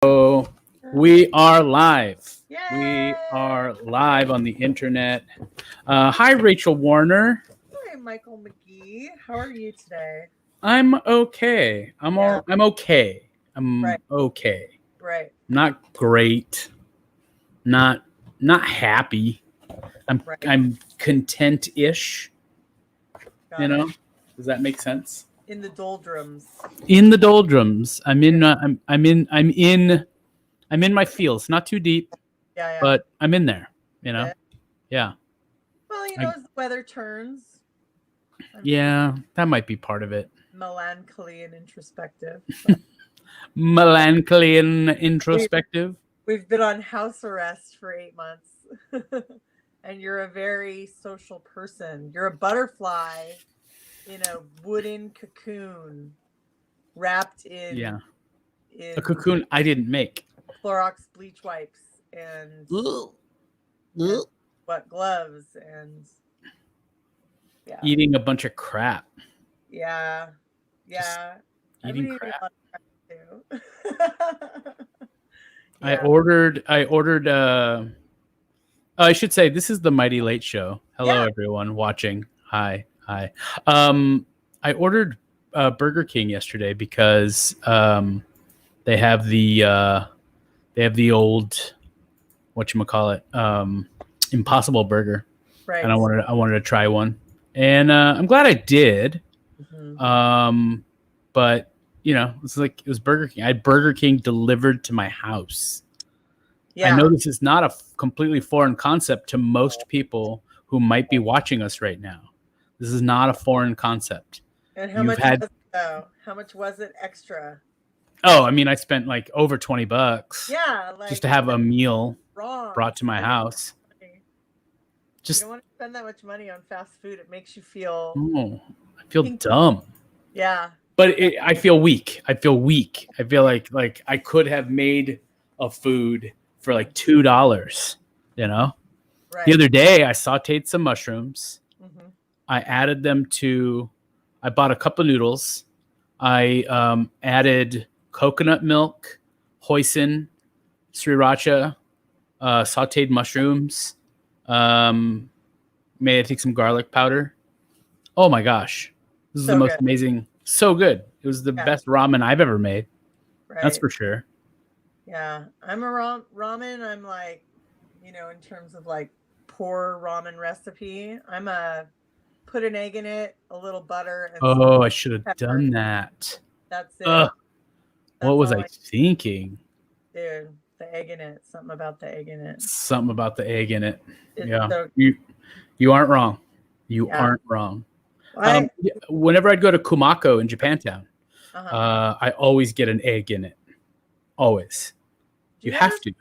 So we are live. We Yay! are live on the internet. Hi, Rachel Warner. Hi, Michael McGee. How are you today? I'm okay. Yeah, I'm okay. I'm right, okay. right, Not great. Not not happy. I'm right. I'm content-ish. You Got it. know. Does that make sense? In the doldrums. In the doldrums. I'm Yeah, in. I'm in my feels. Not too deep, yeah, yeah. but I'm in there. You know. Okay. Yeah. Well, I, as the weather turns, I'm feeling yeah. That might be part of it. melancholy and introspective. But Melancholy and we introspective. we've been on house arrest for 8 months, and you're a very social person. You're a butterfly in a wooden cocoon wrapped Yeah, a in cocoon I didn't make. Clorox bleach wipes and Ugh. and Ugh. what gloves and yeah, Eating a bunch of crap. yeah, Just yeah. I've eating been eating crap. a lot of crap too. I Yeah, ordered. I ordered. I should say this is the Mighty Late Show. Hello, yeah, everyone watching. Hi, hi. Um, I ordered Burger King yesterday because they have the old whatchamacallit, Impossible Burger, and right. I wanted to try one, and I'm glad I did. Hmm. But it was Burger King. I had Burger King delivered to my house. I Yeah. know this is not a completely foreign concept to most people who might be watching us right now. This is not a foreign concept. And how You've much was had it though? How much was it extra? I mean, I spent like over $20 Yeah, just like to have a meal wrong. brought to my Spending house. money. You Just don't want to spend that much money on fast food. It makes you feel oh, I feel pink. dumb. Yeah, But yeah, I feel weak. I feel weak. I feel like I could have made a food for like $2. You know. The right. other day, I sautéed some mushrooms. Hmm. I added them to. I bought a cup of noodles. I added coconut milk, hoisin, sriracha, sautéed mushrooms. Um, Made I think some garlic powder. Oh my gosh, this is the So most good. amazing. So good. It was the Yeah, best ramen I've ever made. That's right. for sure. Yeah, I'm a ramen. I'm like, in terms of like poor ramen recipe, I'm a put an egg in it, a little butter, and some Oh, I should have pepper. done that. That's Ugh, it. what That's was all I I thinking? do. The egg in it. Something about the egg in it. Something about the egg in it. It's Yeah, so you aren't wrong. You yeah. aren't wrong. I Whenever I'd go to Kumako in Japantown, uh-huh. I always get an egg in it. Always. Do You you know have there's to.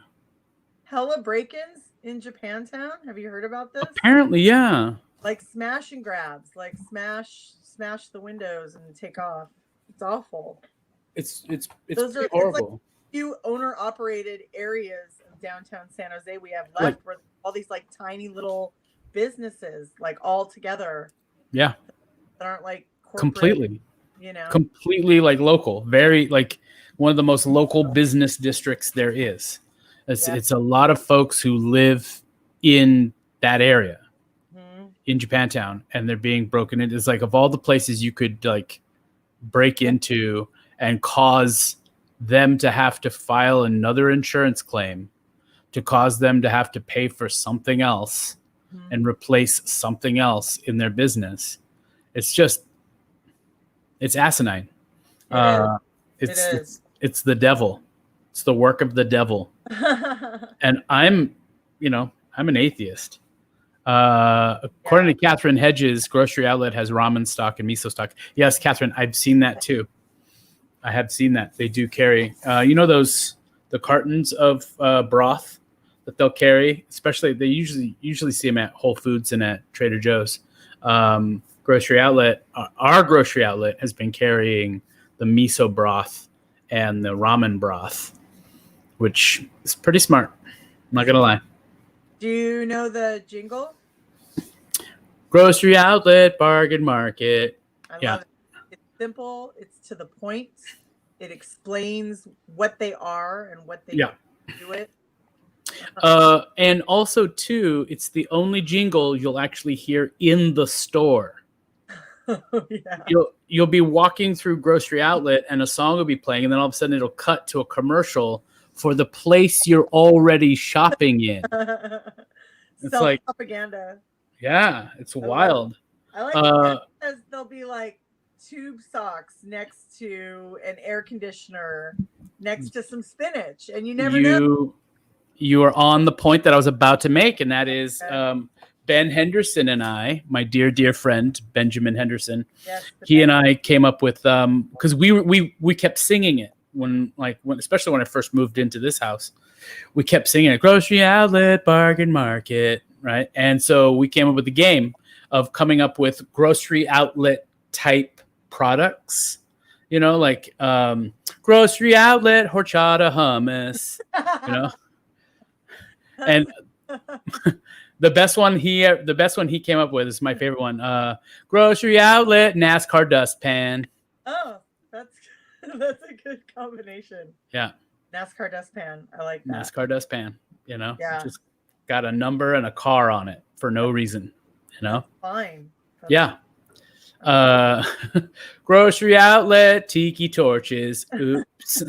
hella break-ins in Japantown? Have you heard about this? Apparently, yeah. Like smash and grabs, like smash the windows and take off. It's awful. It's Those pretty are it's like horrible. few owner operated areas of downtown San Jose we have Like, left where all these like tiny little businesses like all together yeah, that aren't like corporate, completely, you know. completely like local. Very like one of the most local business districts there is. It's Yeah. it's a lot of folks who live in that area Hmm. in Japantown, and they're being broken into. It's like of all the places you could like break Yeah. into and cause them to have to file another insurance claim, to cause them to have to pay for something else Hmm. and replace something else in their business. It's just it's asinine. It is. Uh, It it's is. it's it's the devil. It's the work of the devil. And I'm an atheist. According Yeah. to Catherine Hedges, grocery outlet has ramen stock and miso stock. Yes, Catherine, I've seen that too. I have seen that. They do carry, the cartons of broth that they'll carry. Especially, they usually see them at Whole Foods and at Trader Joe's. Grocery outlet, our grocery outlet has been carrying the miso broth and the ramen broth, which is pretty smart. I'm not gonna lie. Do you know the jingle? Grocery outlet, bargain market. I Yeah, love it. It's simple, it's to the point, it explains what they are and what they do it. And also too, it's the only jingle you'll actually hear in the store. Yeah. You'll be walking through grocery outlet and a song will be playing, and then all of a sudden it'll cut to a commercial for the place you're already shopping in. It's like propaganda. Yeah, it's wild. I like it because there'll be like tube socks next to an air conditioner, next to some spinach, and you never know. You are on the point that I was about to make, and that is Ben Henderson and I, my dear friend Benjamin Henderson. Yes, he and I came up with because we kept singing it when especially when I first moved into this house, we kept singing it, grocery outlet, bargain market, right? And so we came up with the game of coming up with grocery outlet type products, like grocery outlet horchata hummus, and the best one he came up with is my favorite one. Grocery outlet NASCAR dustpan. Oh, that's a good combination. Yeah. NASCAR dustpan. I like that. NASCAR dustpan. Just got a number and a car on it for no reason. Fine. Yeah. Grocery outlet tiki torches. Oops.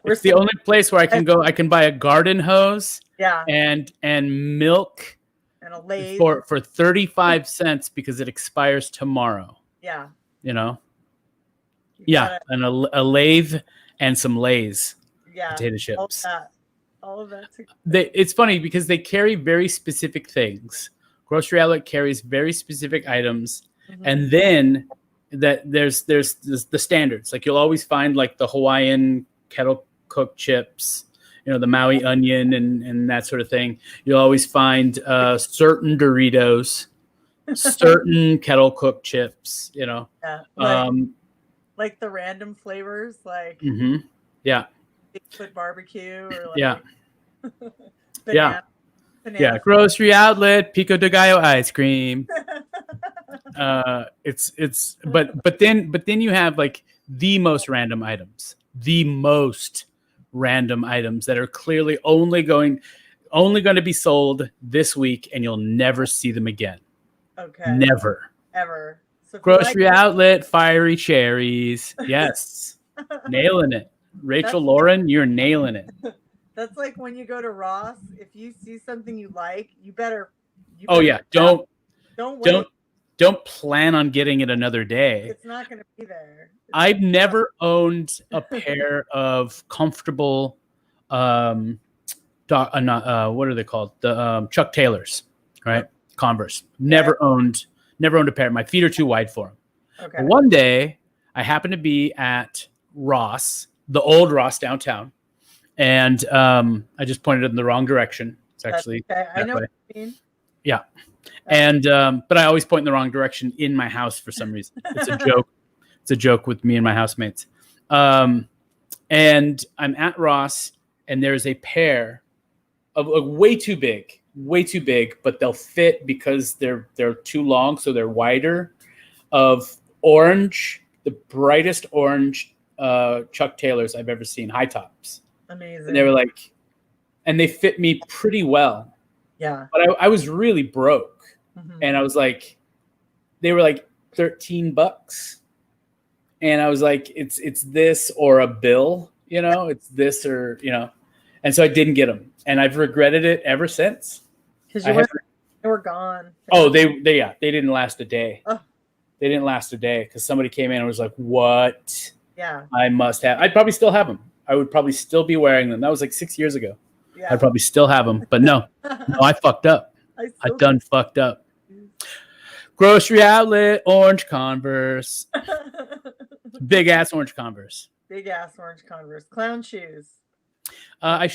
It's the only place where I can go. I can buy a garden hose, and milk, and a lathe for 35 cents because it expires tomorrow. Yeah, and a lathe and some Lay's potato chips. All of that. It's funny because they carry very specific things. Grocery outlet carries very specific items, and then there's the standards. Like you'll always find like the Hawaiian kettle cooked chips, the Maui onion and that sort of thing. You'll always find certain Doritos, certain kettle cooked chips, like the random flavors, like Bigfoot barbecue or banana. Grocery outlet pico de gallo ice cream. But then you have like the most random items that are clearly only going to be sold this week, and you'll never see them again. Okay. Never. Ever. So grocery outlet fiery cherries. Yes. Nailing it. Rachel Lauren, you're nailing it. That's like when you go to Ross, if you see something you like, you better don't wait. Don't plan on getting it another day. It's not going to be there. I've never owned a pair of comfortable what are they called? The Chuck Taylors, right? Converse. Never owned a pair. My feet are too wide for them. Okay. But one day I happened to be at Ross, the old Ross downtown, and I just pointed in the wrong direction. It's actually I know what you mean. Yeah. And but I always point in the wrong direction in my house for some reason. It's a joke. It's a joke with me and my housemates. And I'm at Ross, and there's a pair of way too big, but they'll fit because they're too long, so they're wider. Of orange, the brightest orange Chuck Taylors I've ever seen, high tops. Amazing. And they were and they fit me pretty well. Yeah. But I was really broke. And I was like, they were like $13. And I was like, it's this or a bill, it's this or, and so I didn't get them. And I've regretted it ever since. Because they were gone. Oh, they didn't last a day. Oh. They didn't last a day because somebody came in and was like, what? Yeah. I must have. I'd probably still have them. I would probably still be wearing them. That was like 6 years ago. Yeah. I'd probably still have them. But no, I fucked up. I done fucked up. Grocery outlet, orange Converse. Big ass orange Converse. Big ass orange Converse. Clown shoes. They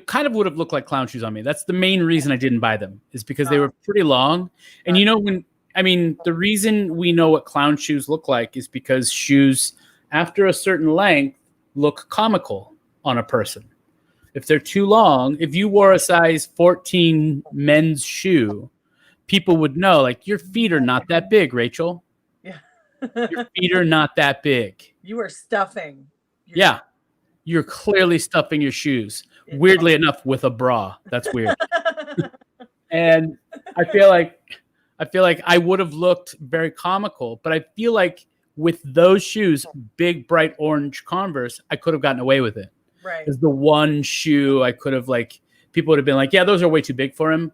kind of would have looked like clown shoes on me. That's the main reason I didn't buy them, is because they were pretty long. And the reason we know what clown shoes look like is because shoes after a certain length look comical on a person. If they're too long, if you wore a size 14 men's shoe, people would know, like, your feet are not that big, Rachel. Yeah. Your feet are not that big. You are stuffing. Yeah. You're clearly stuffing your shoes. Weirdly enough, with a bra. That's weird. And I feel like I would have looked very comical, but I feel like with those shoes, big bright orange Converse, I could have gotten away with it. Right. Because the one shoe I could have people would have been like, yeah, those are way too big for him,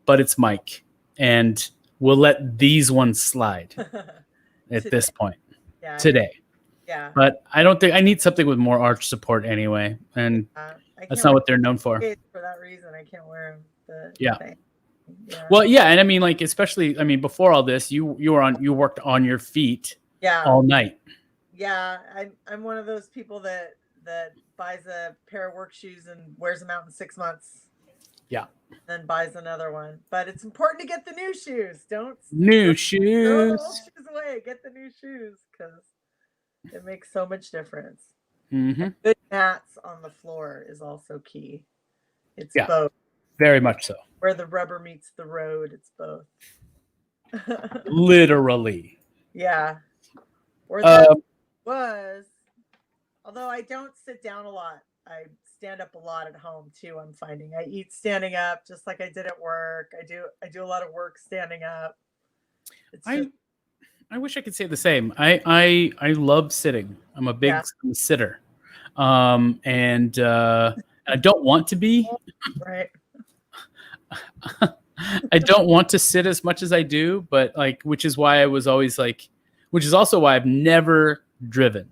but it's Mike, and we'll let these ones slide at this point today. Yeah. But I don't think I need something with more arch support anyway, and that's not what they're known for. For that reason, I can't wear the thing. Yeah. Well, yeah, and I mean, especially, before all this, you worked on your feet, all night. Yeah, I'm one of those people that buys a pair of work shoes and wears them out in 6 months. Yeah. Then buys another one, but it's important to get the new shoes. Don't shoes. Throw the old shoes away. Get the new shoes because it makes so much difference. Mm-hmm. Good mats on the floor is also key. It's both. Very much so. Where the rubber meets the road, it's both. Literally. Yeah. Or that was, although I don't sit down a lot. I stand up a lot at home too. I'm finding I eat standing up just like I did at work. I do a lot of work standing up. I wish I could say the same. I love sitting. I'm a big sitter. And I don't want to be. Right. I don't want to sit as much as I do, but which is why I was always which is also why I've never driven.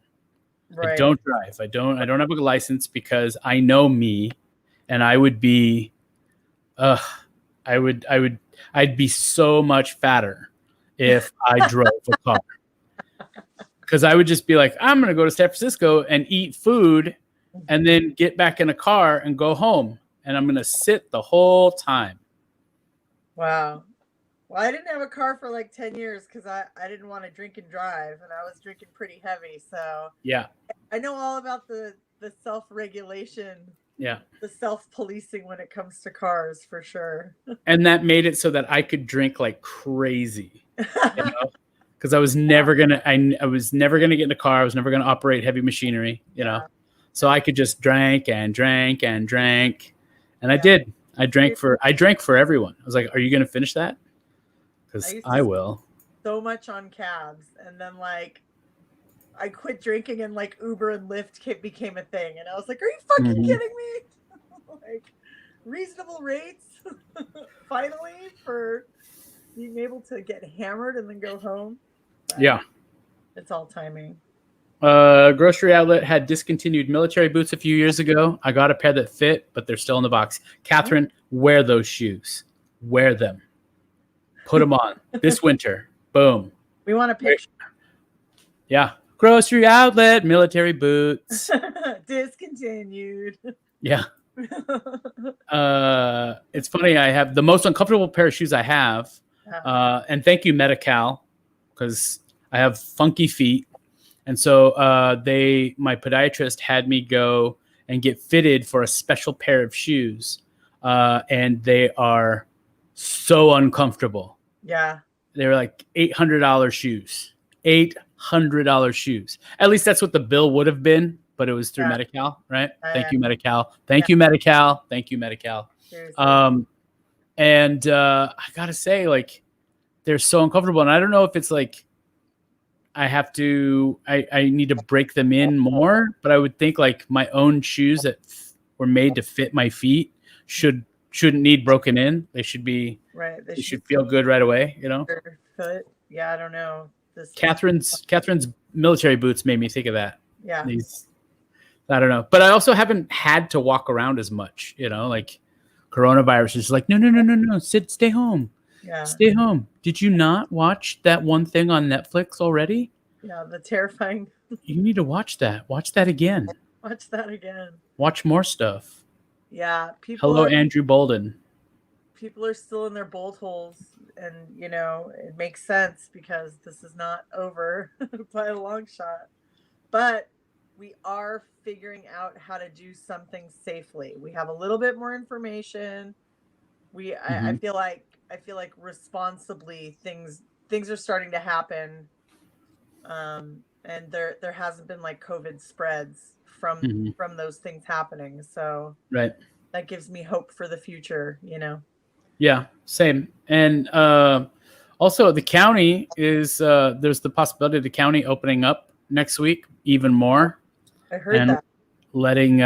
Right. I don't drive. I don't have a license because I know me, and I would be, I'd be so much fatter if I drove a car. Because I would just be like, I'm going to go to San Francisco and eat food and then get back in a car and go home. And I'm going to sit the whole time. Wow. Well, I didn't have a car for 10 years because I didn't want to drink and drive, and I was drinking pretty heavy. So yeah, I know all about the self-regulation. Yeah. The self-policing when it comes to cars, for sure. And that made it so that I could drink like crazy. Because I was never gonna I was never gonna get in a car. I was never gonna operate heavy machinery, So I could just drank and drank and drank. And I did. I drank for everyone. I was like, are you gonna finish that? Because I will. So much on cabs, and then I quit drinking, and Uber and Lyft became a thing, and I was like, are you fucking kidding me? Reasonable rates finally for being able to get hammered and then go home. But yeah, it's all timing. Grocery outlet had discontinued military boots a few years ago. I got a pair that fit, but they're still in the box. Catherine, wear those shoes. Wear them. Put them on this winter. Boom. We want a picture. Yeah. Grocery outlet, military boots. Discontinued. Yeah. It's funny. I have the most uncomfortable pair of shoes I have. And thank you, Medi-Cal, because I have funky feet. And so my podiatrist had me go and get fitted for a special pair of shoes. And they are so uncomfortable. Yeah. They were like $800 shoes. $800 shoes. At least that's what the bill would have been, but it was through Medi-Cal, right? Thank you, Medi-Cal. Thank you, Medi-Cal. Thank you, Medi-Cal. And I gotta say, they're so uncomfortable. And I don't know if it's I need to break them in more, but I would think my own shoes that were made to fit my feet shouldn't need broken in. They should be right. They should feel good right away, Foot. Yeah, I don't know. Catherine's military boots made me think of that. Yeah. I don't know. But I also haven't had to walk around as much, coronavirus is no, stay home. Yeah. Stay home. Did you not watch that one thing on Netflix already? Yeah, the terrifying. You need to watch that. Watch that again. Watch that again. Watch more stuff. Yeah. Hello, Andrew Bolden. People are still in their bolt holes, and it makes sense because this is not over by a long shot. But we are figuring out how to do something safely. We have a little bit more information. I feel like responsibly things are starting to happen And there hasn't been like COVID spreads from those things happening. So Right. that gives me hope for the future, Yeah, same. And also the county is there's the possibility of the county opening up next week even more. I heard and that. letting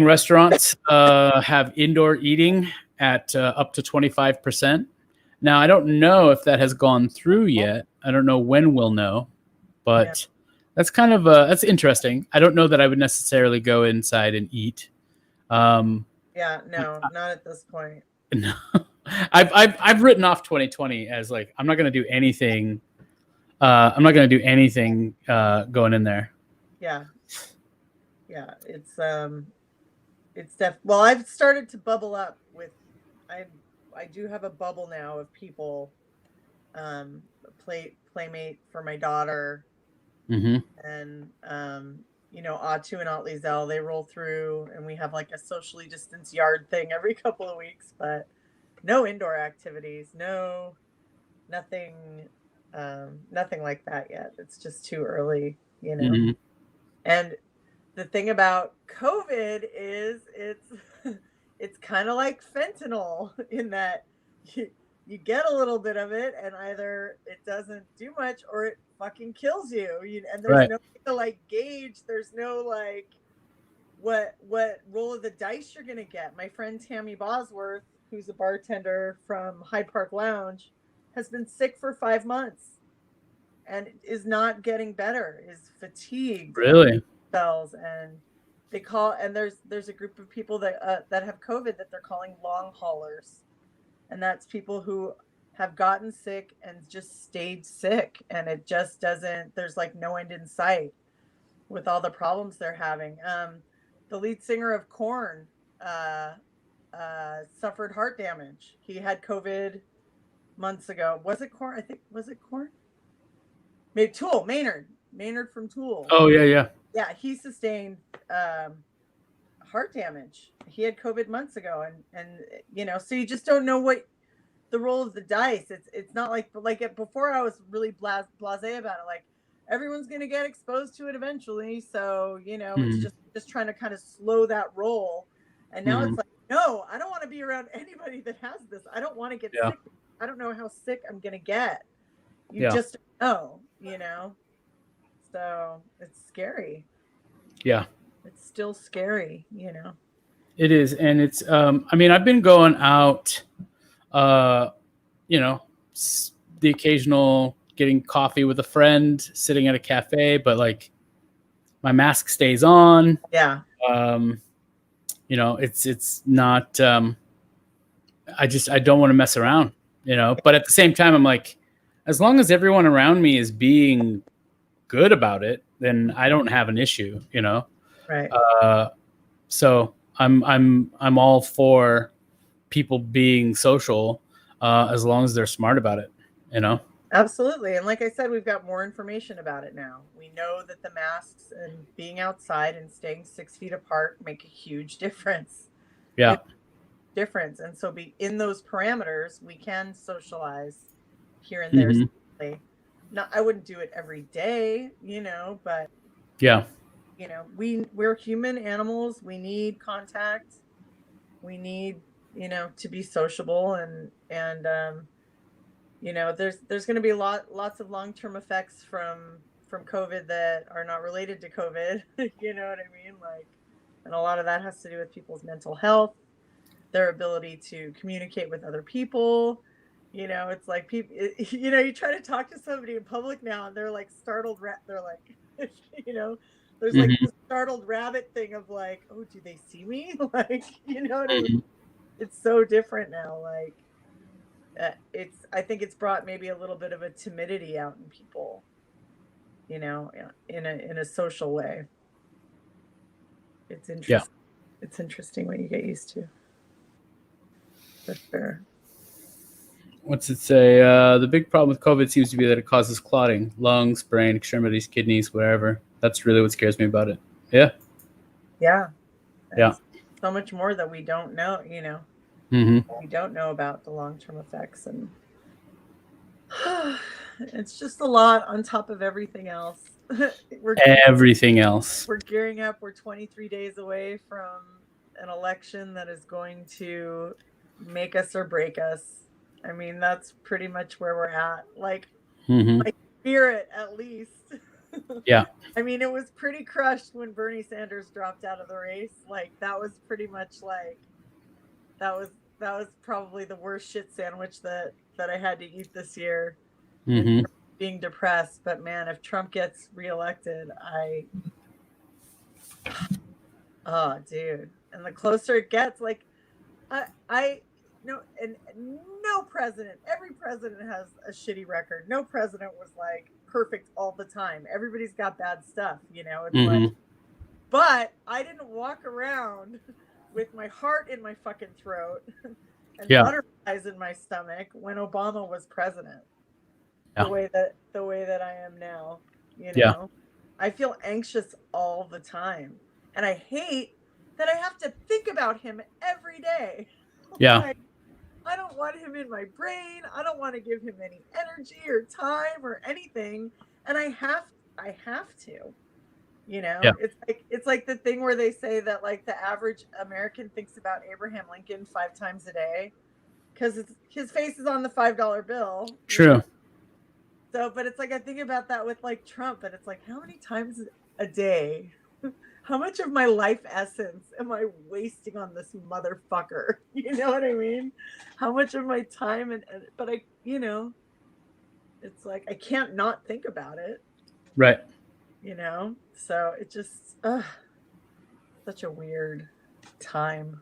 restaurants have indoor eating at up to 25%. Now, I don't know if that has gone through yet. I don't know when we'll know, but that's kind of that's interesting. I don't know that I would necessarily go inside and eat. No, not at this point. No. I've written off 2020 as like I'm not going to do anything. I'm not going to do anything going in there. Yeah, it's well, I've started to bubble up with. I do have a bubble now of people, playmate for my daughter, and Atu and Aunt Lizelle, they roll through, and we have like a socially distanced yard thing every couple of weeks, but no indoor activities, nothing like that yet. It's just too early, And the thing about COVID is it's kind of like fentanyl in that you get a little bit of it and either it doesn't do much or it fucking kills you. And there's no way to like gauge. There's no like what roll of the dice you're gonna get. My friend Tammy Bosworth, who's a bartender from Hyde Park Lounge, has been sick for 5 months and is not getting better, is fatigued. Really? And they call, and there's a group of people that have COVID that they're calling long haulers, and that's people who have gotten sick and just stayed sick, and it just doesn't. There's like no end in sight with all the problems they're having. The lead singer of Korn suffered heart damage. He had COVID months ago. Was it Korn? I think was it Korn? Maybe Tool. Maynard from Tool. Oh yeah. Yeah, he sustained heart damage. He had COVID months ago, and so you just don't know what the roll of the dice. It's not like before I was really blasé about it. Like everyone's gonna get exposed to it eventually, so it's just trying to kind of slow that roll. And now it's like, no, I don't want to be around anybody that has this. I don't want to get sick. I don't know how sick I'm gonna get. You just don't know, So it's scary. Yeah. It's still scary, It is. And it's, I've been going out, the occasional getting coffee with a friend, sitting at a cafe, but like my mask stays on. Yeah. It's not, I don't want to mess around, but at the same time, I'm like, as long as everyone around me is being good about it, then I don't have an issue, Right. So I'm all for people being social, as long as they're smart about it, Absolutely. And like I said, we've got more information about it now. We know that the masks and being outside and staying 6 feet apart make a huge difference. Yeah. Difference. And so in those parameters, we can socialize here and there. Not, I wouldn't do it every day, but yeah, we're human animals. We need contact. We need, to be sociable, and there's going to be lots of long-term effects from COVID that are not related to COVID. You know what I mean? Like, and a lot of that has to do with people's mental health, their ability to communicate with other people. It's like people, you try to talk to somebody in public now and they're like startled. They're like, there's like this startled rabbit thing of like, oh, do they see me? Like, what I mean? It's so different now. Like, I think it's brought maybe a little bit of a timidity out in people, in a social way. It's interesting. Yeah. It's interesting what you get used to. For sure. What's it say? The big problem with COVID seems to be that it causes clotting, lungs, brain, extremities, kidneys, whatever. That's really what scares me about it. Yeah. Yeah. Yeah. So much more that we don't know, We don't know about the long-term effects, and It's just a lot on top of everything else. Everything else. We're gearing up. We're 23 days away from an election that is going to make us or break us. I mean, that's pretty much where we're at. Like, my spirit, at least. Yeah. I mean, it was pretty crushed when Bernie Sanders dropped out of the race. Like, that was pretty much like, that was probably the worst shit sandwich that I had to eat this year. Being depressed. But man, if Trump gets reelected, oh, dude. And the closer it gets, like, no president, every president has a shitty record. No president was like perfect all the time. Everybody's got bad stuff, you know. It's like, but I didn't walk around with my heart in my fucking throat and butterflies in my stomach when Obama was president. The way that I am now, you know. I feel anxious all the time, and I hate that I have to think about him every day. Like, I don't want him in my brain. I don't want to give him any energy or time or anything, and I have to. You know, it's like the thing where they say that like the average American thinks about Abraham Lincoln 5 times a day because his face is on the $5 bill. True. So, but it's like I think about that with like Trump, and it's like, how many times a day? How much of my life essence am I wasting on this motherfucker? You know what I mean? How much of my time but I, you know, it's like I can't not think about it. Right. You know? So it just such a weird time.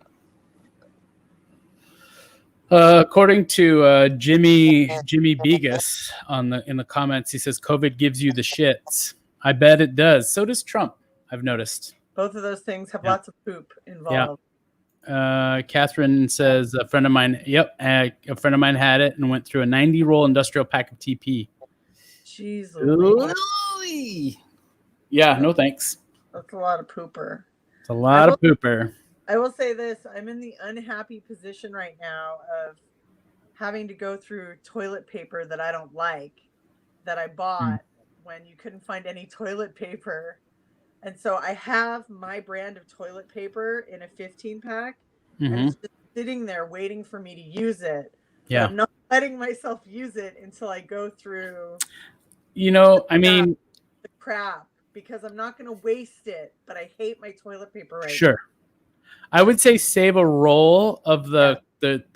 According to Jimmy Begas in the comments, he says COVID gives you the shits. I bet it does. So does Trump. I've noticed. Both of those things have lots of poop involved. Yeah. Catherine says a friend of mine. Yep, a friend of mine had it and went through a 90-roll industrial pack of TP. Jeez. Yeah. No thanks. That's a lot of pooper. It's a lot of pooper. I will say this. I'm in the unhappy position right now of having to go through toilet paper that I don't like, that I bought when you couldn't find any toilet paper. And so I have my brand of toilet paper in a 15-pack, and it's just sitting there waiting for me to use it. Yeah. I'm not letting myself use it until I go through, you know, I mean, the crap, because I'm not going to waste it, but I hate my toilet paper right now. Sure. I would say save a roll of the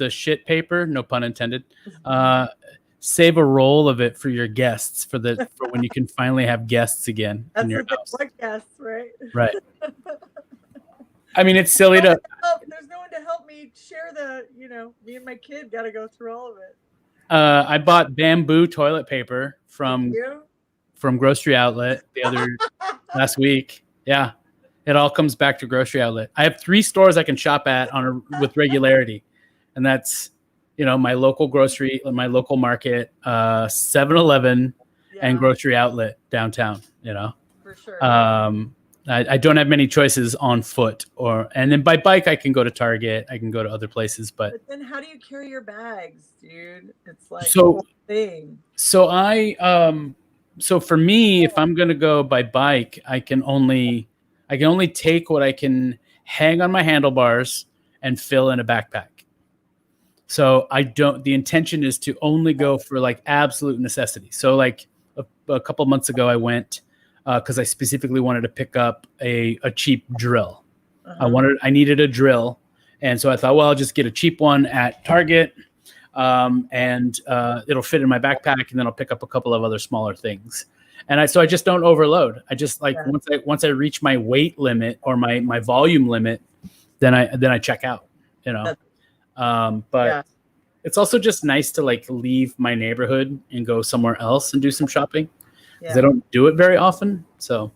shit paper, no pun intended. Save a roll of it for your guests for when you can finally have guests again in your house. What guests, right? Right. I mean, it's silly to. There's no one to help me share me and my kid got to go through all of it. I bought bamboo toilet paper from Grocery Outlet last week. Yeah. It all comes back to Grocery Outlet. I have 3 stores I can shop at with regularity. And that's, my local grocery, my local market, 7-Eleven and Grocery Outlet downtown, For sure. I don't have many choices on foot and then by bike, I can go to Target. I can go to other places, but then how do you carry your bags, dude? It's like the whole thing. So for me, if I'm going to go by bike, I can only take what I can hang on my handlebars and fill in a backpack. So the intention is to only go for like absolute necessity. So like a couple months ago, I went because I specifically wanted to pick up a cheap drill. I needed a drill. And so I thought, well, I'll just get a cheap one at Target and it'll fit in my backpack. And then I'll pick up a couple of other smaller things. And so I just don't overload. I just once I reach my weight limit or my volume limit, then I check out, but it's also just nice to like leave my neighborhood and go somewhere else and do some shopping because I don't do it very often. So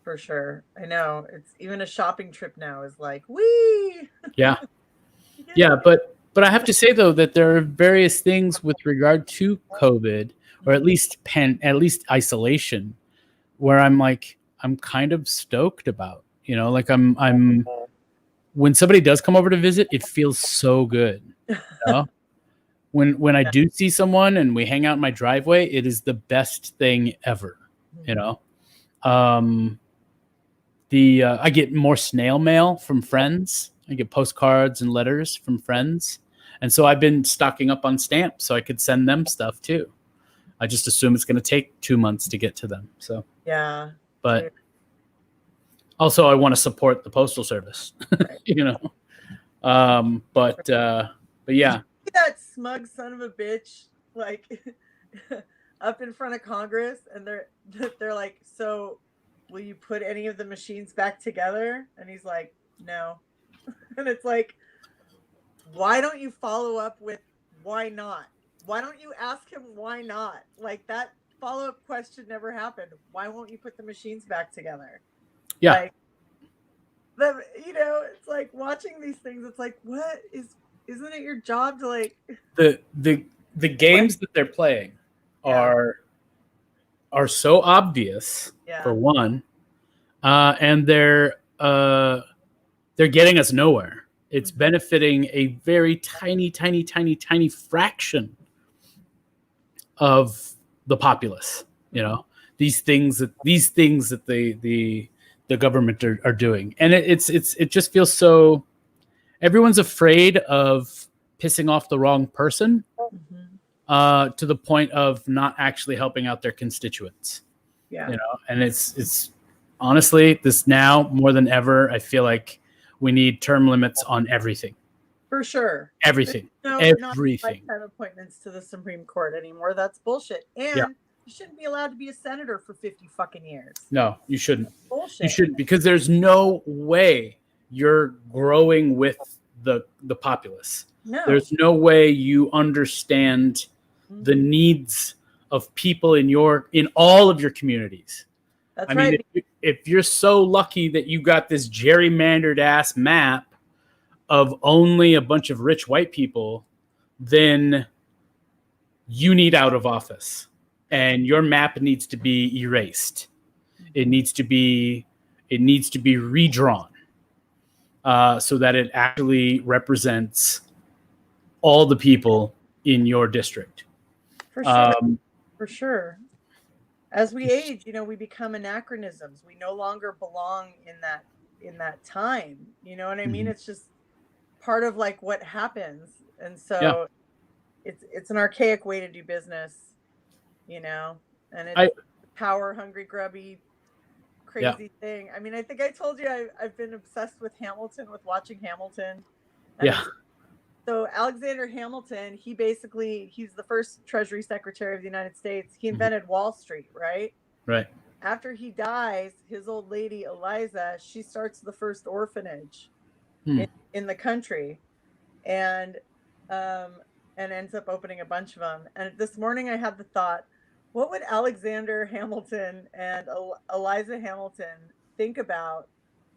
for sure. I know it's even a shopping trip now is like, wee. Yeah. Yeah. But I have to say though, that there are various things with regard to COVID or at least isolation where I'm kind of stoked about, like I'm when somebody does come over to visit, it feels so good. when I do see someone and we hang out in my driveway, it is the best thing ever. You know, I get more snail mail from friends. I get postcards and letters from friends, and so I've been stocking up on stamps so I could send them stuff too. I just assume it's going to take 2 months to get to them. So yeah, but also I want to support the postal service. Right. You know, but yeah. That smug son of a bitch, like up in front of Congress, and they're like, so will you put any of the machines back together? And he's like, no. And it's like, why don't you follow up with why not? Why don't you ask him why not? Like, that follow-up question never happened. Why won't you put the machines back together? Yeah. Like, it's like watching these things, it's like, isn't it your job to like the games that they're playing are so obvious, for one, and they're getting us nowhere. It's benefiting a very tiny fraction of the populace. You know, these things that the government are doing, and it just feels so. Everyone's afraid of pissing off the wrong person, to the point of not actually helping out their constituents. Yeah. You know, and it's honestly, this now more than ever, I feel like we need term limits on everything. For sure. Everything. No, Everything. not lifetime appointments to the Supreme Court anymore. That's bullshit. And you shouldn't be allowed to be a senator for 50 fucking years. No, you shouldn't. That's bullshit. You shouldn't, because there's no way you're growing with the populace. No. There's no way you understand the needs of people in all of your communities. That's I mean, right. if you're so lucky that you got this gerrymandered ass map of only a bunch of rich white people, then you need out of office, and your map needs to be erased. It needs to be redrawn, so that it actually represents all the people in your district. For sure. For sure. As we age, we become anachronisms. We no longer belong in that time. You know what I mean? It's just part of like what happens. And so it's an archaic way to do business, and it's power hungry, grubby, crazy thing. I mean, I think I told you I've been obsessed with watching Hamilton. So Alexander Hamilton, he's the first Treasury Secretary of the United States. He invented Wall Street, right? Right. After he dies, his old lady, Eliza, she starts the first orphanage in the country, and ends up opening a bunch of them. And this morning I had the thought, what would Alexander Hamilton and Eliza Hamilton think about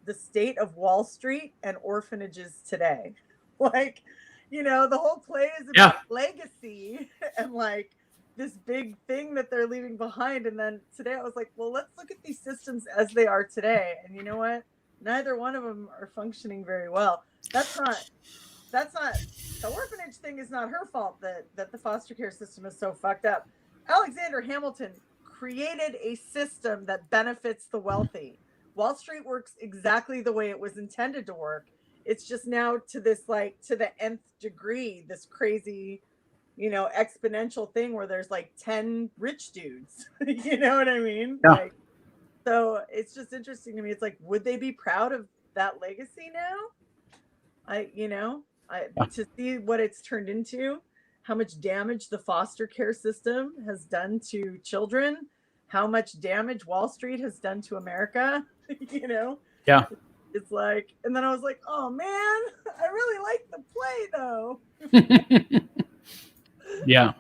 the state of Wall Street and orphanages today? Like, the whole play is about legacy and like this big thing that they're leaving behind. And then today I was like, well, let's look at these systems as they are today. And you know what? Neither one of them are functioning very well. That's not the orphanage thing is not her fault that the foster care system is so fucked up. Alexander Hamilton created a system that benefits the wealthy. Wall Street works exactly the way it was intended to work. It's just now to the nth degree, this crazy, exponential thing where there's like 10 rich dudes. You know what I mean? Yeah. So it's just interesting to me. It's like, would they be proud of that legacy now? To see what it's turned into, how much damage the foster care system has done to children, how much damage Wall Street has done to America, Yeah. It's like, and then I was like, oh man, I really like the play though. Yeah.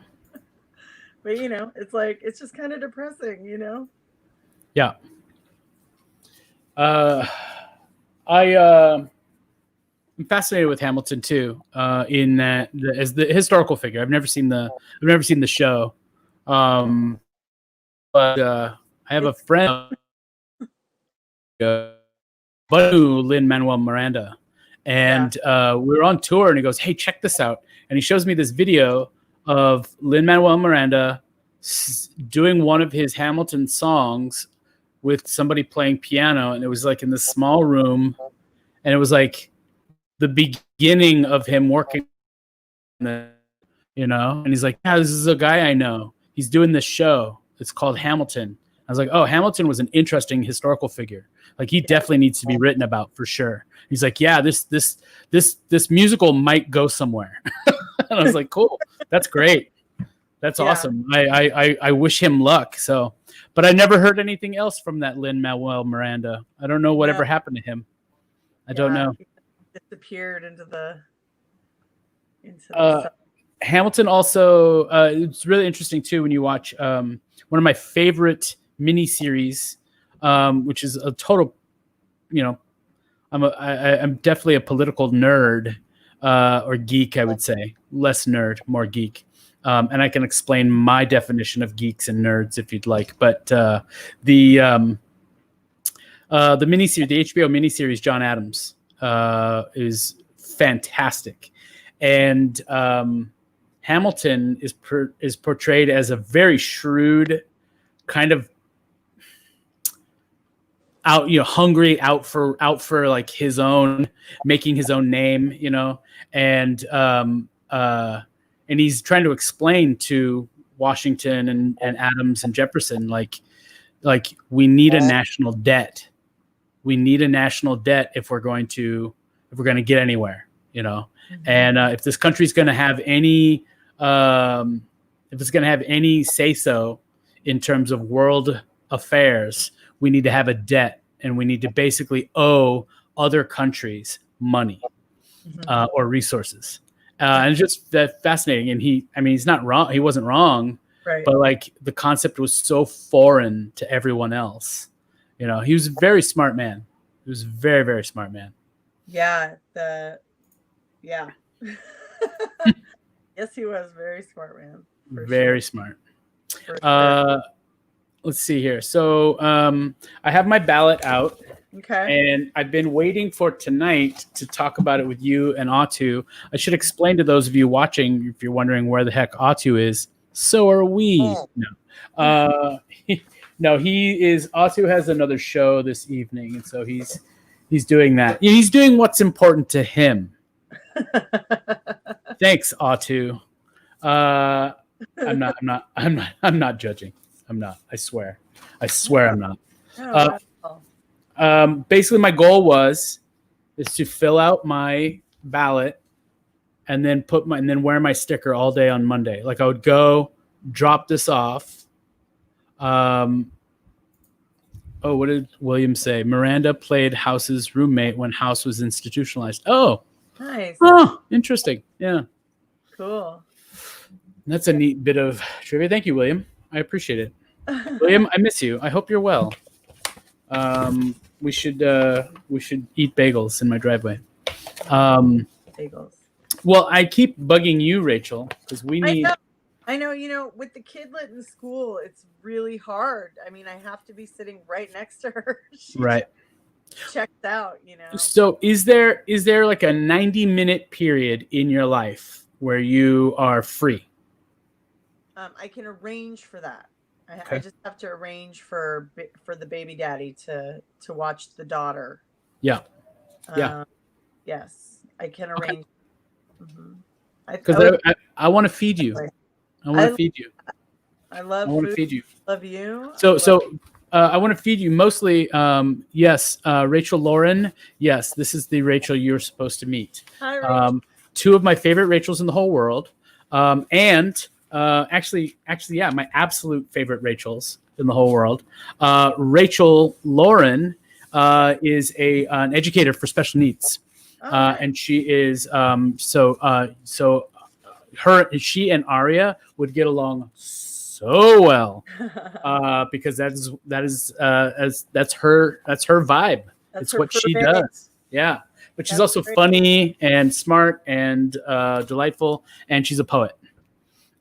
But it's like, it's just kind of depressing, Yeah. I'm fascinated with Hamilton too, in that as the historical figure. I've never seen the show, but I have a friend, Lin-Manuel Miranda, and we were on tour, and he goes, "Hey, check this out!" And he shows me this video of Lin-Manuel Miranda doing one of his Hamilton songs with somebody playing piano, and it was like in this small room, and it was like the beginning of him working, and he's like, yeah, this is a guy I know. He's doing this show. It's called Hamilton. I was like, oh, Hamilton was an interesting historical figure. Like, he definitely needs to be written about for sure. He's like, yeah, this musical might go somewhere. And I was like, cool, that's great. That's awesome. I wish him luck. So, but I never heard anything else from that Lin-Manuel Miranda. I don't know whatever happened to him. I don't know. He disappeared into the Hamilton also, it's really interesting too when you watch one of my favorite miniseries, which is a total, I'm definitely a political nerd or geek, I would say. Less nerd, more geek. And I can explain my definition of geeks and nerds if you'd like. But the miniseries, the HBO miniseries, John Adams, is fantastic, and Hamilton is portrayed as a very shrewd, kind of hungry, out for like his own, making his own name, and he's trying to explain to Washington and Adams and Jefferson, like we need a national debt. We need a national debt if we're going to get anywhere, And if this country's going to have any, say so in terms of world affairs, we need to have a debt, and we need to basically owe other countries money or resources. And it's just that fascinating. And he's not wrong. He wasn't wrong, right? But like the concept was so foreign to everyone else. He was a very smart man. He was a very, very smart man. Yeah. Yes, he was very smart man. Very smart. Let's see here. So I have my ballot out. Okay. And I've been waiting for tonight to talk about it with you and Atu. I should explain to those of you watching, if you're wondering where the heck Atu is, so are we. No. No, Atu has another show this evening, and so he's doing that. He's doing what's important to him. Thanks, Atu. I'm not judging. I'm not. I swear I'm not. Basically, my goal is to fill out my ballot and then wear my sticker all day on Monday. Like, I would go drop this off. What did William say? Miranda played House's roommate when House was institutionalized. Oh, nice. Oh, interesting. Yeah. Cool. That's a neat bit of trivia. Thank you, William. I appreciate it. William, I miss you. I hope you're well. We should eat bagels in my driveway. Bagels. Well, I keep bugging you, Rachel, because we need. I know. With the kidlet in school, it's really hard. I mean, I have to be sitting right next to her. Right. Checked out. So, is there like a 90-minute period in your life where you are free? I can arrange for that. Okay. I just have to arrange for the baby daddy to watch the daughter. Yeah. Yes, I can arrange. Because I want to feed you. I want to feed you. I love. I want to feed you. Love you. I want to feed you mostly. Yes, Rachel Lauren. Yes, this is the Rachel you're supposed to meet. Hi, Rachel. Two of my favorite Rachels in the whole world, and. Actually, yeah, my absolute favorite Rachels in the whole world. Rachel Lauren is an educator for special needs, and she is she and Aria would get along so well because that's her vibe. It's what she does. Yeah, but she's also funny and smart and delightful, and she's a poet.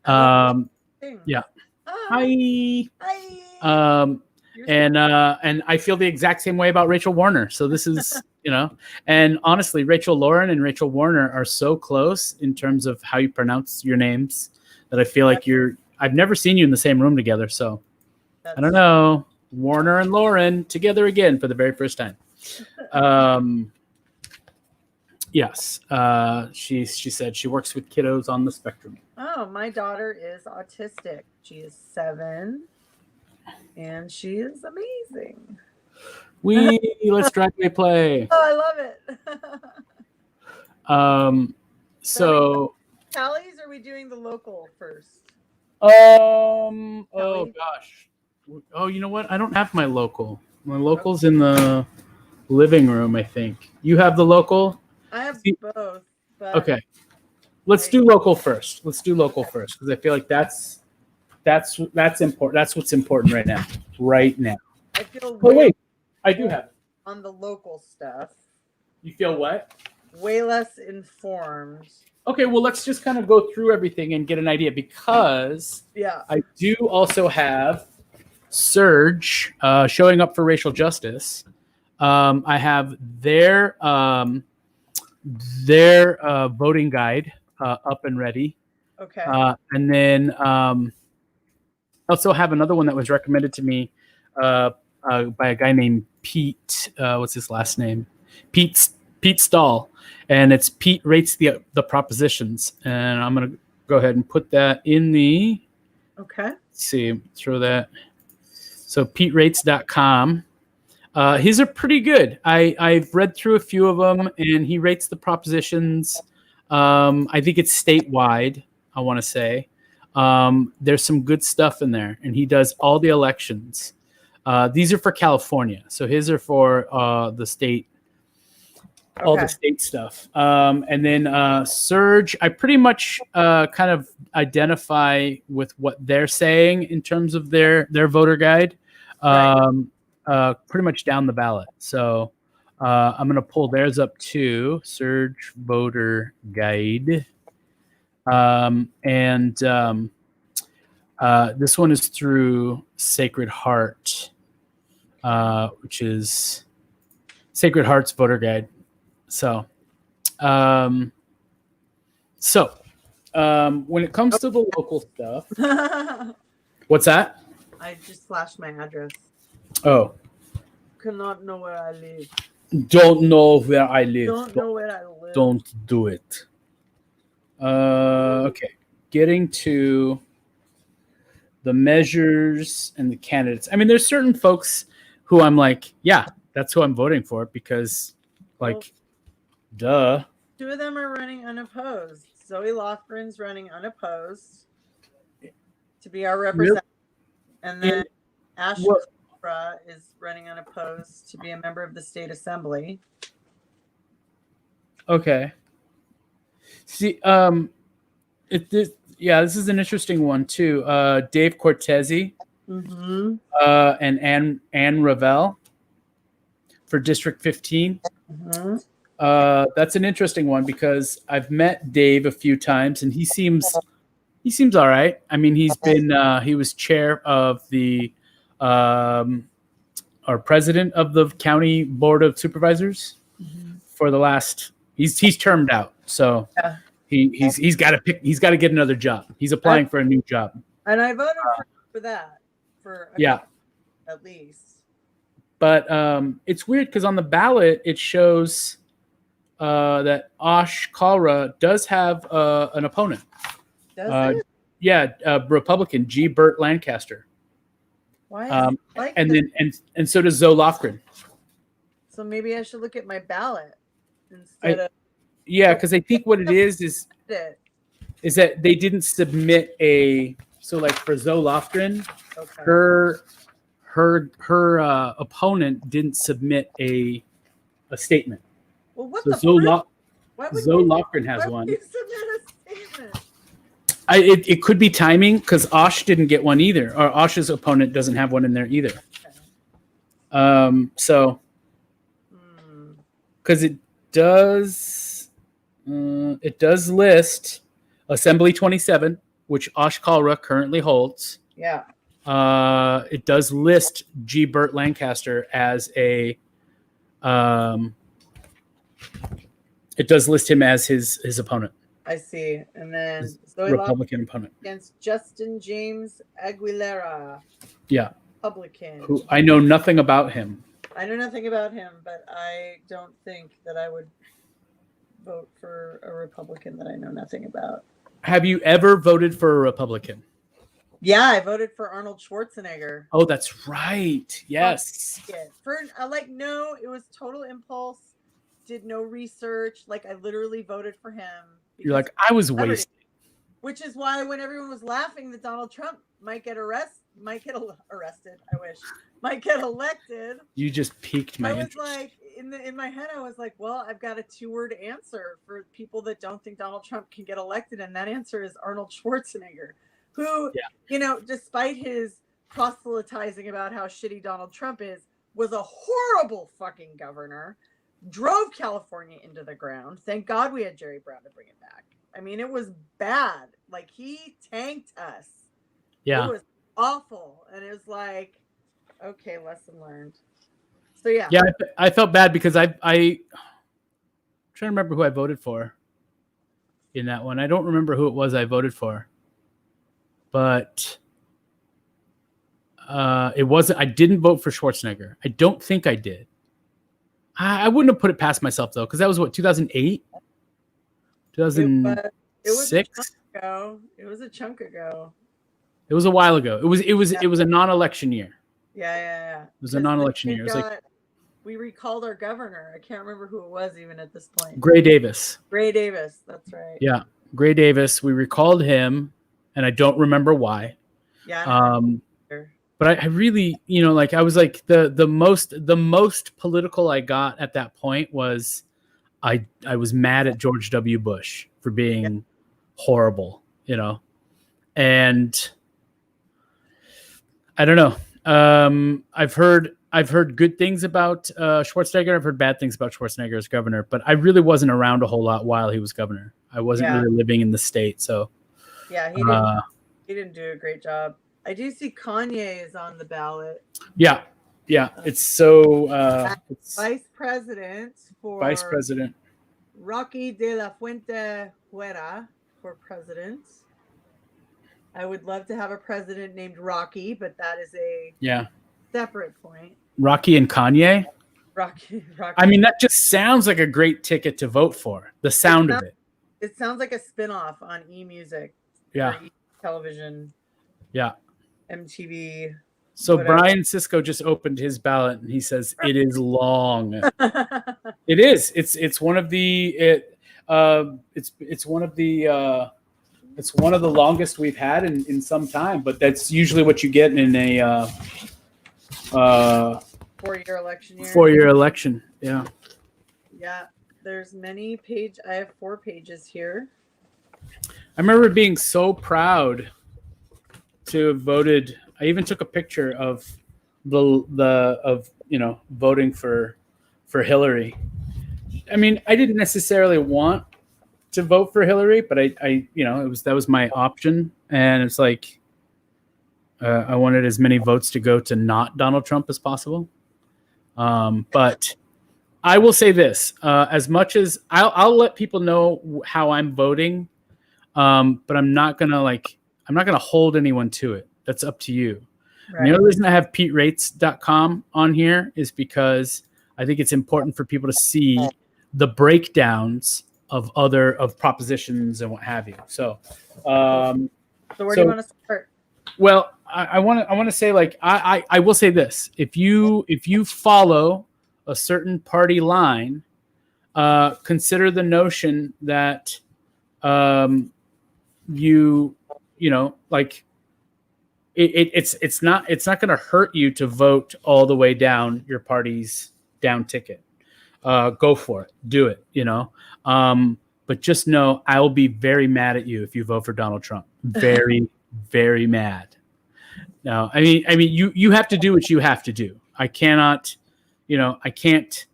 Yeah. Hi. And I feel the exact same way about Rachel Warner. So this is, and honestly, Rachel Lauren and Rachel Warner are so close in terms of how you pronounce your names that I feel like I've never seen you in the same room together. So I don't know. Warner and Lauren together again for the very first time. Yes. She said she works with kiddos on the spectrum. Oh, my daughter is autistic. She is 7 and she is amazing. Let's drag they play. Oh, I love it. So tallies, are we doing the local first? Oh gosh. Oh, you know what? I don't have my local. My local's in the living room, I think. You have the local? I have both. But okay. Let's do local first. Let's do local first because I feel like that's important. That's what's important right now. Right now. I feel wait. I do have it. On the local stuff. You feel what? Way less informed. Okay, well, let's just kind of go through everything and get an idea because I do also have Surge showing up for racial justice. I have their voting guide up and ready. Okay. And then I also have another one that was recommended to me by a guy named Pete. What's his last name? Pete Stahl. And it's Pete rates the propositions. And I'm going to go ahead and put that in the... Okay. Let's see. Throw that. So PeteRates.com. His are pretty good. I've read through a few of them, and he rates the propositions. I think it's statewide, I want to say. There's some good stuff in there, and he does all the elections. These are for California, so his are for the state, all the state stuff. And then Surge, I pretty much kind of identify with what they're saying in terms of their voter guide. Pretty much down the ballot. So I'm going to pull theirs up too. Surge Voter Guide. This one is through Sacred Heart, which is Sacred Heart's voter guide. So, when it comes to the local stuff, what's that? I just flashed my address. Oh. Cannot know where I live. Don't know where I live. Don't know where I live. Don't do it. Okay. Getting to the measures and the candidates. I mean, there's certain folks who I'm like, yeah, that's who I'm voting for because, duh. 2 of them are running unopposed. Zoe Lofgren's running unopposed to be our representative. And then Ash is running unopposed to be a member of the state assembly. Okay. See, this is an interesting one too. Dave Cortese, and Ann Ravel for District 15. That's an interesting one because I've met Dave a few times, and he seems all right. I mean, he's been he was chair of the or president of the county board of supervisors for the last. He's termed out, so he's got to get another job. He's applying for a new job. And I voted for that at least. But it's weird because on the ballot it shows that Ash Kalra does have an opponent. Does it? Yeah, Republican G. Burt Lancaster. Why? And so does Zoe Lofgren. So maybe I should look at my ballot instead of. Yeah, because I think what it is that they didn't submit a. So like for Zoe Lofgren, her opponent didn't submit a statement. Well, what so the Zoe Lofgren has one. Why would you submit a statement? It could be timing because Osh didn't get one either, or Osh's opponent doesn't have one in there either. So because it does list Assembly 27, which Ash Kalra currently holds. Yeah. It does list G. Burt Lancaster as a. It does list him as his opponent. I see. And then His Zoe Republican opponent. against Justin James Aguilera, Yeah. Republican. Who I know nothing about him. I know nothing about him, but I don't think that I would vote for a Republican that I know nothing about. Have you ever voted for a Republican? Yeah, I voted for Arnold Schwarzenegger. Oh, that's right. Yes. For no, it was total impulse. Did no research. Like, I literally voted for him. You're like, I was wasted. Which is why when everyone was laughing that Donald Trump might get arrested, I wish, might get elected. You just piqued my interest. I was like, in my head, I was like, well, I've got a 2-word answer for people that don't think Donald Trump can get elected, and that answer is Arnold Schwarzenegger, who, despite his proselytizing about how shitty Donald Trump is, was a horrible fucking governor, drove California into the ground. Thank God we had Jerry Brown to bring it back. I mean, it was bad. Like, he tanked us. Yeah. It was awful. And it was like, okay, lesson learned. So, yeah. Yeah, I felt bad because I'm trying to remember who I voted for in that one. I don't remember who it was I voted for. But it wasn't. I didn't vote for Schwarzenegger. I don't think I did. I wouldn't have put it past myself, though, because that was, 2008? 2006? It was a chunk ago. It was a chunk ago. It was a while ago. It was a non-election year. Yeah. It was a non-election year. It was we recalled our governor. I can't remember who it was even at this point. Gray Davis. That's right. Yeah, Gray Davis. We recalled him, and I don't remember why. Yeah. But I really, I was like the most political I got at that point was I was mad at George W. Bush for being horrible, and I don't know. I've heard good things about Schwarzenegger. I've heard bad things about Schwarzenegger as governor, but I really wasn't around a whole lot while he was governor. I wasn't really living in the state, so yeah, he didn't do a great job. I do see Kanye is on the ballot. Yeah. It's so Vice President Rocky de la Fuente Huera for president. I would love to have a president named Rocky, but that is a separate point. Rocky and Kanye. Rocky. I mean, that just sounds like a great ticket to vote for. The sound of it. It sounds like a spinoff on eMusic. Yeah. Television. Yeah. MTV. So whatever. Brian Sisko just opened his ballot and he says it is long. It is. It's one of the it's one of the longest we've had in some time. But that's usually what you get in a 4-year election year. 4-year election. Yeah. Yeah. There's many pages. I have 4 pages here. I remember being so proud to have voted. I even took a picture of voting for Hillary. I mean, I didn't necessarily want to vote for Hillary, but that was my option, and it's like I wanted as many votes to go to not Donald Trump as possible. But I will say this: as much as I'll let people know how I'm voting, but I'm not gonna hold anyone to it. That's up to you. Right. The other reason I have PeteRates.com on here is because I think it's important for people to see the breakdowns of propositions and what have you. So, where do you want to start? Well, I want to say, like, I will say this: if you follow a certain party line, consider the notion that it's not going to hurt you to vote all the way down your party's down ticket. Go for it, do it. But just know I will be very mad at you if you vote for Donald Trump. Very, very mad. No, I mean, you have to do what you have to do. I cannot. I can't.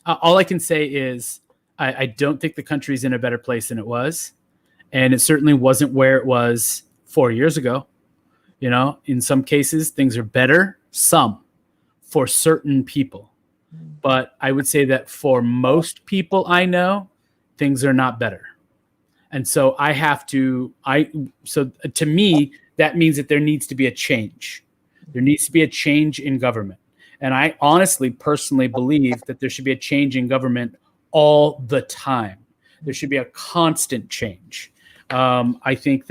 All I can say is I don't think the country's in a better place than it was, and it certainly wasn't where it was 4 years ago. In some cases things are better, some for certain people. But I would say that for most people I know, things are not better. And so so to me, that means that there needs to be a change. There needs to be a change in government. And I honestly, personally believe that there should be a change in government all the time. There should be a constant change. I think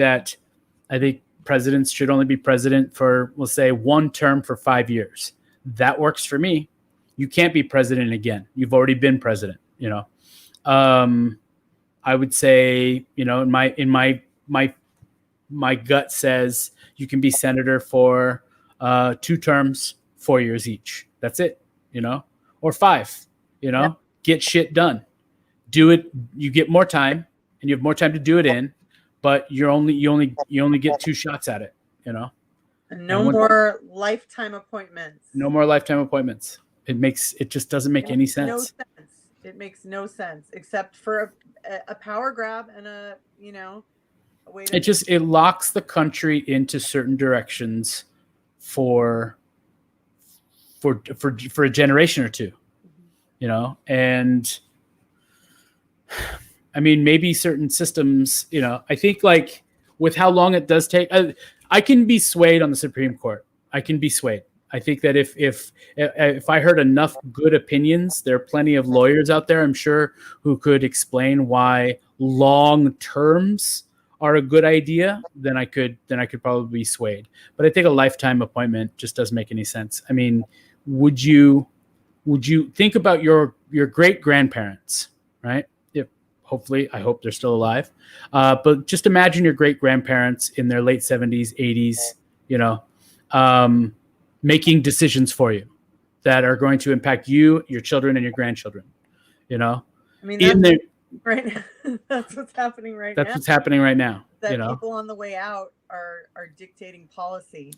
presidents should only be president for, we'll say, one term for 5 years. That works for me. You can't be president again. You've already been president, you know. I would say, you know, my gut says you can be senator for 2 terms, 4 years each. That's it, you know, or 5, you know. Yep. Get shit done. Do it. You get more time, and you have more time to do it in, but you only get 2 shots at it, you know. And no more lifetime appointments. No more lifetime appointments. It just doesn't make any sense. No sense. It makes no sense except for a power grab and a way to. It locks the country into certain directions for a generation or 2, you know. And I mean, maybe certain systems, you know, I think like with how long it does take, I can be swayed on the Supreme Court. I can be swayed. I think that if I heard enough good opinions, there are plenty of lawyers out there, I'm sure, who could explain why long terms are a good idea, then I could probably be swayed. But I think a lifetime appointment just doesn't make any sense. I mean, would you think about your great grandparents, right? Hopefully, I hope they're still alive. But just imagine your great grandparents in their late 70s, 80s, you know, making decisions for you that are going to impact you, your children, and your grandchildren. You know, I mean, right now, that's what's happening right now. That's what's happening right now. That you know? People on the way out are dictating policy,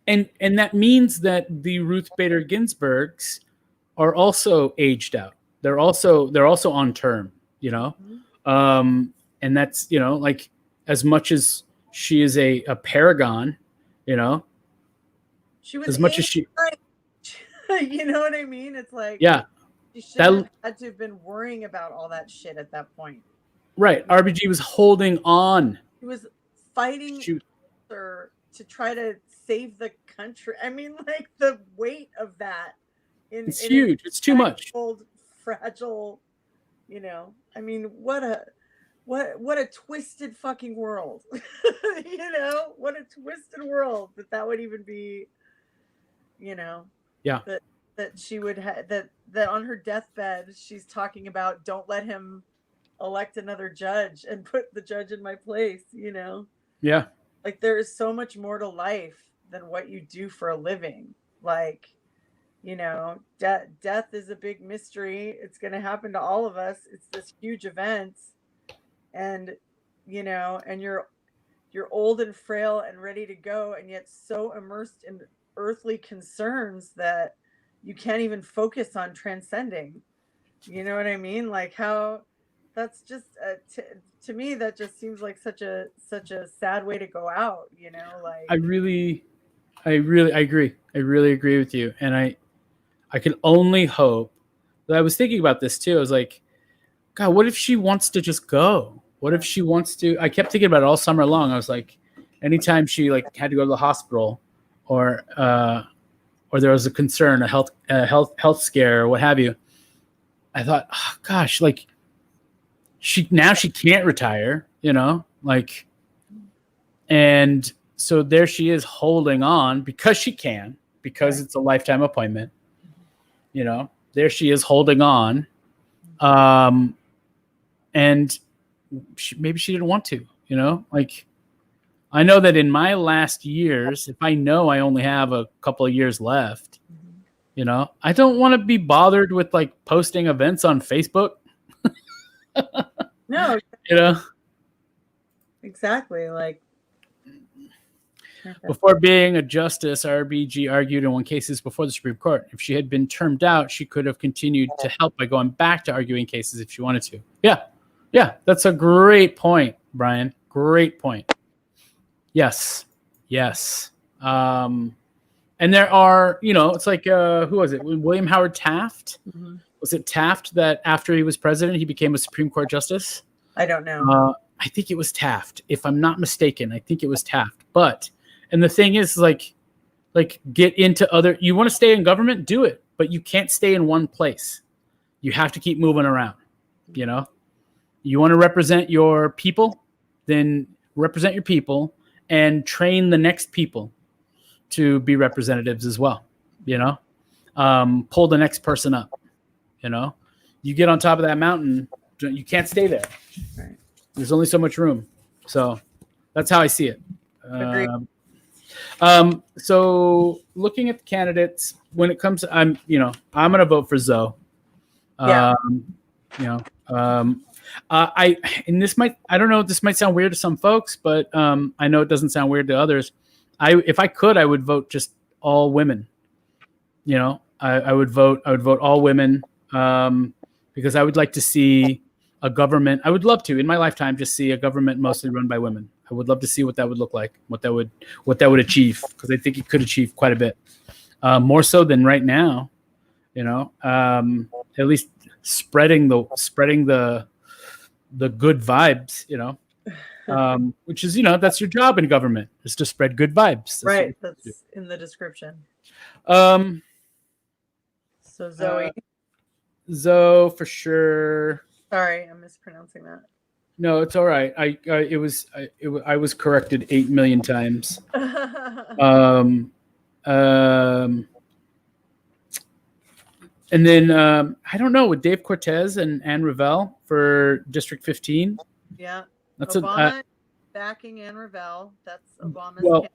and that means that the Ruth Bader Ginsburgs are also aged out. They're also on term. You know, and that's, you know, like, as much as she is a paragon, you know, she was as much as she, you know what I mean? It's like, yeah, she shouldn't have had to have been worrying about all that shit at that point. Right. RBG was holding on. He was fighting to try to save the country. I mean, like, the weight of that. It's huge. It's too much. Old, fragile, you know. I mean, what a twisted fucking world. You know, what a twisted world that would even be, you know. Yeah. That she would have that on her deathbed she's talking about, don't let him elect another judge and put the judge in my place, you know. Yeah. Like, there is so much more to life than what you do for a living. Like, you know, death is a big mystery. It's going to happen to all of us. It's this huge event, and, you know, and you're old and frail and ready to go, and yet so immersed in earthly concerns that you can't even focus on transcending. You know what I mean? Like, how that's just to me, that just seems like such a sad way to go out, you know. Like, I really agree. I really agree with you. And I can only hope that, I was thinking about this too. I was like, God, what if she wants to just go? What if she wants to? I kept thinking about it all summer long. I was like, anytime she like had to go to the hospital, or there was a concern, a health scare, or what have you, I thought, oh, gosh, like, she can't retire, you know, like, and so there she is holding on because she can, because it's a lifetime appointment, you know. There she is holding on, and maybe she didn't want to, you know. Like, I know that in my last years, if I know I only have a couple of years left, you know, I don't want to be bothered with like posting events on Facebook. No, you know, exactly. Like, before being a justice, RBG argued in 1 cases before the Supreme Court. If she had been termed out, she could have continued to help by going back to arguing cases if she wanted to. Yeah, that's a great point, Brian. Great point. Yes. And there are, you know, it's like, who was it? William Howard Taft. Was it Taft that after he was president, he became a Supreme Court justice? I don't know. I think it was Taft, if I'm not mistaken. I think it was Taft. And the thing is, like get into other. You want to stay in government, do it, but you can't stay in one place. You have to keep moving around. You know, you want to represent your people, then represent your people and train the next people to be representatives as well. You know, pull the next person up. You know, you get on top of that mountain, you can't stay there. Right. There's only so much room. So that's how I see it. Agreed. So looking at the candidates, when it comes to, I'm going to vote for Zoe. Yeah. I don't know, this might sound weird to some folks, but I know it doesn't sound weird to others. If I could, I would vote just all women. You know, I would vote all women, because I would like to see a government. I would love to, in my lifetime, just see a government mostly run by women. I would love to see what that would look like, what that would achieve, because I think it could achieve quite a bit, more so than right now. You know, at least spreading the good vibes. You know, which is, that's your job in government, is to spread good vibes. Right. That's in the description. So Zoe. Zoe for sure. Sorry, I'm mispronouncing that. No, it's all right. I was corrected 8 million times. And then I don't know, with Dave Cortez and Ann Revelle for District 15. Yeah, that's Obama backing Ann Revelle. That's Obama's. Well,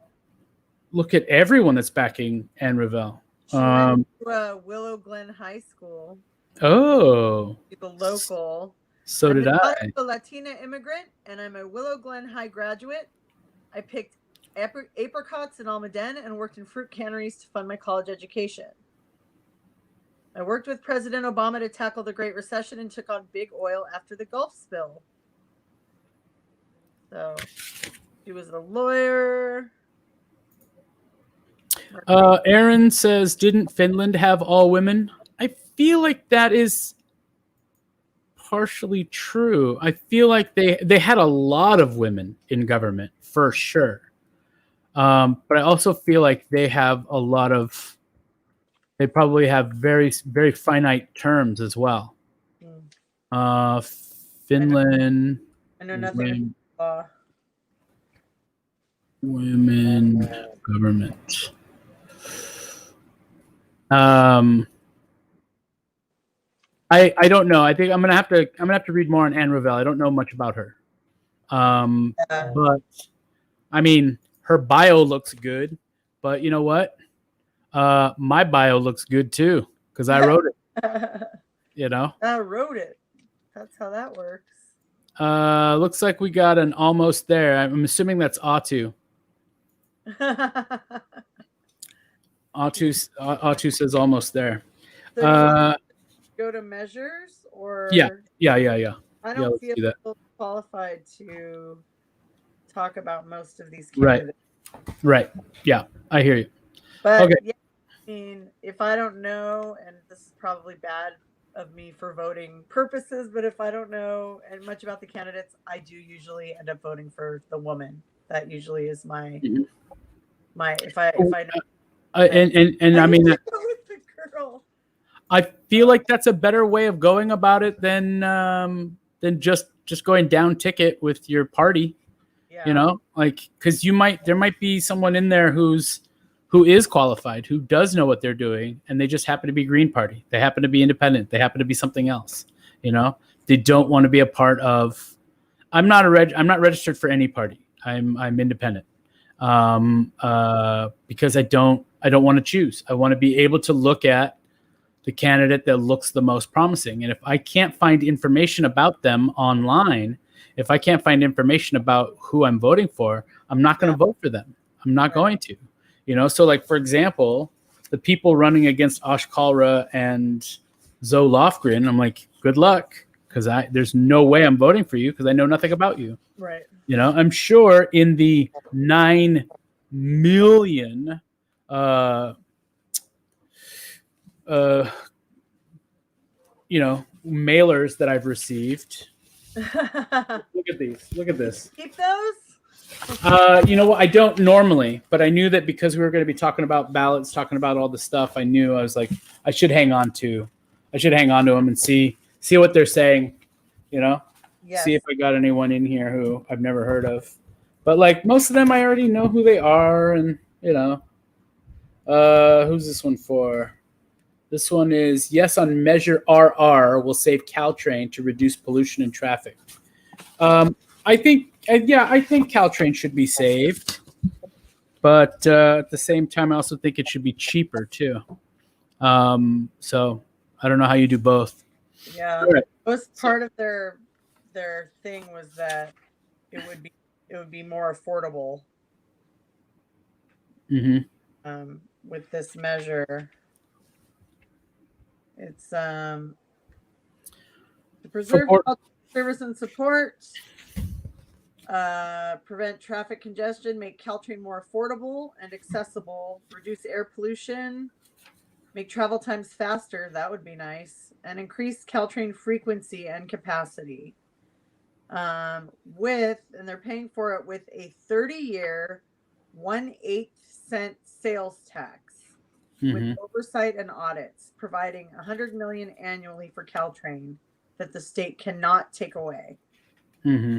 look at everyone that's backing Ann Revelle. She went to Willow Glen High School. Oh, The local. So did I. I'm a Latina immigrant, and I'm a Willow Glen High graduate. I picked apricots in Almaden and worked in fruit canneries to fund my college education. I worked with President Obama to tackle the Great Recession and took on big oil after the Gulf spill. So she was a lawyer. Aaron says, didn't Finland have all women? I feel like that is partially true. I feel like they had a lot of women in government for sure. But I also feel like they probably have very, very finite terms as well. Finland. I know nothing about women government. I don't know. I think I'm gonna have to read more on Ann Revelle. I don't know much about her. But I mean, her bio looks good. But you know what? My bio looks good too, because I wrote it. You know? I wrote it. That's how that works. Looks like we got an almost there. I'm assuming that's Atu. Atu says almost there. So go to measures or yeah. I don't feel qualified to talk about most of these candidates. Right. Yeah, I hear you. But okay. Yeah, I mean, if I don't know, and this is probably bad of me for voting purposes, but if I don't know much about the candidates, I do usually end up voting for the woman. That usually is my if I know. And I mean, with the girl. I feel like that's a better way of going about it than just going down ticket with your party. Yeah. You know, like, because there might be someone in there who is qualified, who does know what they're doing, and they just happen to be Green Party. They happen to be independent. They happen to be something else. You know, they don't want to be a part of. I'm not registered for any party. I'm independent, because I don't want to choose. I want to be able to look at the candidate that looks the most promising, and if I can't find information about them online, if I can't find information about who I'm voting for, I'm not going to vote for them. I'm not going to. You know, so like, for example, the people running against Ash Kalra and Zoe Lofgren, I'm like, good luck, because there's no way I'm voting for you because I know nothing about you. Right. You know, I'm sure in the 9 million mailers that I've received. Look at these. Look at this. Keep those? You know what? I don't normally, but I knew that because we were going to be talking about ballots, talking about all the stuff, I knew I was like, I should hang on to them and see what they're saying, Yes. see if I got anyone in here who I've never heard of. But like most of them, I already know who they are, and who's this one for? This one is yes on Measure RR will save Caltrain to reduce pollution and traffic. I think Caltrain should be saved, but at the same time, I also think it should be cheaper too. So I don't know how you do both. Yeah, right. Most part of their thing was that it would be more affordable. Mm-hmm. With this measure, it's to preserve service and support. Prevent traffic congestion, make Caltrain more affordable and accessible, reduce air pollution, make travel times faster, that would be nice, and increase Caltrain frequency and capacity. And they're paying for it with a 30-year 1/8 cent sales tax with oversight and audits, providing $100 million annually for Caltrain that the state cannot take away. Mm-hmm.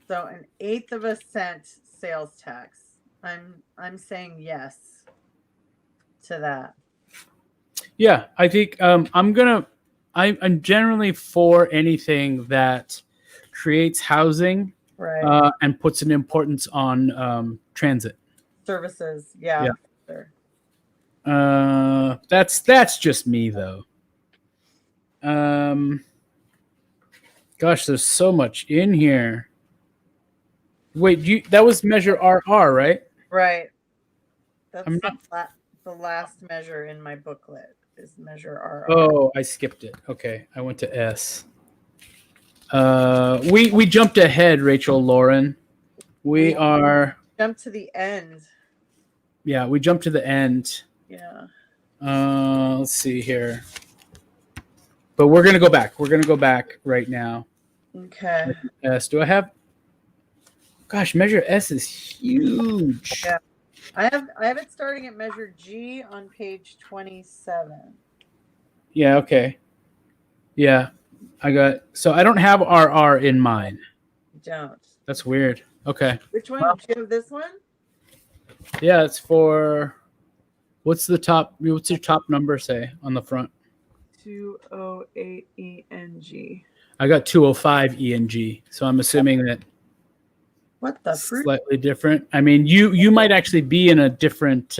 So 1/8 cent sales tax. I'm saying yes to that. Yeah, I think I'm generally for anything that creates housing, right, and puts an importance on transit services. Yeah. Sure. That's just me though. Gosh, there's so much in here. Wait, that was Measure RR, right? Right. That's the last measure in my booklet is Measure RR. Oh, I skipped it. Okay, I went to S. We jumped ahead, Rachel Lauren. We jumped to the end. Yeah, we jumped to the end. Yeah. Let's see here. But we're gonna go back. We're gonna go back right now. Okay. S. Do I have? Gosh, Measure S is huge. Yeah. I have it starting at Measure G on page 27. Yeah, okay. Yeah. I don't have RR in mine. You don't. That's weird. Okay. Which one? Do you have this one? Yeah, it's for what's your top number say on the front? 208 ENG. I got 205 ENG. So I'm assuming that what the fruit? Slightly different. I mean, you might actually be in a different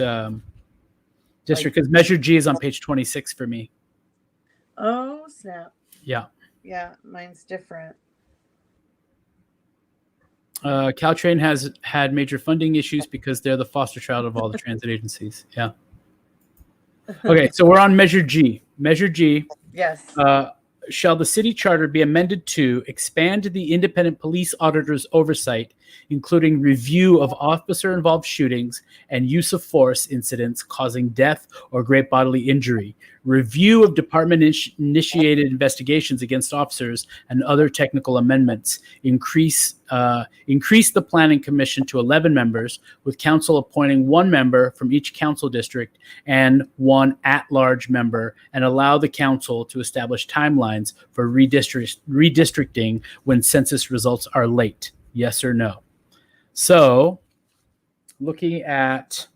district because Measure G is on page 26 for me. Oh, snap. Yeah. Yeah, mine's different. Caltrain has had major funding issues because they're the foster child of all the transit agencies. Yeah. Okay, so we're on Measure G. Measure G. Yes. Shall the city charter be amended to expand the independent police auditor's oversight, including review of officer-involved shootings and use of force incidents causing death or great bodily injury, review of department-initiated investigations against officers and other technical amendments, increase the planning commission to 11 members, with council appointing 1 member from each council district and 1 at-large member, and allow the council to establish timelines for redistricting when census results are late. Yes or no? So, looking at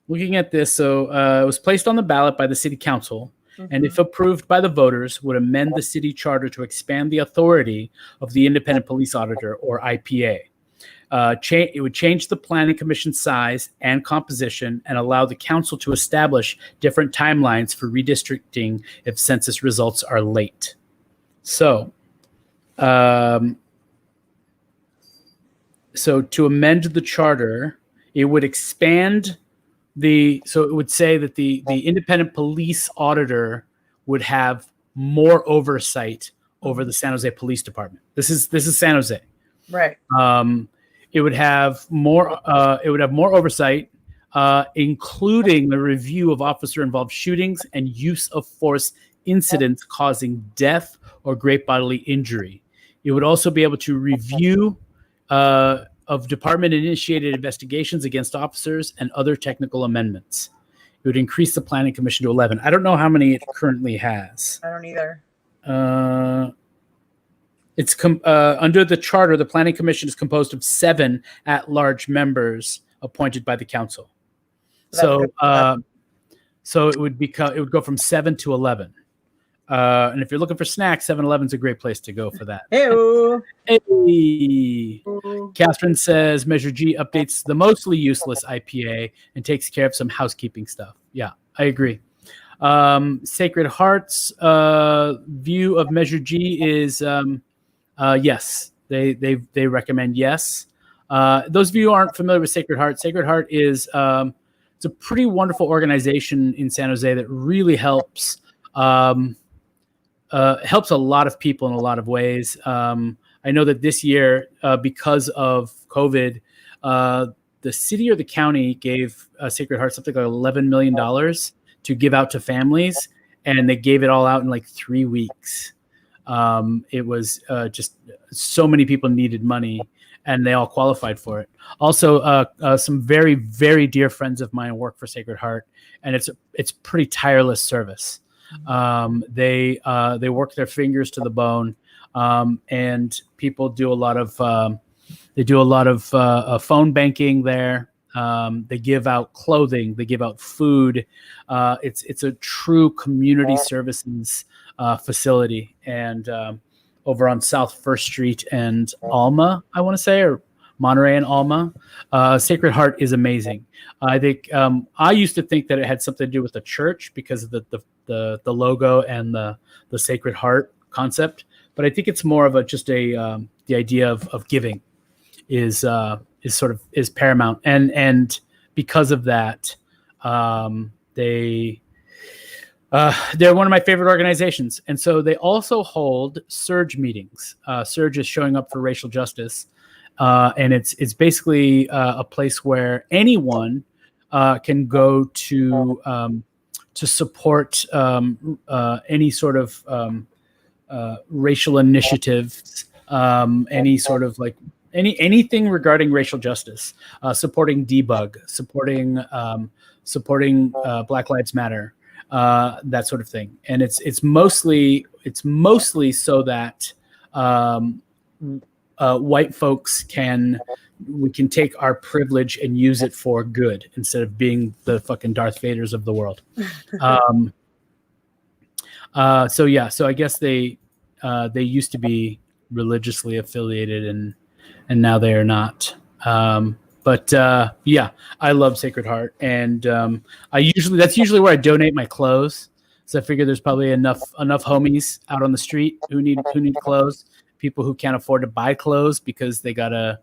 this, so it was placed on the ballot by the city council, and if approved by the voters, would amend the city charter to expand the authority of the independent police auditor, or IPA. It would change the planning commission size and composition and allow the council to establish different timelines for redistricting if census results are late. So, to amend the charter, it would expand so it would say that the independent police auditor would have more oversight over the San Jose Police Department. This is San Jose. Right. It would have more oversight, including the review of officer-involved shootings and use of force incidents causing death or great bodily injury. It would also be able to review of department-initiated investigations against officers and other technical amendments. It would increase the Planning Commission to 11. I don't know how many it currently has. I don't either. It's under the charter, the Planning Commission is composed of 7 at-large members appointed by the council. So it would go from 7 to 11. And if you're looking for snacks, 7-Eleven's a great place to go for that. Hey-o. Hey. Catherine says Measure G updates the mostly useless IPA and takes care of some housekeeping stuff. Yeah, I agree. Sacred Heart's view of Measure G is yes. They recommend yes. Those of you who aren't familiar with Sacred Heart is it's a pretty wonderful organization in San Jose that really helps helps a lot of people in a lot of ways. I know that this year, because of COVID, the city or the county gave Sacred Heart something like $11 million to give out to families, and they gave it all out in like 3 weeks. It was just so many people needed money, and they all qualified for it. Also, some very, very dear friends of mine work for Sacred Heart, and it's pretty tireless service. They work their fingers to the bone, and people do a lot of phone banking there. They give out clothing, they give out food. It's a true community services facility, and over on South First Street and Alma, I want to say, or Monterey and Alma. Sacred Heart is amazing. I think I used to think that it had something to do with the church because of the logo and the Sacred Heart concept, but I think it's more of the idea of giving is paramount, and because of that, they're one of my favorite organizations. And so they also hold Surge meetings. Surge is showing up for racial justice. And it's basically a place where anyone can go to support any sort of racial initiatives, any sort of like anything regarding racial justice, supporting debug, supporting Black Lives Matter, that sort of thing. And it's mostly so that white folks we can take our privilege and use it for good instead of being the fucking Darth Vaders of the world. So I guess they used to be religiously affiliated, and now they are not. But I love Sacred Heart, and that's usually where I donate my clothes. So I figure there's probably enough homies out on the street who need clothes. People who can't afford to buy clothes because they gotta,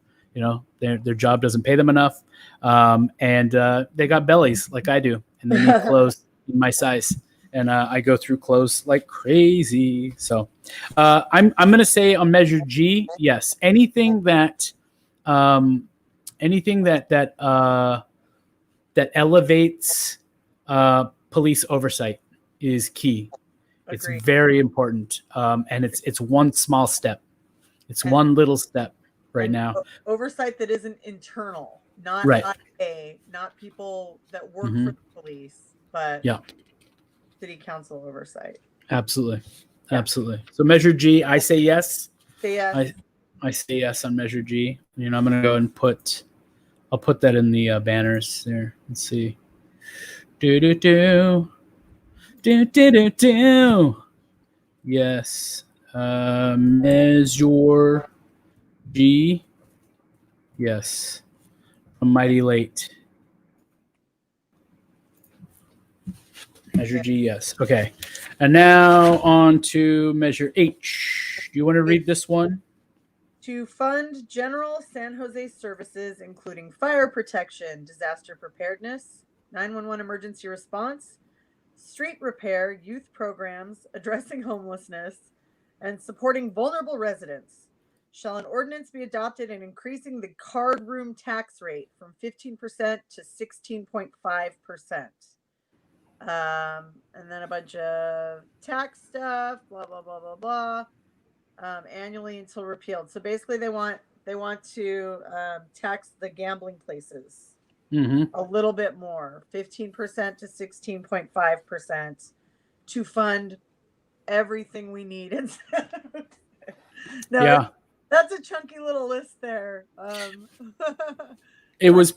their job doesn't pay them enough, and they got bellies like I do, and they need clothes in my size, and I go through clothes like crazy. So I'm gonna say on Measure G, yes, anything that elevates police oversight is key. Agreed. It's very important, and it's one small step. It's one little step right now. Oversight that isn't internal, not right. not people that work for the police, but city council oversight. Absolutely. So Measure G, I say yes. Say yes. I say yes on Measure G. I'm going to go and I'll put that in the banners there. Let's see. Do. Yes. Measure G. Yes. I'm mighty late. Measure G, yes. Okay. And now on to Measure H. Do you want to read this one? To fund general San Jose services, including fire protection, disaster preparedness, 911 emergency response, street repair, youth programs, addressing homelessness, and supporting vulnerable residents, shall an ordinance be adopted and increasing the card room tax rate from 15% to 16.5%. And then a bunch of tax stuff, blah blah blah blah blah, annually until repealed. So basically, they want to tax the gambling places a little bit more, 15% to 16.5%, to fund everything we need instead. No, Yeah. that's a chunky little list there. It was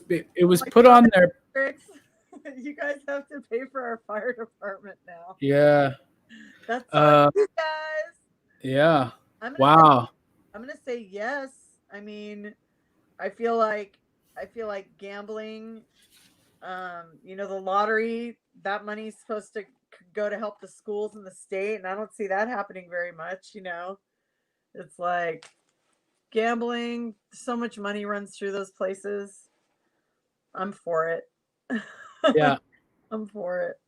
put on there. You guys have to pay for our fire department now. Yeah. That's on you guys. Yeah. I'm Wow. gonna say yes. I mean, I feel like gambling. The lottery, that money's supposed to go to help the schools in the state, and I don't see that happening very much. It's like gambling. So much money runs through those places. I'm for it. Yeah. I'm for it.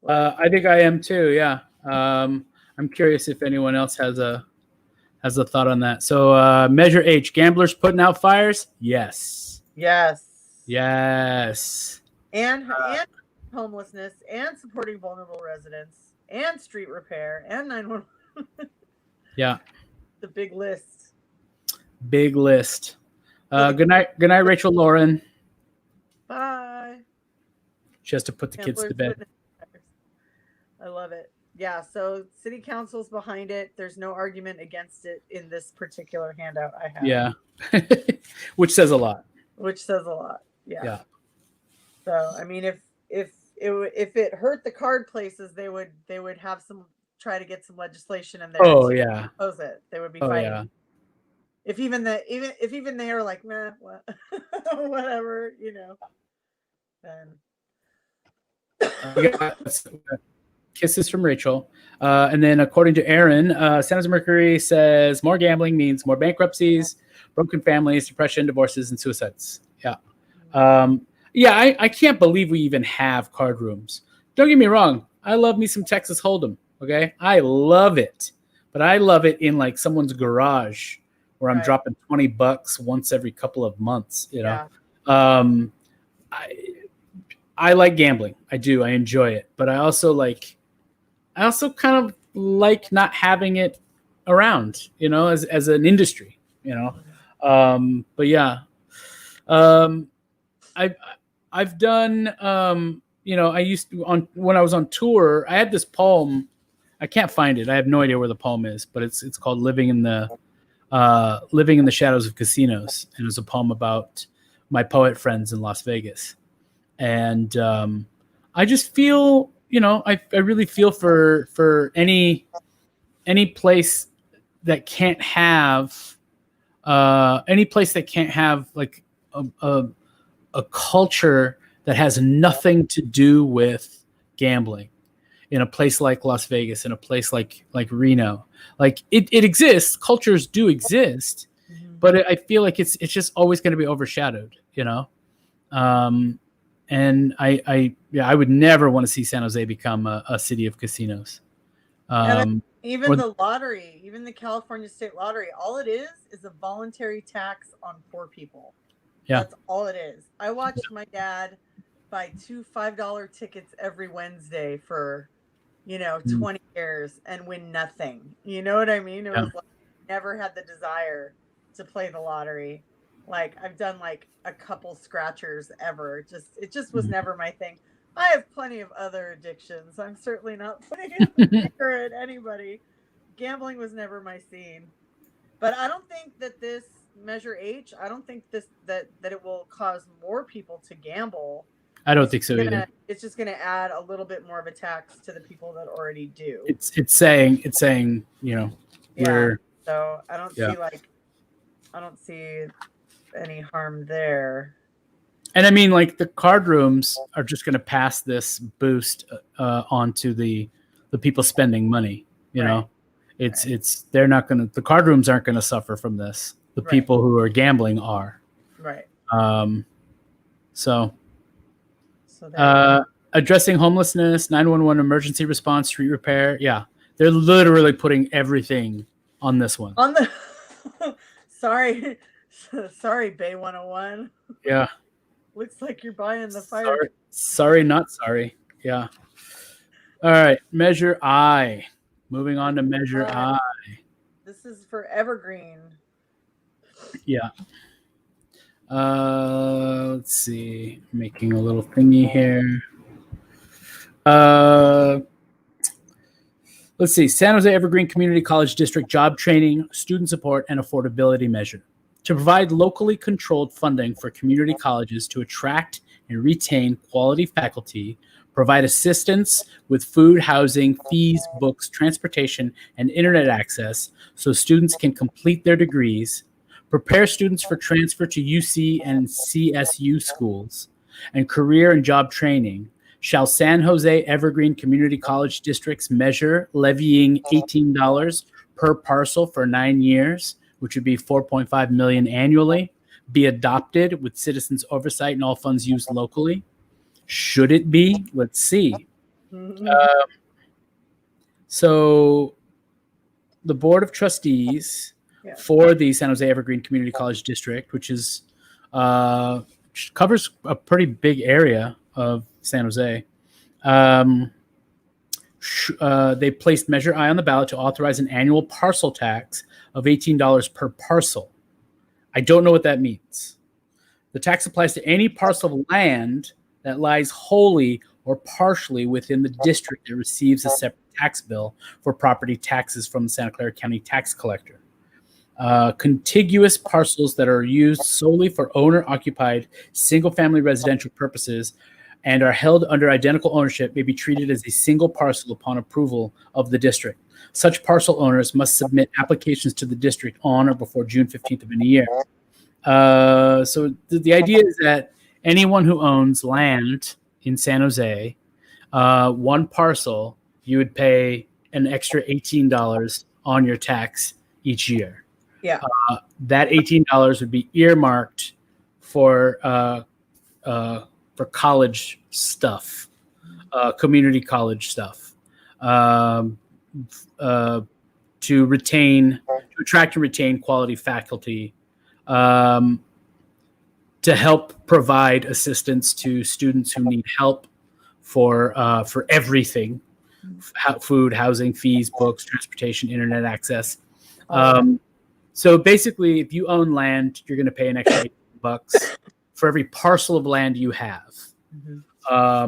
I think I am too. Yeah. I'm curious if anyone else has a thought on that. So Measure H, gamblers putting out fires? Yes. Yes. Yes. And homelessness, and supporting vulnerable residents, and street repair, and 911. Yeah. The big list. Big list. Good night, Rachel Lauren. Bye. She has to put the kids to bed. I love it. Yeah, so city council's behind it. There's no argument against it in this particular handout I have. Yeah. Which says a lot. Yeah. So, I mean, if it hurt the card places, they would have try to get some legislation in there. Oh yeah. Oppose it. They would be fighting. Yeah. If even they are like, nah, whatever, then. Kisses from Rachel. And then according to Aaron, San Jose Mercury says more gambling means more bankruptcies, broken families, depression, divorces, and suicides. Yeah. I can't believe we even have card rooms. Don't get me wrong. I love me some Texas Hold'em. Okay. I love it. But I love it in like someone's garage where I'm dropping $20 once every couple of months, Yeah. I like gambling. I do. I enjoy it. But I also kind of like not having it around, as an industry, but yeah. I've done, I used to, when I was on tour, I had this poem. I can't find it. I have no idea where the poem is, but it's called Living in the Shadows of Casinos. And it was a poem about my poet friends in Las Vegas. And I just feel, I really feel for any place that can't have like a culture that has nothing to do with gambling. In a place like Las Vegas, in a place like Reno, like it exists. Cultures do exist, but I feel like it's just always going to be overshadowed, And I would never want to see San Jose become a city of casinos. Even the lottery, even the California State Lottery, all it is a voluntary tax on poor people. Yeah, that's all it is. I watched my dad buy 2 $5 tickets every Wednesday for 20 years and win nothing. You know what I mean? It was like never had the desire to play the lottery. Like I've done like a couple scratchers ever. It just was never my thing. I have plenty of other addictions. I'm certainly not putting it at anybody. Gambling was never my scene. But I don't think that this Measure H, I don't think that it will cause more people to gamble. I don't think so either. It's just going to add a little bit more of a tax to the people that already do. It's saying, we're. So I don't see any harm there. And I mean, like the card rooms are just going to pass this boost onto the people spending money. They're not going to. The card rooms aren't going to suffer from this. The people who are gambling are. Right. So addressing homelessness, 911 emergency response, street repair. Yeah, they're literally putting everything on this one. On the sorry, Bay 101. Yeah. Looks like you're buying the fire. Sorry, not sorry. Yeah. All right. Measure I. Moving on to Measure I. This is for Evergreen. Yeah. Let's see. Making a little thingy here. Let's see. San Jose Evergreen Community College District job training, student support, and affordability measure. To provide locally controlled funding for community colleges to attract and retain quality faculty, provide assistance with food, housing, fees, books, transportation, and internet access so students can complete their degrees, prepare students for transfer to UC and CSU schools, and career and job training, shall San Jose Evergreen Community College districts measure levying $18 per parcel for 9 years, which would be $4.5 million annually, be adopted with citizens' oversight and all funds used locally? Should it be? Let's see. So the Board of Trustees for the San Jose Evergreen Community College District, which is covers a pretty big area of San Jose, they placed Measure I on the ballot to authorize an annual parcel tax of $18 per parcel. I don't know what that means. The tax applies to any parcel of land that lies wholly or partially within the district that receives a separate tax bill for property taxes from the Santa Clara County tax collector. Contiguous parcels that are used solely for owner-occupied single-family residential purposes and are held under identical ownership may be treated as a single parcel upon approval of the district. Such parcel owners must submit applications to the district on or before June 15th of any year. So the idea is that anyone who owns land in San Jose, one parcel, you would pay an extra $18 on your tax each year. Yeah. That $18 would be earmarked for college stuff, community college stuff, to attract and retain quality faculty, to help provide assistance to students who need help for everything, food, housing, fees, books, transportation, internet access. So basically, if you own land, you're going to pay an extra $8 for every parcel of land you have. I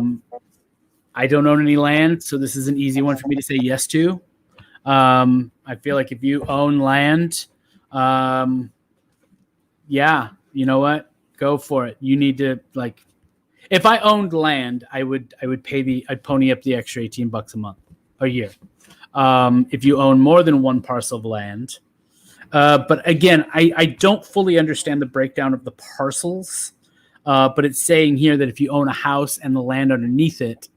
don't own any land, so this is an easy one for me to say yes to. I feel like if you own land, yeah, you know what? Go for it. You need to, like, if I owned land, I'd pony up the extra $18 a year. If you own more than one parcel of land. But again, I don't fully understand the breakdown of the parcels. But it's saying here that if you own a house and the land underneath it,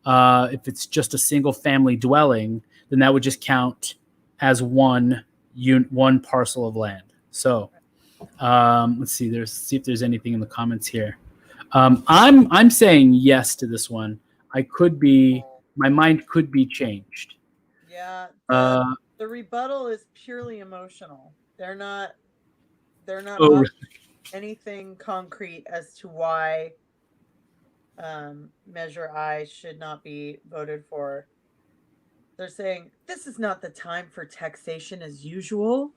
if it's just a single family dwelling, then that would just count as one parcel of land. So let's see. See if there's anything in the comments here. I'm saying yes to this one. My mind could be changed. Yeah. The rebuttal is purely emotional. They're not anything concrete as to why Measure I should not be voted for. They're saying, this is not the time for taxation as usual.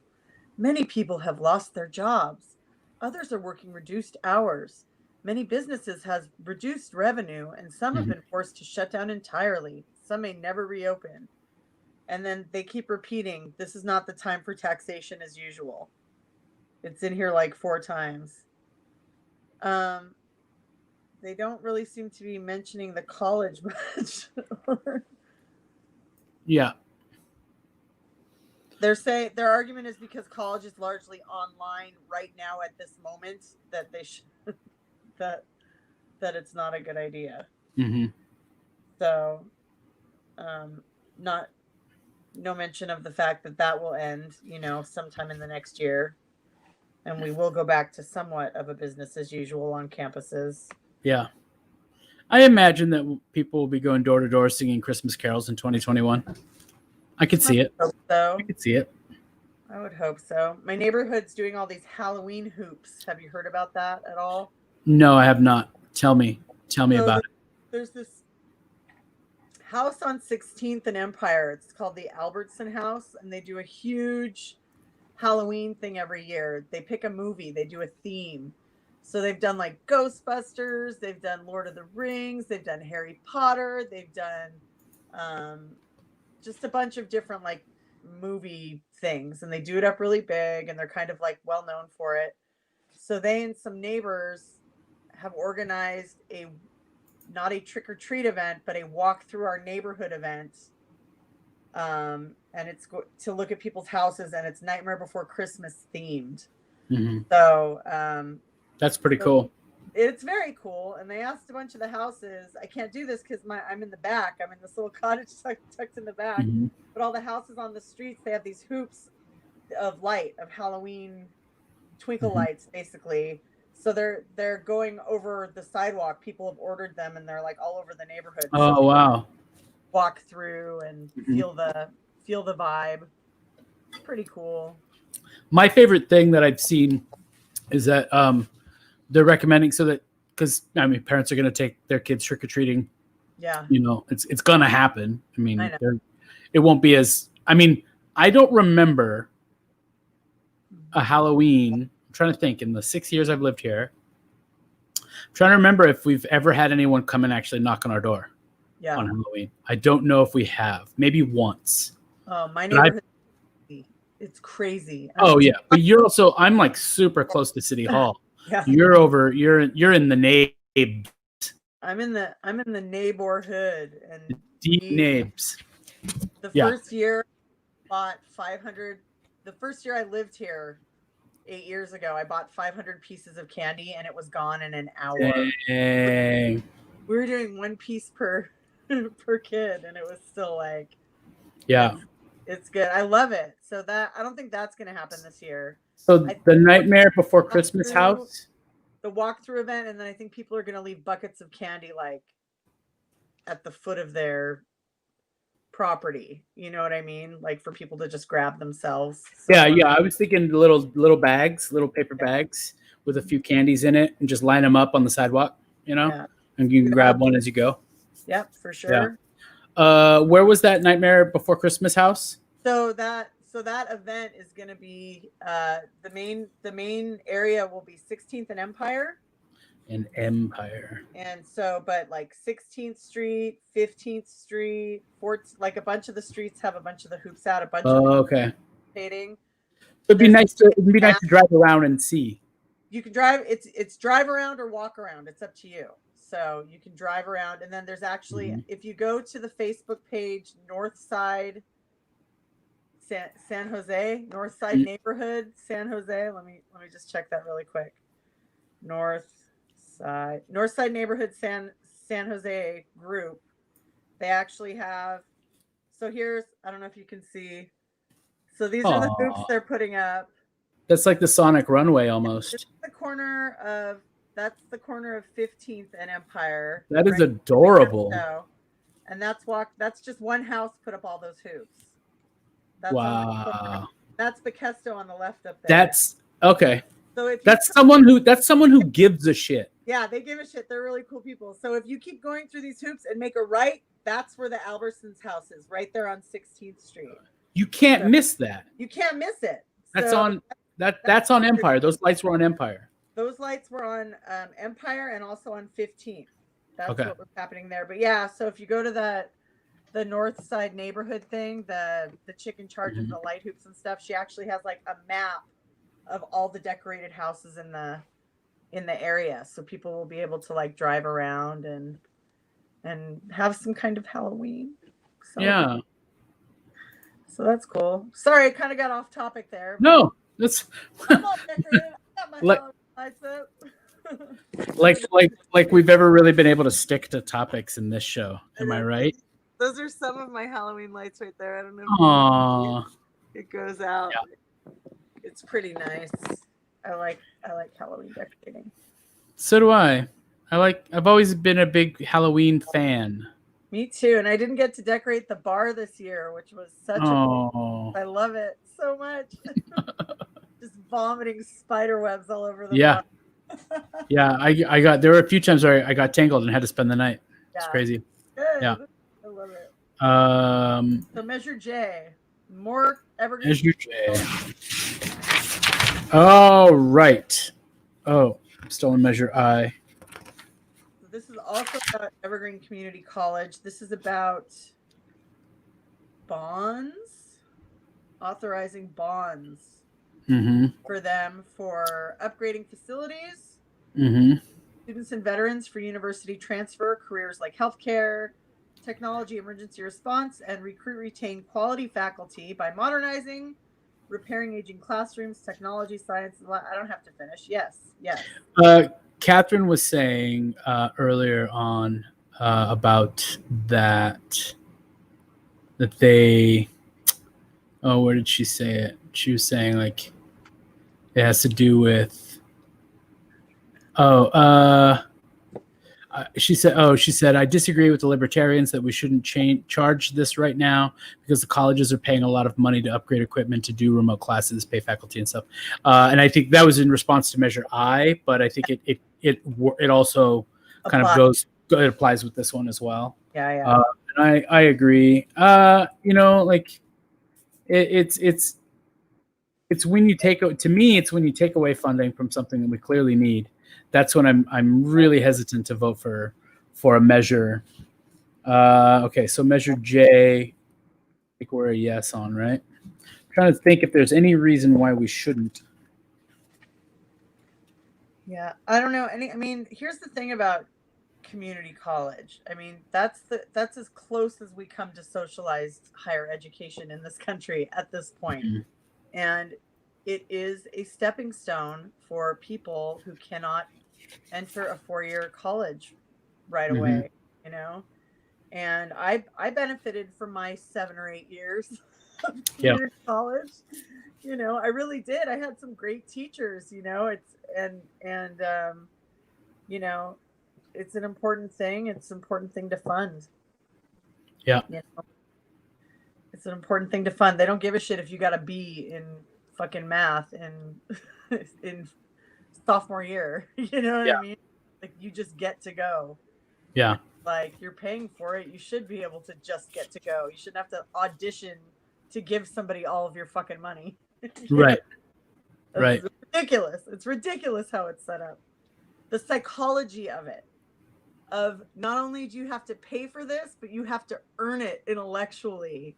Many people have lost their jobs. Others are working reduced hours. Many businesses have reduced revenue, and some have been forced to shut down entirely. Some may never reopen. And then they keep repeating, this is not the time for taxation as usual. It's in here like 4 times. They don't really seem to be mentioning the college much. Yeah. Their argument is because college is largely online right now at this moment that they should that it's not a good idea. So, no mention of the fact that will end, sometime in the next year, and we will go back to somewhat of a business as usual on campuses. Yeah. I imagine that people will be going door to door singing Christmas carols in 2021. I could see it. So. I could see it. I would hope so. My neighborhood's doing all these Halloween hoops. Have you heard about that at all? No, I have not. Tell me about it. There's this house on 16th and Empire. It's called the Albertson House, and they do a huge Halloween thing every year. They pick a movie, they do a theme. So they've done like Ghostbusters, they've done Lord of the Rings, they've done Harry Potter, they've done just a bunch of different like movie things, and they do it up really big, and they're kind of like well known for it. So they and some neighbors have organized a not a trick-or-treat event, but a walk through our neighborhood event. And it's to look at people's houses, and it's Nightmare Before Christmas themed. So that's pretty cool. It's very cool. And they asked a bunch of the houses. I can't do this because I'm in the back. I'm in this little cottage tucked in the back. But all the houses on the streets, they have these hoops of light, of Halloween twinkle lights, basically. So they're going over the sidewalk. People have ordered them, and they're like all over the neighborhood. Oh, so wow! Walk through and feel the vibe. It's pretty cool. My favorite thing that I've seen is that they're recommending, so that, because I mean, parents are going to take their kids trick or treating. Yeah, you know, it's going to happen. I mean, it won't be as. I mean, I don't remember a Halloween. I'm trying to think. In the 6 years I've lived here, I'm trying to remember if we've ever had anyone come and actually knock on our door on Halloween. I don't know if we have. Maybe once. Oh, my neighborhood, it's crazy. Yeah, but you're also. I'm like super close to City Hall. Yeah. You're in the neighborhood. I'm in the neighborhood and deep neighbors. The first year I bought 500. The first year I lived here 8 years ago, I bought 500 pieces of candy, and it was gone in an hour. Dang. We were doing one piece per kid, and it was still like, it's good. I love it. So that, I don't think that's going to happen this year. So the Nightmare Before Christmas house, the walkthrough event, and then I think people are going to leave buckets of candy like at the foot of their property. You know what I mean? Like for people to just grab themselves. So I was thinking little bags, little paper bags with a few candies in it, and just line them up on the sidewalk. You know, and you can grab one as you go. Yep, for sure. Where was that Nightmare Before Christmas house? So that event is going to be the main area will be 16th and Empire. And Empire. And so, but like 16th Street, 15th Street, 4th, like a bunch of the streets have a bunch of the hoops out. A bunch of participating. It'd be nice to drive around and see. You can drive. It's drive around or walk around. It's up to you. So you can drive around, and then there's actually, if you go to the Facebook page, North Side San Jose, North Side Neighborhood San Jose. Let me just check that really quick. North Side Neighborhood San Jose group. They actually have. So here's, I don't know if you can see. So these are the hoops they're putting up. That's like the Sonic runway almost. That's the corner of 15th and Empire. That is adorable. And that's just one house put up all those hoops. Wow. That's Bekesto on the left up there. That's okay. So that's someone who gives a shit. Yeah, they give a shit. They're really cool people. So if you keep going through these hoops and make a right, that's where the Albertsons house is, right there on 16th Street. You can't miss that. You can't miss it. That's on Empire. Those lights were on Empire. Those lights were on Empire and also on 15th. That's what was happening there. But yeah, so if you go to the North Side Neighborhood thing, the chick in charge of the light hoops and stuff, she actually has like a map of all the decorated houses in the area, so people will be able to like drive around and have some kind of Halloween. So that's cool. Sorry, I kind of got off topic there. No, that's I'm all decorated. I got my Halloween lights up. like we've ever really been able to stick to topics in this show. Am I right? Those are some of my Halloween lights right there. I don't know. Aww. It goes out. Yeah. It's pretty nice. I like Halloween decorating. So do I. I've always been a big Halloween fan. Me too. And I didn't get to decorate the bar this year, which was such I love it so much. Just vomiting spider webs all over the bar. There were a few times where I got tangled and had to spend the night. It's crazy. Good. Yeah. I love it. So measure J. More evergreen. Measure J. Oh, right. Oh, I'm still in measure I. So this is also about Evergreen Community College. This is about bonds, authorizing bonds for them for upgrading facilities, students and veterans for university transfer, careers like healthcare, technology, emergency response, and recruit, retain quality faculty by modernizing, repairing aging classrooms, technology, science. I don't have to finish. Yes. Catherine was saying earlier on about that they. Oh, where did she say it? She was saying like it has to do with. She said, I disagree with the libertarians that we shouldn't charge this right now because the colleges are paying a lot of money to upgrade equipment, to do remote classes, pay faculty and stuff. And I think that was in response to measure I, but I think it also kind of it applies with this one as well. Yeah. And I agree. Like it's when you it's when you take away funding from something that we clearly need. That's when I'm really hesitant to vote for a measure. Okay, so measure J, I think we're a yes on, right? I'm trying to think if there's any reason why we shouldn't. Yeah, I don't know. Here's the thing about community college. That's as close as we come to socialized higher education in this country at this point. And it is a stepping stone for people who cannot enter a 4-year college right away, and I benefited from my 7 or 8 years of community college. I really did. I had some great teachers, it's an important thing. It's an important thing to fund. Yeah. It's an important thing to fund. They don't give a shit if you got a B in fucking math in sophomore year. You know what I mean? Like, you just get to go. Yeah. Like, you're paying for it. You should be able to just get to go. You shouldn't have to audition to give somebody all of your fucking money. Right. Right. Ridiculous. It's ridiculous how it's set up. The psychology of it, of not only do you have to pay for this, but you have to earn it intellectually.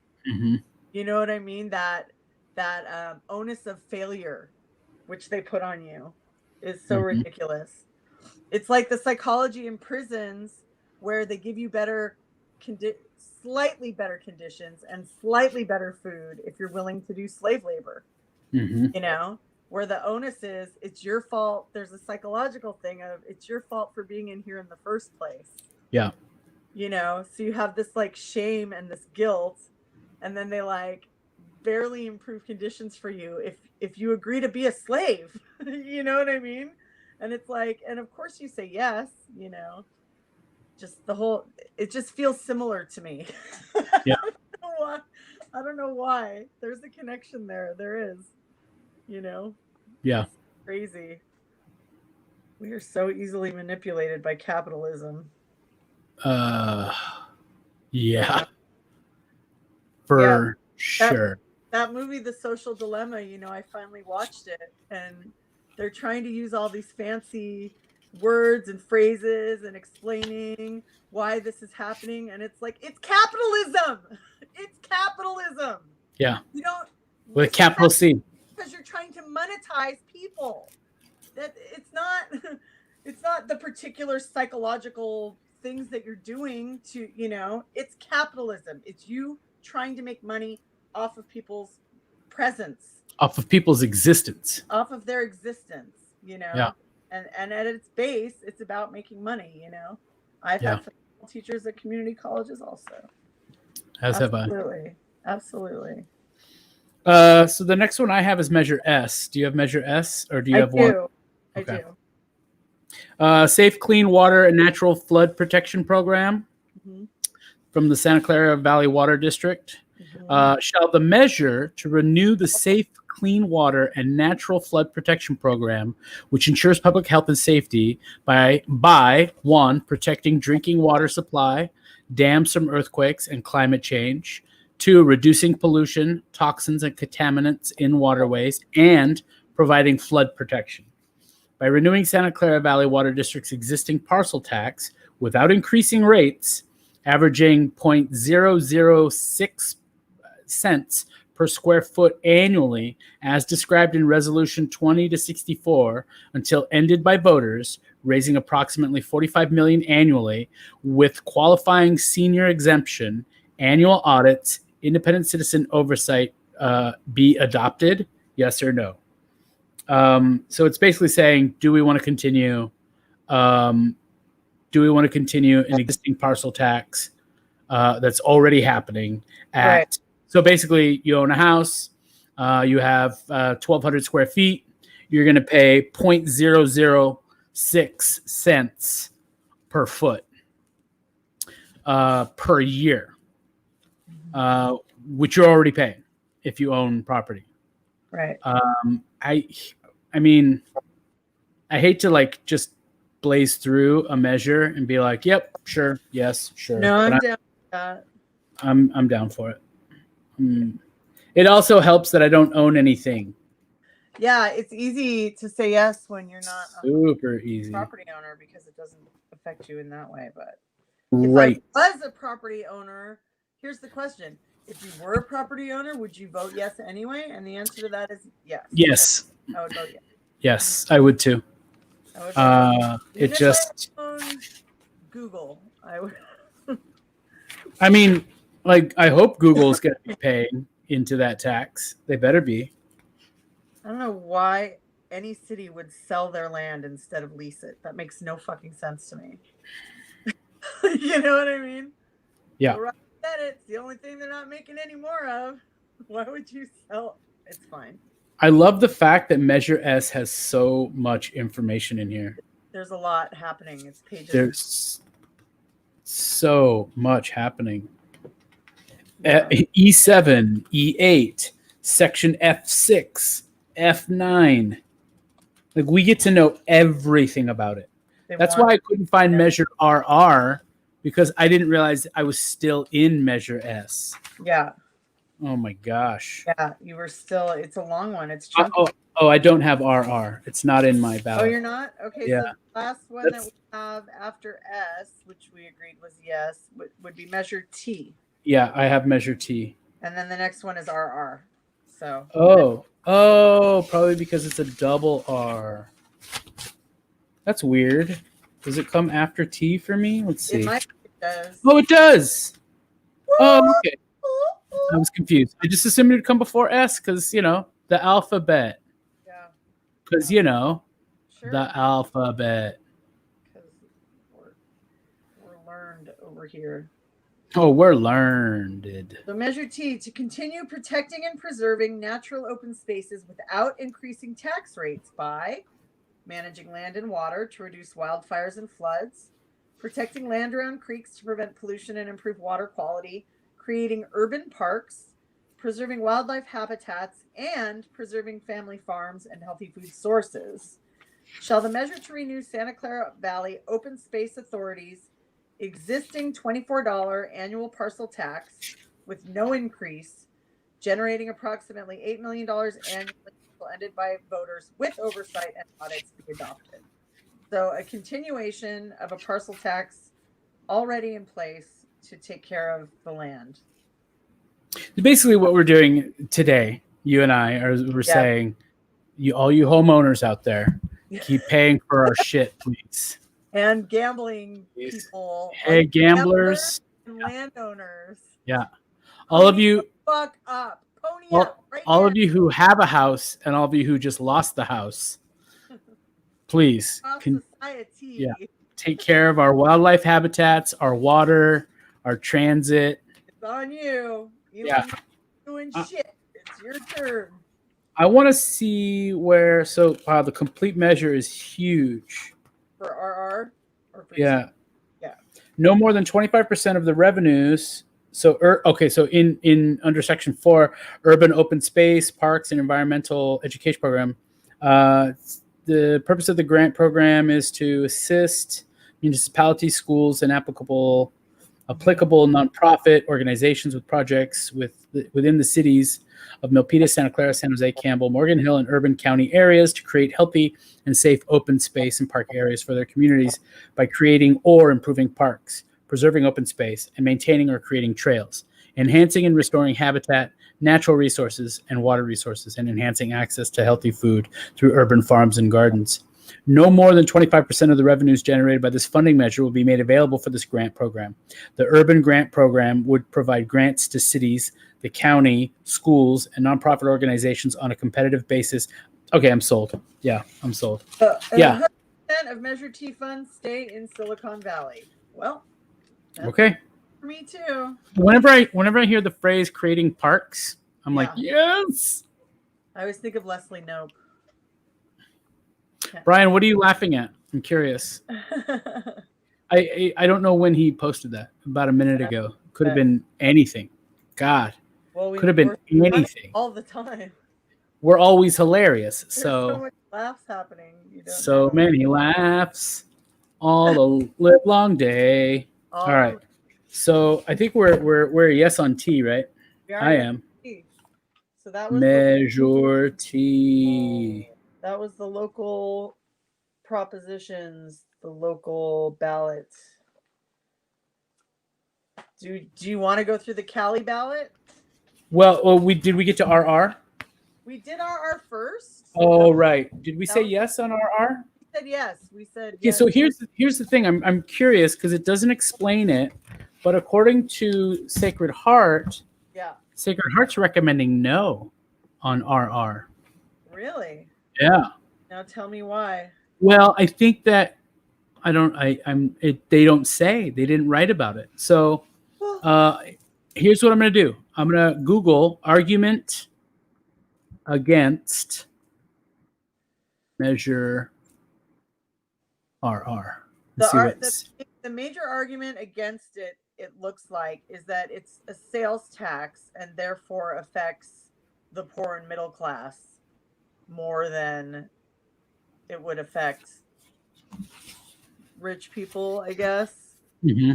You know what I mean? That onus of failure, which they put on you, is so ridiculous. It's like the psychology in prisons where they give you slightly better conditions and slightly better food if you're willing to do slave labor. Where the onus is, it's your fault. There's a psychological thing of, it's your fault for being in here in the first place. Yeah. So you have this like shame and this guilt, and then they like barely improve conditions for you if you agree to be a slave. You know what I mean? And it's like, and of course you say yes, just it just feels similar to me. Yeah. I don't know why. There's a connection there. There is, Yeah. It's crazy. We are so easily manipulated by capitalism. Yeah. For sure. That movie, The Social Dilemma, I finally watched it, and they're trying to use all these fancy words and phrases and explaining why this is happening. And it's like, it's capitalism. It's capitalism. Yeah. With a capital C. Because you're trying to monetize people. That it's not the particular psychological things that you're doing to, it's capitalism. It's you trying to make money off of people's presence, off of people's existence, off of their existence, Yeah. And at its base, it's about making money. I've had teachers at community colleges also. Absolutely. So the next one I have is measure S. Do you have measure S, or do you have one? I do. Safe, clean water and natural flood protection program from the Santa Clara Valley Water District. Shall the measure to renew the safe, clean water and natural flood protection program, which ensures public health and safety by 1, protecting drinking water supply, dams from earthquakes and climate change. 2, reducing pollution, toxins, and contaminants in waterways, and providing flood protection. By renewing Santa Clara Valley Water District's existing parcel tax without increasing rates, averaging 0.006 cents per square foot annually, as described in Resolution 20-64, until ended by voters, raising approximately $45 million annually, with qualifying senior exemption, annual audits, independent citizen oversight be adopted? Yes or no? So it's basically saying, do we want to continue? Do we want to continue an existing parcel tax that's already happening at? Right. So basically, you own a house, you have 1,200 square feet. You're going to pay 0.006 cents per foot per year. Which you're already paying if you own property. Right. I mean, I hate to like just blaze through a measure and be like, "Yep, sure, yes, sure." No, I'm But down with that. I'm down for it. It also helps that I don't own anything. Yeah, it's easy to say yes when you're not a Super easy. property owner because it doesn't affect you in that way. But Right. if I was a property owner, here's the question. If you were a property owner, would you vote yes anyway? And the answer to that is yes. Yes. I would vote yes. Yes, I would too. I would vote yes. It Even just. if I own Google, I would. I mean, like, I hope Google's going to be paying into that tax. They better be. I don't know why any city would sell their land instead of lease it. That makes no fucking sense to me. You know what I mean? Yeah. Well, right, said it's the only thing they're not making any more of. Why would you sell? It's fine. I love the fact that Measure S has so much information in here. There's a lot happening. It's pages. There's so much happening. Yeah. E7, E8, Section F6, F9. Like, we get to know everything about it. That's why I couldn't find Measure RR, because I didn't realize I was still in Measure S. Yeah. Oh my gosh. Yeah, you were still. It's a long one. It's chunky. Oh, I don't have RR. It's not in my ballot. Oh, you're not? Okay, Yeah. so the last one that we have after S, which we agreed was yes, would be Measure T. Yeah, I have Measure T. And then the next one is RR. So. Oh, probably because it's a double R. That's weird. Does it come after T for me? Let's see. It does. Oh, it does. Oh, okay. I was confused. I just assumed it would come before S because, you know, the alphabet. Yeah. Because, you know, Sure. the alphabet. Because we're learned over here. Oh, we're learned. So Measure T, to continue protecting and preserving natural open spaces without increasing tax rates by managing land and water to reduce wildfires and floods, protecting land around creeks to prevent pollution and improve water quality, creating urban parks, preserving wildlife habitats, and preserving family farms and healthy food sources. Shall the measure to renew Santa Clara Valley Open Space Authority's existing $24 annual parcel tax with no increase, generating approximately $8 million annually, ended by voters with oversight and audits, be adopted. So a continuation of a parcel tax already in place to take care of the land. Basically, what we're doing today, you and I, we're saying, all you homeowners out there, keep paying for our shit, please. And gambling people. Hey, gamblers. And landowners. Yeah. All of you. Fuck up. Pony up. Right all now. of you who have a house and all of you who just lost the house, please take care of our wildlife habitats, our water, our transit. It's on you. You doing shit. It's your turn. I want to see where. So, wow, the complete measure is huge. For RR? Or for yeah. Yeah. No more than 25% of the revenues. So, so in under Section 4, urban open space, parks, and environmental education program. The purpose of the grant program is to assist municipalities, schools, and applicable applicable nonprofit organizations with projects within the cities of Milpitas, Santa Clara, San Jose, Campbell, Morgan Hill, and urban county areas to create healthy and safe open space and park areas for their communities by creating or improving parks, preserving open space, and maintaining or creating trails, enhancing and restoring habitat, natural resources, and water resources, and enhancing access to healthy food through urban farms and gardens. No more than 25% of the revenues generated by this funding measure will be made available for this grant program. The Urban Grant Program would provide grants to cities, the county, schools, and nonprofit organizations on a competitive basis. Okay, I'm sold. Yeah, I'm sold. Yeah. 100% of Measure T funds stay in Silicon Valley. Well, okay. For me too. Whenever I hear the phrase creating parks, I'm like, yes. I always think of Leslie Knope. Brian, what are you laughing at? I'm curious. I don't know when he posted that. About a minute ago. Could have been anything. God. Well, could have been anything. All the time. We're always hilarious. There's so much laughs happening. You don't so know. many laughs all the live long day. All right. So I think we're a yes on T, right? I am. So that was Measure T. That was the local propositions, the local ballots. Do you want to go through the Cali ballot? Well, we get to RR? We did RR first. Oh, right. Did we say yes on RR? We said yes. We said yes. So here's the thing. I'm curious because it doesn't explain it, but according to Sacred Heart, Sacred Heart's recommending no on RR. Really? Yeah. Now tell me why. Well, I think that they don't say. They didn't write about it. So here's what I'm going to do. I'm going to Google argument against Measure RR. The major argument against it looks like, is that it's a sales tax and therefore affects the poor and middle class more than it would affect rich people, I guess. Mm-hmm.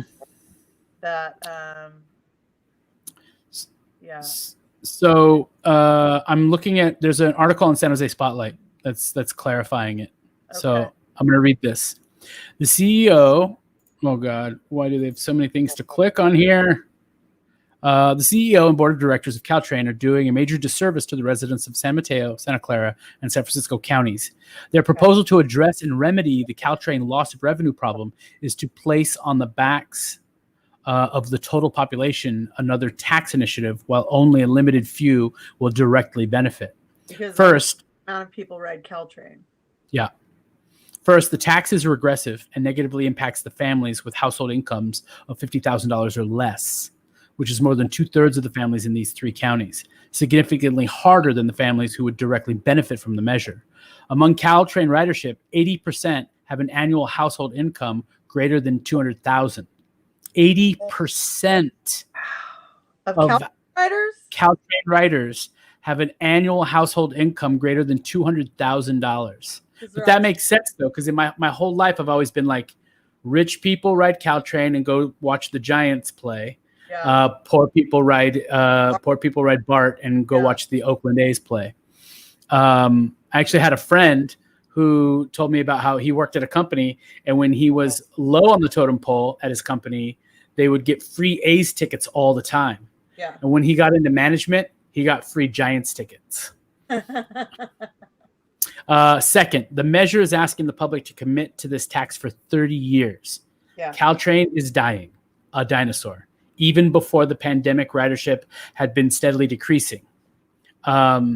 So I'm looking at, there's an article on San Jose Spotlight that's clarifying it. Okay. So I'm going to read this. The CEO, oh God, why do they have so many things to click on here? The CEO and board of directors of Caltrain are doing a major disservice to the residents of San Mateo, Santa Clara, and San Francisco counties. Their proposal to address and remedy the Caltrain loss of revenue problem is to place on the backs of the total population another tax initiative, while only a limited few will directly benefit. Because first, the amount of people ride Caltrain. Yeah. First, the tax is regressive and negatively impacts the families with household incomes of $50,000 or less, which is more than 2/3 of the families in these three counties, significantly harder than the families who would directly benefit from the measure. Among Caltrain ridership, 80% have an annual household income greater than $200,000. 80% of Caltrain riders have an annual household income greater than $200,000. But that makes sense though, because in my whole life I've always been like, rich people ride Caltrain and go watch the Giants play. Yeah. Poor people ride BART and go watch the Oakland A's play. I actually had a friend who told me about how he worked at a company, and when he was low on the totem pole at his company, they would get free A's tickets all the time. Yeah. And when he got into management, he got free Giants tickets. Second, the measure is asking the public to commit to this tax for 30 years. Yeah. Caltrain is dying, a dinosaur. Even before the pandemic, ridership had been steadily decreasing. Now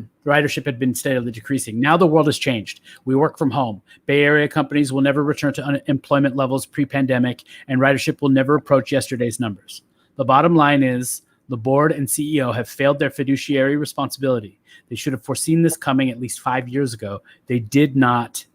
the world has changed. We work from home. Bay Area companies will never return to unemployment levels pre-pandemic, and ridership will never approach yesterday's numbers. The bottom line is the board and CEO have failed their fiduciary responsibility. They should have foreseen this coming at least 5 years ago. They did not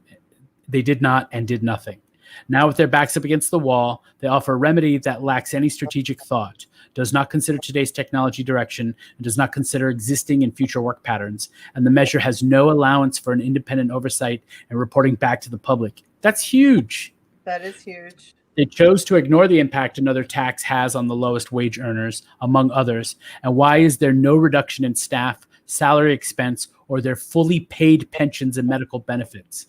and did nothing. Now, with their backs up against the wall, they offer a remedy that lacks any strategic thought, does not consider today's technology direction, and does not consider existing and future work patterns. And the measure has no allowance for an independent oversight and reporting back to the public. That's huge. That is huge. They chose to ignore the impact another tax has on the lowest wage earners, among others. And why is there no reduction in staff, salary expense, or their fully paid pensions and medical benefits?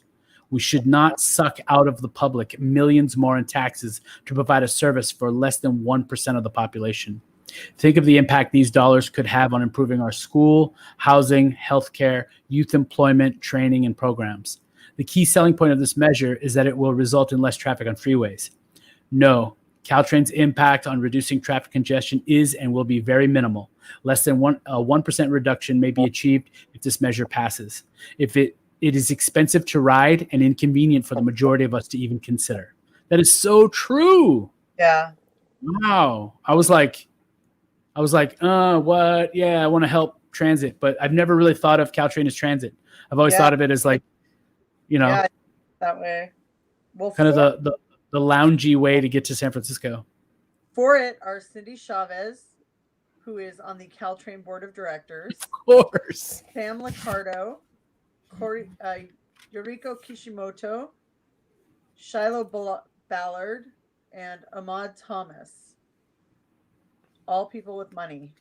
We should not suck out of the public millions more in taxes to provide a service for less than 1% of the population. Think of the impact these dollars could have on improving our school, housing, healthcare, youth employment, training, and programs. The key selling point of this measure is that it will result in less traffic on freeways. No, Caltrain's impact on reducing traffic congestion is and will be very minimal. Less than 1% reduction may be achieved if this measure passes. If it is expensive to ride and inconvenient for the majority of us to even consider. That is so true. Yeah. Wow. I was like, what? Yeah, I want to help transit, but I've never really thought of Caltrain as transit. I've always thought of it as like, that way. Well, kind of the loungy way to get to San Francisco. For it are Cindy Chavez, who is on the Caltrain board of directors. Of course. Sam Liccardo, Yoriko Kishimoto, Shiloh Ballard, and Ahmad Thomas. All people with money.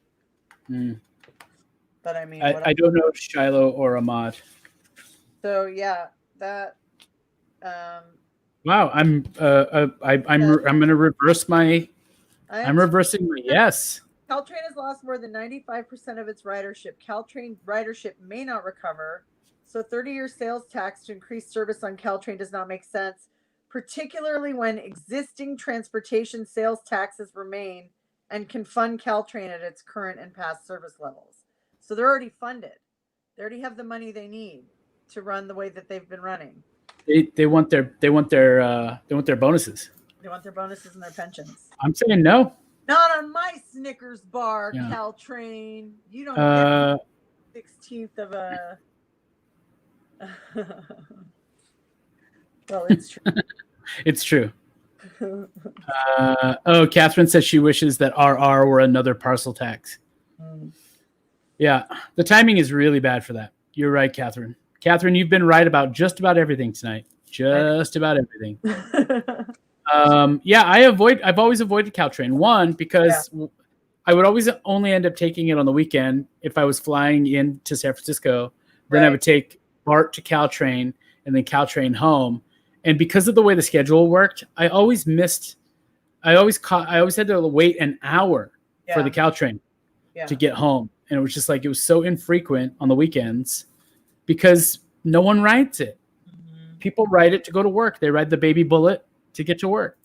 But I mean, I don't know Shiloh or Ahmad. So yeah, that. Wow, I'm going to reverse my. I'm reversing my yes. Caltrain has lost more than 95% of its ridership. Caltrain ridership may not recover, so 30-year sales tax to increase service on Caltrain does not make sense, particularly when existing transportation sales taxes remain and can fund Caltrain at its current and past service levels. So they're already funded. They already have the money they need to run the way that they've been running. They want their bonuses. They want their bonuses and their pensions. I'm saying no. Not on my Snickers bar, Caltrain. You don't get 16th of a. Well, it's true. It's true. Catherine says she wishes that RR were another parcel tax. Yeah, the timing is really bad for that. You're right, Catherine. Catherine, you've been right about just about everything tonight. Just about everything. I've always avoided Caltrain. One, because I would always only end up taking it on the weekend if I was flying into San Francisco. Then I would take BART to Caltrain and then Caltrain home. And because of the way the schedule worked, I always had to wait an hour for the Caltrain to get home. And it was just like, it was so infrequent on the weekends because no one rides it. People ride it to go to work. They ride the baby bullet to get to work.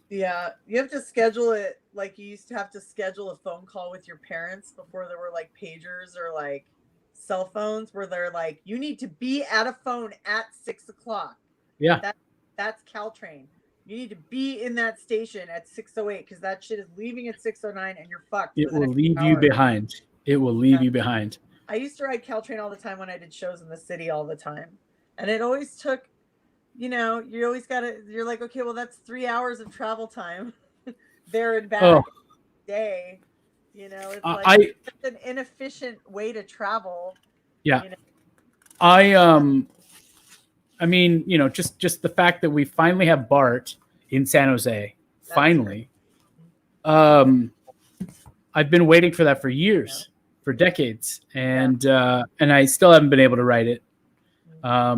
Yeah. You have to schedule it like you used to have to schedule a phone call with your parents before there were like pagers or like cell phones where they're like, you need to be at a phone at 6:00. Yeah. That's Caltrain. You need to be in that station at 6:08 because that shit is leaving at 6:09 and you're fucked. It will leave you behind. It will leave you behind. I used to ride Caltrain all the time when I did shows in the city all the time. And it always took, you always you're like, okay, well, that's 3 hours of travel time there and back a day. It's like it's an inefficient way to travel. Yeah. I mean, just the fact that we finally have BART in San Jose, finally. I've been waiting for that for years, for decades, and I still haven't been able to write it. I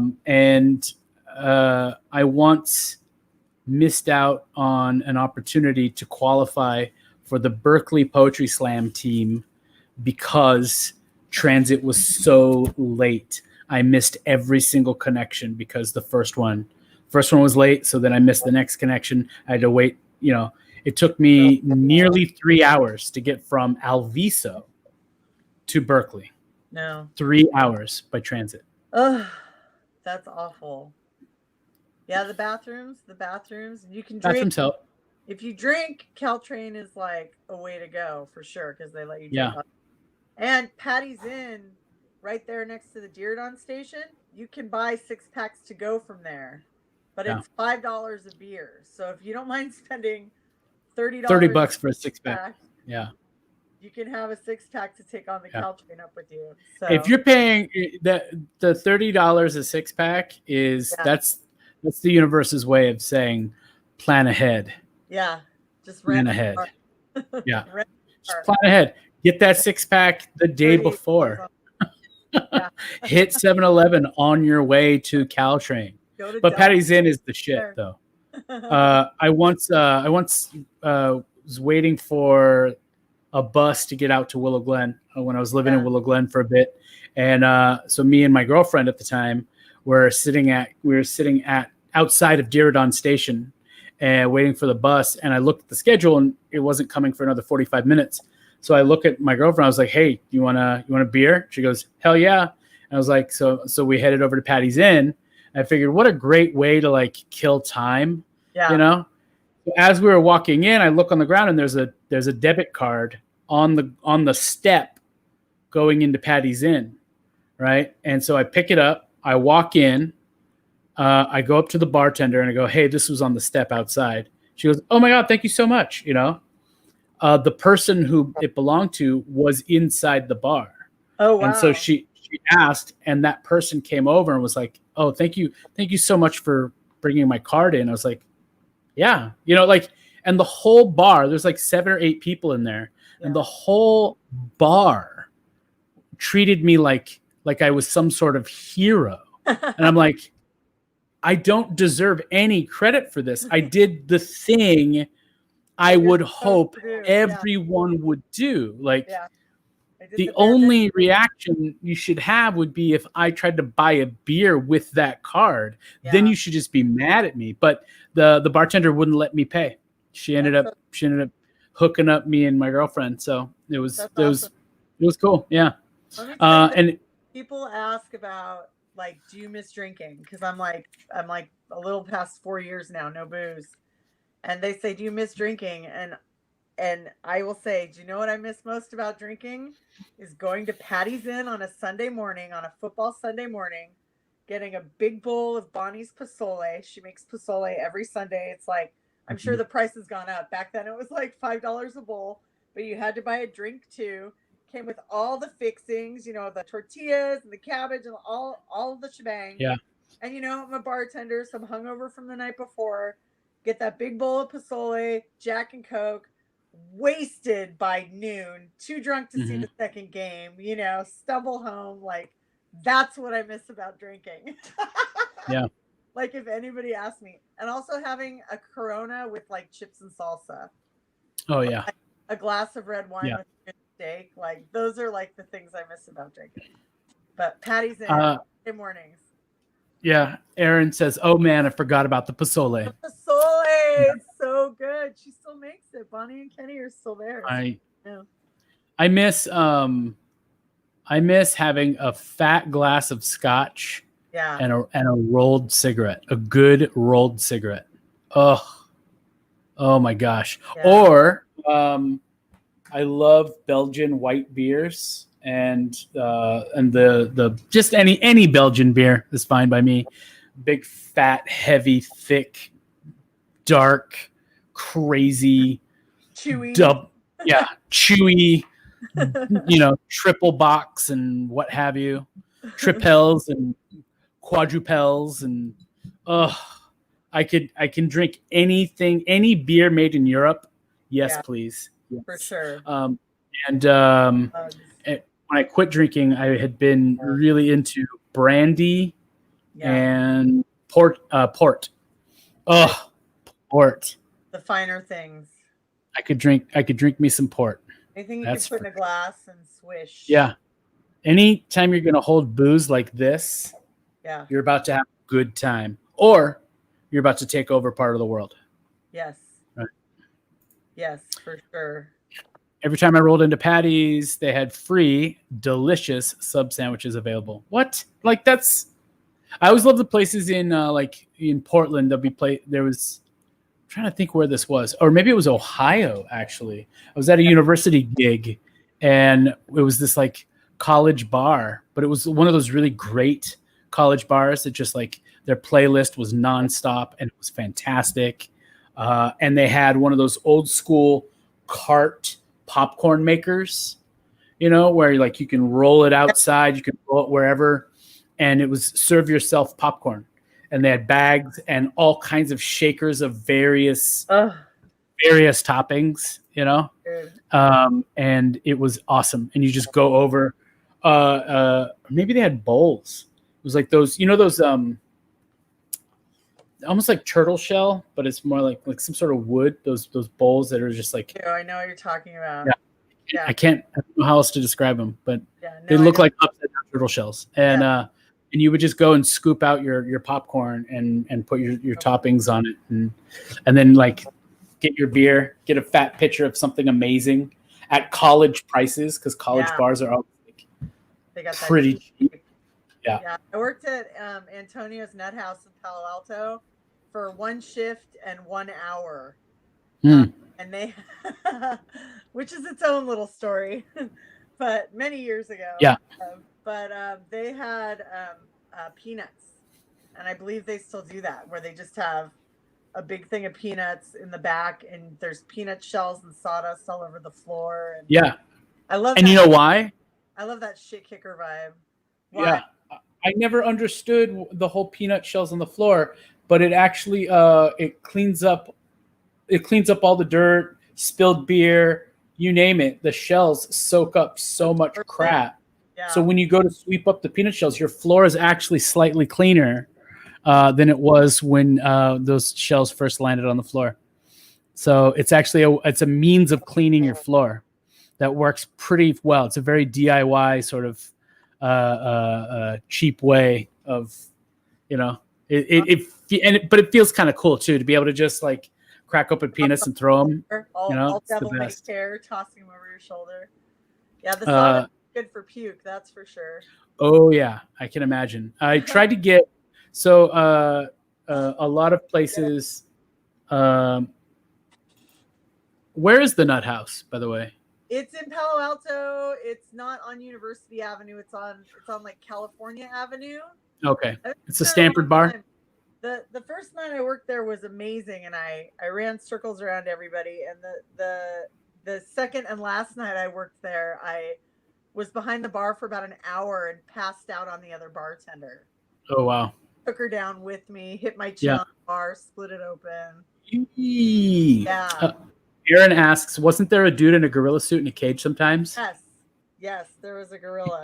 once missed out on an opportunity to qualify for the Berkeley Poetry Slam team because transit was so late. I missed every single connection because the first one was late. So then I missed the next connection. I had to wait. It took me nearly 3 hours to get from Alviso to Berkeley. No. 3 hours by transit. Ugh, that's awful. Yeah, the bathrooms. You can drink. Bathrooms help. If you drink, Caltrain is like a way to go for sure because they let you drink. Yeah. And Patty's Inn, right there next to the Diridon station, you can buy 6-packs to go from there, but it's $5 a beer. So if you don't mind spending $30 for a 6-pack, you can have a 6-pack to take on the Caltrain up with you. So if you're paying the $30 a 6-pack is that's the universe's way of saying, plan ahead. Yeah. Just Plan rent a ahead. car. Yeah. Rent a Just car. plan ahead. Get that 6-pack the day 38 before. Yeah. Hit 7-Eleven on your way to Caltrain. Go to But Delta. Patty's Inn is the shit, though. I once was waiting for a bus to get out to Willow Glen when I was living in Willow Glen for a bit, and so me and my girlfriend at the time were sitting at outside of Diridon Station and waiting for the bus. And I looked at the schedule, and it wasn't coming for another 45 minutes. So I look at my girlfriend. I was like, "Hey, you want a beer?" She goes, "Hell yeah!" And I was like, "So we headed over to Patty's Inn." I figured, what a great way to like kill time, you know. As we were walking in, I look on the ground, and there's a debit card on the step going into Patty's Inn, right? And so I pick it up. I walk in. I go up to the bartender and I go, "Hey, this was on the step outside." She goes, "Oh my God, thank you so much." You know. The person who it belonged to was inside the bar. Oh, wow. And so she asked, and that person came over and was like, "Oh, thank you so much for bringing my card in." I was like, "Yeah," you know, like, and the whole bar, there's like 7 or 8 people in there, and the whole bar treated me like I was some sort of hero. And I'm like, I don't deserve any credit for this. I did the thing I would hope everyone would do. Like, the only reaction you should have would be if I tried to buy a beer with that card. Then you should just be mad at me. But the bartender wouldn't let me pay. She ended up hooking up me and my girlfriend. So it was cool. Yeah. And people ask about, like, do you miss drinking? Because I'm like a little past 4 years now, no booze. And they say, "Do you miss drinking?" And I will say, do you know what I miss most about drinking? Is going to Patty's Inn on a Sunday morning, on a football Sunday morning, getting a big bowl of Bonnie's pozole. She makes pozole every Sunday. It's like, I'm sure the price has gone up. Back then it was like $5 a bowl, but you had to buy a drink too. Came with all the fixings, you know, the tortillas and the cabbage and all of the shebang. Yeah. And, you know, I'm a bartender, so I'm hungover from the night before. Get that big bowl of pozole, Jack and Coke, wasted by noon, too drunk to see the second game, you know, stumble home. Like, that's what I miss about drinking. Yeah. Like, if anybody asked me. And also having a Corona with like chips and salsa. Oh, yeah. Like a glass of red wine with a good steak. Like, those are like the things I miss about drinking. But Patty's in mornings. Yeah. Erin says, "Oh man, I forgot about the pozole." The pozole, it's so good. She still makes it. Bonnie and Kenny are still there. I miss having a fat glass of scotch and a rolled cigarette, a good rolled cigarette. Oh my gosh. Or I love Belgian white beers. And the just any Belgian beer is fine by me. Big, fat, heavy, thick, dark, crazy, chewy, chewy, you know, triple box and what have you, tripels and quadrupels, and I can drink anything, any beer made in Europe. Yes, please. Yes. For sure. When I quit drinking, I had been really into brandy and port. Port. The finer things. I could drink me some port. Anything you can put in a glass and swish. Yeah. Anytime you're gonna hold booze like this, you're about to have a good time, or you're about to take over part of the world. Yes. Right. Yes, for sure. Every time I rolled into Patty's, they had free, delicious sub sandwiches available. What? Like, that's... I always love the places in like in Portland. There was... I'm trying to think where this was. Or maybe it was Ohio, actually. I was at a university gig, and it was this like college bar. But it was one of those really great college bars that just like their playlist was nonstop, and it was fantastic. And they had one of those old school cart popcorn makers, you know, where like you can roll it outside, you can roll it wherever, and it was serve yourself popcorn. and they had bags and all kinds of shakers of various toppings, you know. And it was awesome. And you just go over. Maybe they had bowls. It was like those, you know, those almost like turtle shell, but it's more like some sort of wood. Those bowls that are just like. Oh, I know what you're talking about. Yeah. I don't know how else to describe them, but they look like upside down turtle shells. And and you would just go and scoop out your popcorn and put your toppings on it, and then like get your beer, get a fat pitcher of something amazing at college prices, because college bars are all they got pretty cheap. Yeah. I worked at Antonio's Nut House in Palo Alto for 1 shift and 1 hour. And they, which is its own little story, but many years ago. Yeah. But they had peanuts, and I believe they still do that, where they just have a big thing of peanuts in the back, and there's peanut shells and sawdust all over the floor. And I love. And you know why? I love that shit kicker vibe. Why? Yeah, I never understood the whole peanut shells on the floor, but it actually it cleans up all the dirt, spilled beer, you name it. The shells soak up so much crap. Yeah. So when you go to sweep up the peanut shells, your floor is actually slightly cleaner than it was when those shells first landed on the floor. So it's actually it's a means of cleaning your floor that works pretty well. It's a very DIY sort of cheap way of, you know, but it feels kind of cool too to be able to just like crack open peanuts and throw them. All devil may care, tossing them over your shoulder. Yeah, the sawdust is good for puke, that's for sure. Oh yeah, I can imagine. I tried to get a lot of places. Where is the Nut House, by the way? It's in Palo Alto. It's not on University Avenue. It's on like California Avenue. Okay, it's a Stanford bar. The first night I worked there was amazing, and I ran circles around everybody. And the second and last night I worked there, I was behind the bar for about an hour and passed out on the other bartender. Oh wow! Took her down with me, hit my chin on the bar, split it open. Yeah. Aaron asks, wasn't there a dude in a gorilla suit in a cage sometimes? Yes, there was a gorilla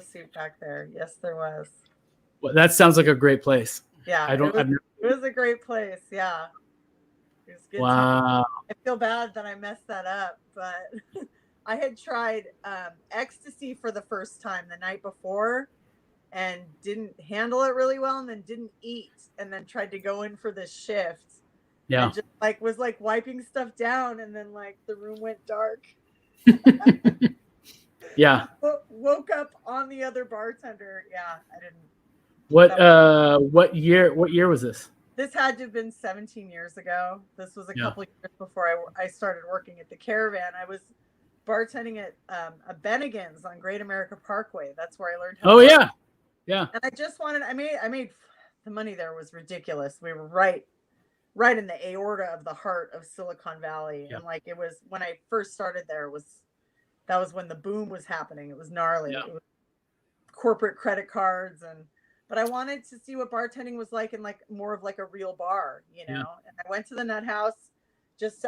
suit back there. Yes, there was. Well, that sounds like a great place. Yeah, it was a great place. Yeah, it was good. Wow. I feel bad that I messed that up, but I had tried ecstasy for the first time the night before and didn't handle it really well, and then didn't eat, and then tried to go in for this shift. Yeah. And just was wiping stuff down, and then the room went dark. Yeah. Woke up on the other bartender. Yeah, I didn't. What year was this? This had to have been 17 years ago. This was a couple of years before I started working at the Caravan. I was bartending at a Bennigan's on Great America Parkway. That's where I learned how to work. Yeah. And I just wanted, I made the money there was ridiculous. We were right in the aorta of the heart of Silicon Valley. Yeah. And it was, when I first started there, that was when the boom was happening. It was gnarly. Yeah. It was corporate credit cards, but I wanted to see what bartending was like in more of a real bar, you know? Yeah. And I went to the Nut House.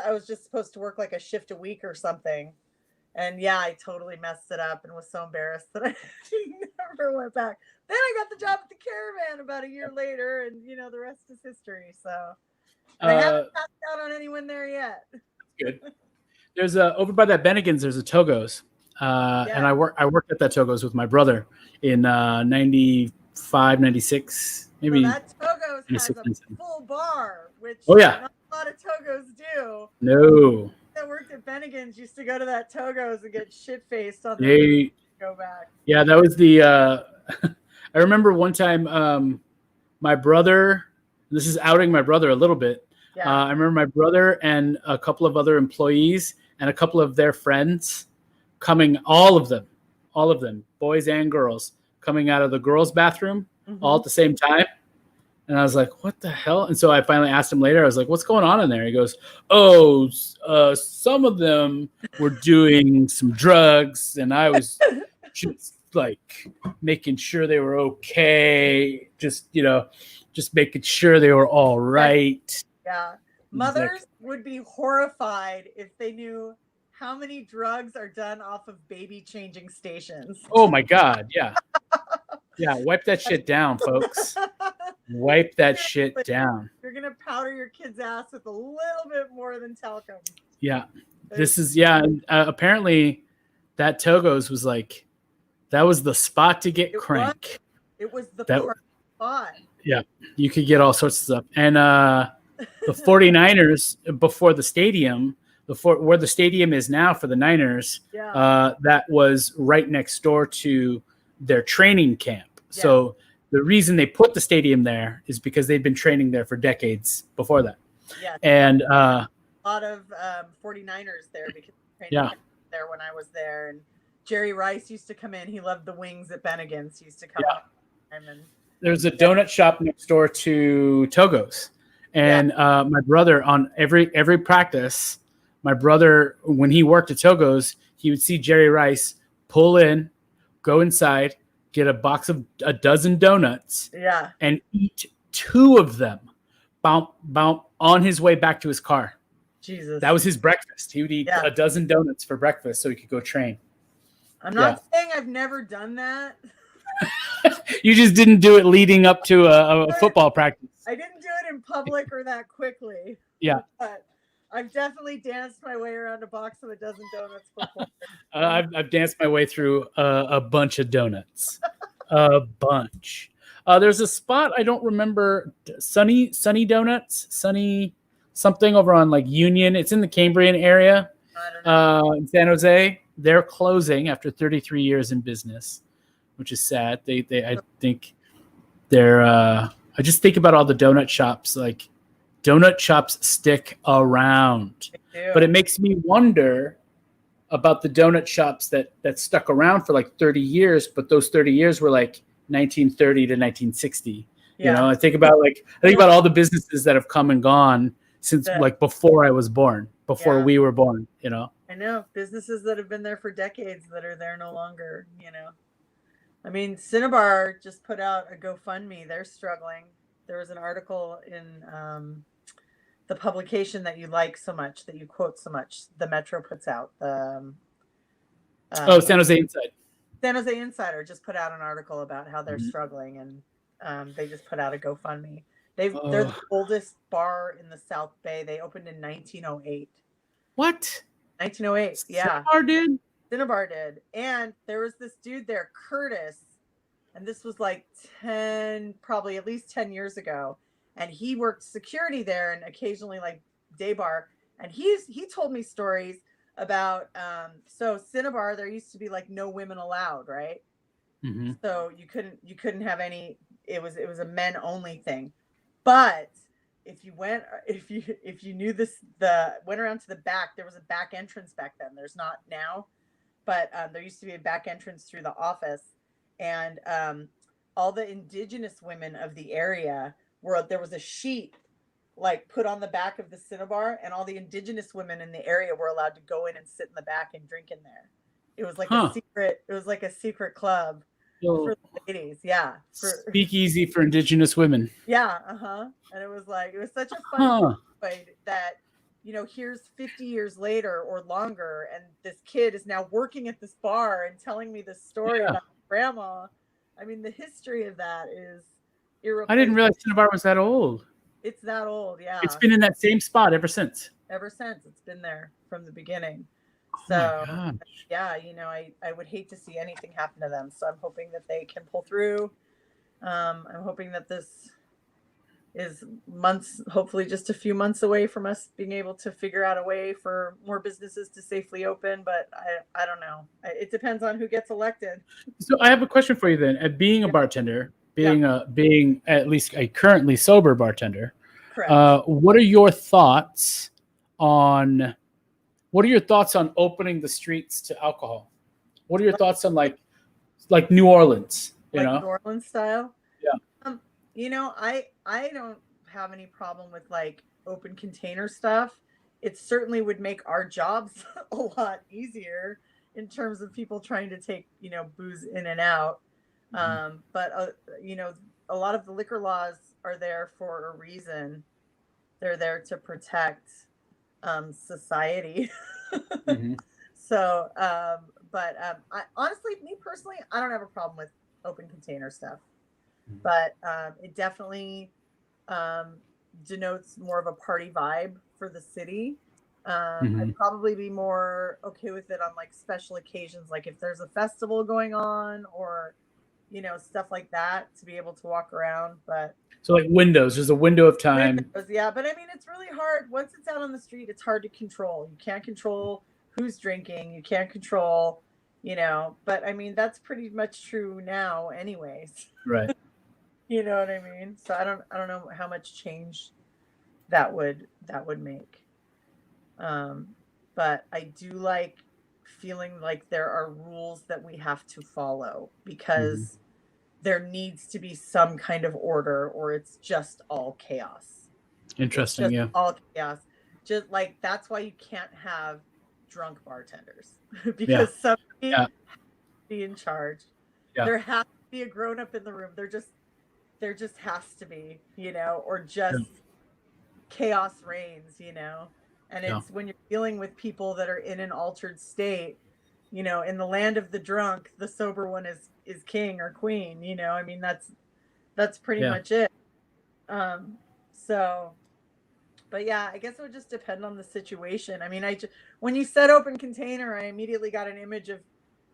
I was just supposed to work a shift a week or something. And yeah, I totally messed it up and was so embarrassed that I never went back. Then I got the job at the Caravan about a year later, and the rest is history. So I haven't passed out on anyone there yet. Good. There's over by that Bennigan's, there's a Togo's. And I worked at that Togo's with my brother in 95, 96, maybe. So that Togo's has a full bar, which not a lot of Togo's do. No. That worked at Bennigan's used to go to that Togo's and get shit-faced on the go back. Yeah, that was the I remember one time my brother, this is outing my brother a little bit. Yeah. I remember my brother and a couple of other employees and a couple of their friends coming, all of them, boys and girls, coming out of the girls' bathroom all at the same time. And I was like, what the hell? And so I finally asked him later, I was like, what's going on in there? He goes, some of them were doing some drugs, and I was just like making sure they were okay, just making sure they were all right. Yeah. Mothers would be horrified if they knew how many drugs are done off of baby changing stations. Oh my God. Yeah. Yeah. Wipe that shit down, folks. Wipe that shit down. You're going to powder your kid's ass with a little bit more than talcum. Yeah. This is, apparently that Togo's was like, that was the spot to get crank. It was the perfect spot. Yeah. You could get all sorts of stuff. And the 49ers, before the stadium, where the stadium is now for the Niners, that was right next door to their training camp. Yeah. So the reason they put the stadium there is because they'd been training there for decades before that. Yeah. And a lot of 49ers there because training there when I was there. And Jerry Rice used to come in. He loved the wings at Bennigan's. He used to come up. And there's a donut shop next door to Togo's. And my brother, on every practice, my brother, when he worked at Togo's, he would see Jerry Rice pull in, go inside, get a dozen donuts, and eat 2 of them, bounce on his way back to his car. Jesus, that was his breakfast. He would eat a dozen donuts for breakfast so he could go train. I'm not saying I've never done that. You just didn't do it leading up to a football practice. I didn't do it in public or that quickly. Yeah. But I've definitely danced my way around a box of a dozen donuts before. I've danced my way through a bunch of donuts. A bunch. There's a spot, I don't remember, Sunny Donuts, Sunny something over on like Union. It's in the Cambrian area in San Jose. They're closing after 33 years in business, which is sad. I think they're I just think about all the donut shops. Like, donut shops stick around, but it makes me wonder about the donut shops that stuck around for like 30 years, but those 30 years were like 1930 to 1960. You know, I think about all the businesses that have come and gone since like before I was born, before we were born, you know. I know businesses that have been there for decades that are there no longer, you know. I mean, Cinnabar just put out a GoFundMe. They're struggling. There was an article in the publication that you like so much, that you quote so much, the Metro puts out. San Jose Inside. San Jose Insider just put out an article about how they're struggling, and they just put out a GoFundMe. They're the oldest bar in the South Bay. They opened in 1908. What? 1908, yeah. Cinnabar did? Cinnabar did. And there was this dude there, Curtis, and this was like probably at least 10 years ago. And he worked security there and occasionally like day bar. And he told me stories about, so Cinnabar, there used to be like no women allowed, right? Mm-hmm. So you couldn't have any, it was a men only thing. But if you went around to the back, there was a back entrance back then. There's not now, but there used to be a back entrance through the office, and all the indigenous women of the area there was a sheet like put on the back of the Cinnabar, and all the indigenous women in the area were allowed to go in and sit in the back and drink in there. It was like a secret. It was like a secret club. For the ladies, speakeasy for indigenous women. Yeah, and it was such a fun way that, you know, here's 50 years later or longer, and this kid is now working at this bar and telling me this story about grandma. I mean, the history of that is irreplaceable. I didn't realize Cinnabar was that old. It's that old, yeah. It's been in that same spot ever since. It's been there from the beginning. So, yeah, you know, I would hate to see anything happen to them. So I'm hoping that they can pull through. I'm hoping that this is hopefully just a few months away from us being able to figure out a way for more businesses to safely open. But I don't know. It depends on who gets elected. So I have a question for you then. Being a bartender, being at least a currently sober bartender, correct. What are your thoughts on opening the streets to alcohol? What are your thoughts on like New Orleans, you know? New Orleans style? Yeah. You know, I don't have any problem with like open container stuff. It certainly would make our jobs a lot easier in terms of people trying to take, booze in and out. But a lot of the liquor laws are there for a reason. They're there to protect society. Mm-hmm. So, I honestly, me personally, I don't have a problem with open container stuff, but it definitely denotes more of a party vibe for the city. I'd probably be more okay with it on like special occasions, like if there's a festival going on or stuff like that, to be able to walk around. But So like windows, there's a window of time. yeah, but I mean, it's really hard once it's out on the street. It's hard to control. You can't control who's drinking. You can't control, But I mean, that's pretty much true now, anyways. Right. You know what I mean? So I don't know how much change that would make. But I do like feeling like there are rules that we have to follow, because there needs to be some kind of order, or it's just all chaos. Interesting. Yeah. All chaos. Just like, that's why you can't have drunk bartenders because somebody has to be in charge. Yeah. There has to be a grown up in the room. There just has to be, or just chaos reigns, and it's when you're dealing with people that are in an altered state, in the land of the drunk, the sober one is king or queen, I mean, that's pretty much it. So, but yeah, I guess it would just depend on the situation. I mean, when you said open container, I immediately got an image of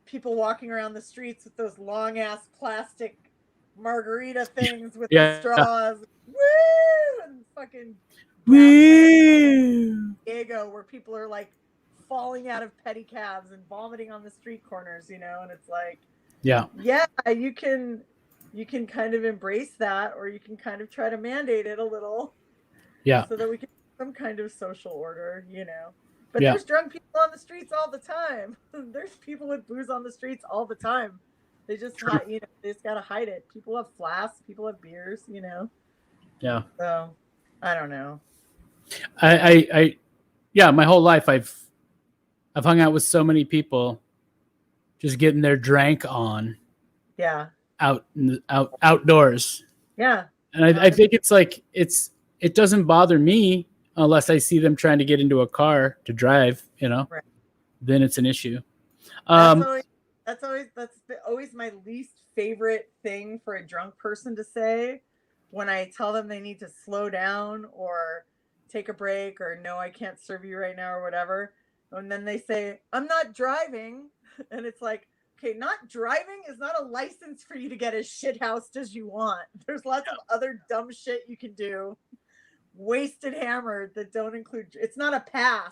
people walking around the streets with those long ass plastic margarita things with the straws. Woo! And fucking woo! Diego, where people are like falling out of pedicabs and vomiting on the street corners, and it's like, yeah, you can kind of embrace that, or you can kind of try to mandate it a little, so that we can have some kind of social order, But there's drunk people on the streets all the time. There's people with booze on the streets all the time. They just they just gotta hide it. People have flasks, people have beers, Yeah. So I don't know. My whole life I've hung out with so many people just getting their drank on. Yeah. Outdoors. Yeah. And I think it's like it doesn't bother me unless I see them trying to get into a car to drive, Right. Then it's an issue. That's always my least favorite thing for a drunk person to say, when I tell them they need to slow down or take a break, or no, I can't serve you right now, or whatever. And then they say, I'm not driving. And it's like, okay, not driving is not a license for you to get as shithoused as you want. There's lots of other dumb shit you can do, wasted hammered, that don't include, it's not a pass.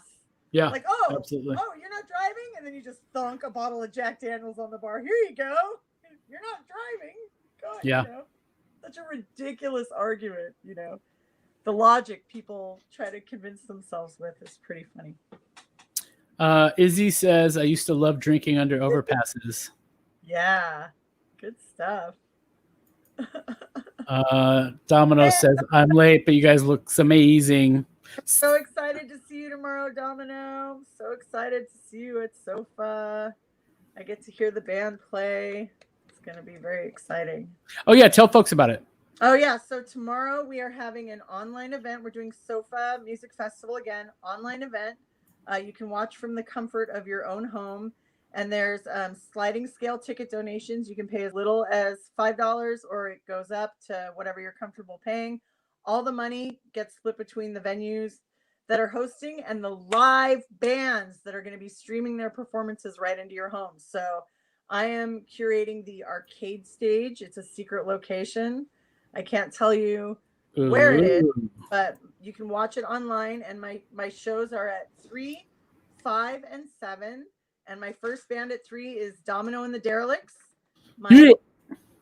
Yeah. Like, absolutely. Oh, you're not driving? And then you just thunk a bottle of Jack Daniels on the bar. Here you go. You're not driving. God, yeah. Such a ridiculous argument, The logic people try to convince themselves with is pretty funny. Izzy says, I used to love drinking under overpasses. Yeah. Good stuff. Domino says, I'm late, but you guys look amazing. So excited to see you tomorrow, Domino. So excited to see you at SOFA. I get to hear the band play. It's going to be very exciting. Oh, yeah. Tell folks about it. Oh, yeah. So tomorrow we are having an online event. We're doing SOFA Music Festival again, online event. You can watch from the comfort of your own home. And there's sliding scale ticket donations. You can pay as little as $5, or it goes up to whatever you're comfortable paying. All the money gets split between the venues that are hosting and the live bands that are going to be streaming their performances right into your home. So I am curating the arcade stage. It's a secret location. I can't tell you where it is, but you can watch it online. And my shows are at 3, 5, and 7. And my first band at 3 is Domino and the Derelicts. My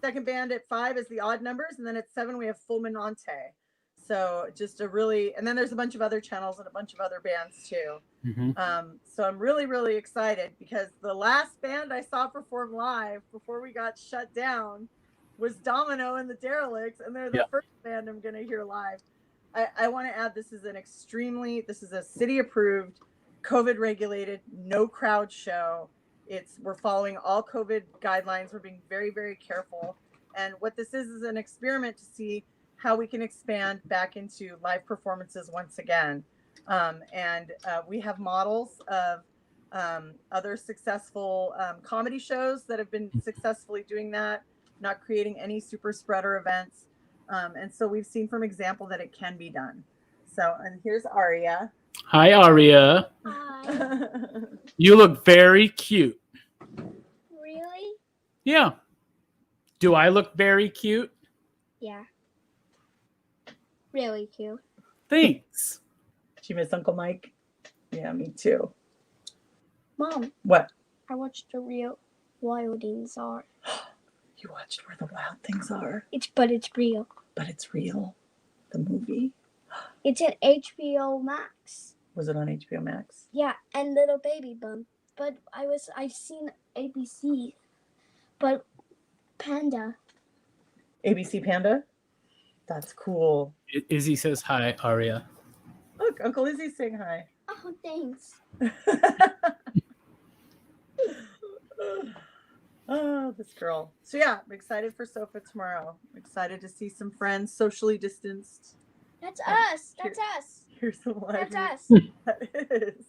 second band at 5 is the Odd Numbers. And then at 7, we have Full Menante. So just and then there's a bunch of other channels and a bunch of other bands too. So I'm really, really excited, because the last band I saw perform live before we got shut down was Domino and the Derelicts. And they're the first band I'm going to hear live. I want to add, this is a city approved, COVID regulated, no crowd show. we're following all COVID guidelines. We're being very, very careful. And what this is an experiment to see how we can expand back into live performances once again. We have models of other successful comedy shows that have been successfully doing that, not creating any super spreader events. And so we've seen from example that it can be done. So, and here's Aria. Hi, Aria. Hi. You look very cute. Really? Yeah. Do I look very cute? Yeah. Really cute. Thanks. She missed Uncle Mike. Yeah, me too. Mom, What? I watched the real Wild Things Are. You watched Where the Wild Things Are, But it's real. but it's real. The movie. It's an HBO Max. Was it on HBO Max? Yeah, and Little Baby Bump. But I've seen ABC. But Panda. ABC Panda? That's cool. Izzy says hi, Aria. Look, Uncle Izzy's saying hi. Oh, thanks. Oh, this girl. So yeah, I'm excited for SOFA tomorrow. I'm excited to see some friends socially distanced. That's us. That's us. Here's some live. That's us. That is.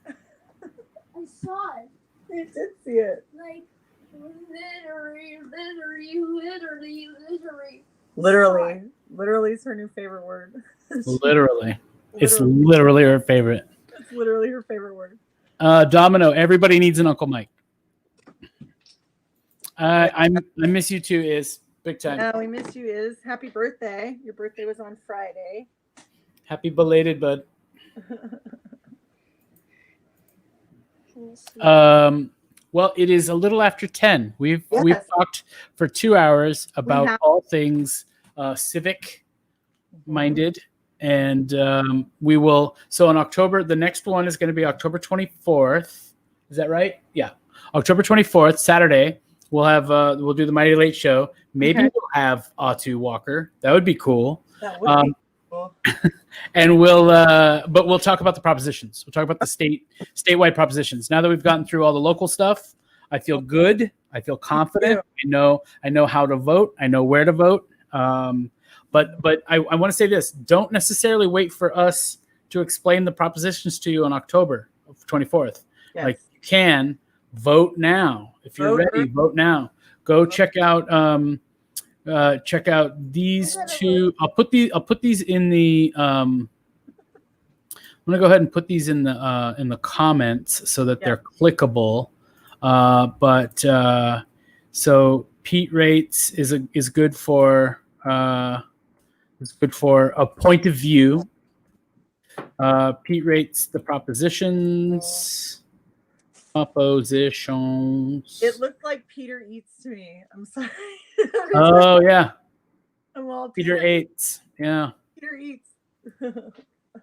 I saw it. You did see it. Like, literally. Literally is her new favorite word. Literally. It's literally her favorite. It's literally her favorite word. Domino, everybody needs an Uncle Mike. I miss you too, Is. Big time. Yeah, we miss you, Is. Happy birthday. Your birthday was on Friday. Happy belated, bud. Well, it is a little after 10. We've talked for 2 hours about all things civic minded. And we will, so on October, the next one is going to be October 24th. Is that right? Yeah. October 24th, Saturday, we'll do the Mighty Late Show. Maybe we'll have Atu Walker. That would be cool. That would be cool. And but we'll talk about the propositions. We'll talk about the statewide propositions. Now that we've gotten through all the local stuff, I feel good. I feel confident. I know how to vote. I know where to vote. But I want to say this: don't necessarily wait for us to explain the propositions to you on October 24th. Yes. Like, you can vote now if you're ready. Vote now. Go check out these two. I'll put these in the. I'm gonna go ahead and put these in the comments so that they're clickable. So Pete rates is good for. It's good for a point of view. Pete rates the propositions. Oppositions. It looked like Peter Eats to me. I'm sorry. Oh yeah. I'm all Peter Eats. Yeah. Peter Eats.